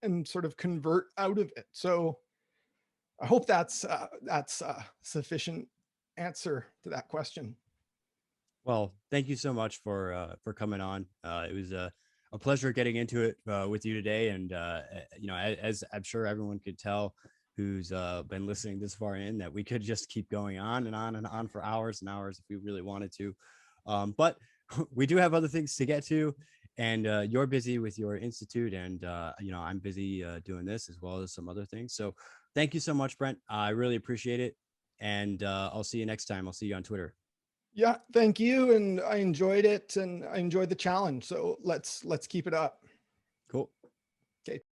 and sort of convert out of it. So I hope that's a sufficient answer to that question. Well, thank you so much for coming on. It was a pleasure getting into it with you today. And, as I'm sure everyone could tell who's been listening this far in, that we could just keep going on and on and on for hours and hours if we really wanted to. But we do have other things to get to. And you're busy with your institute, and, I'm busy doing this as well as some other things. So thank you so much, Brent. I really appreciate it. And I'll see you next time. I'll see you on Twitter. Yeah, thank you. And I enjoyed it, and I enjoyed the challenge. So let's keep it up. Cool. Okay.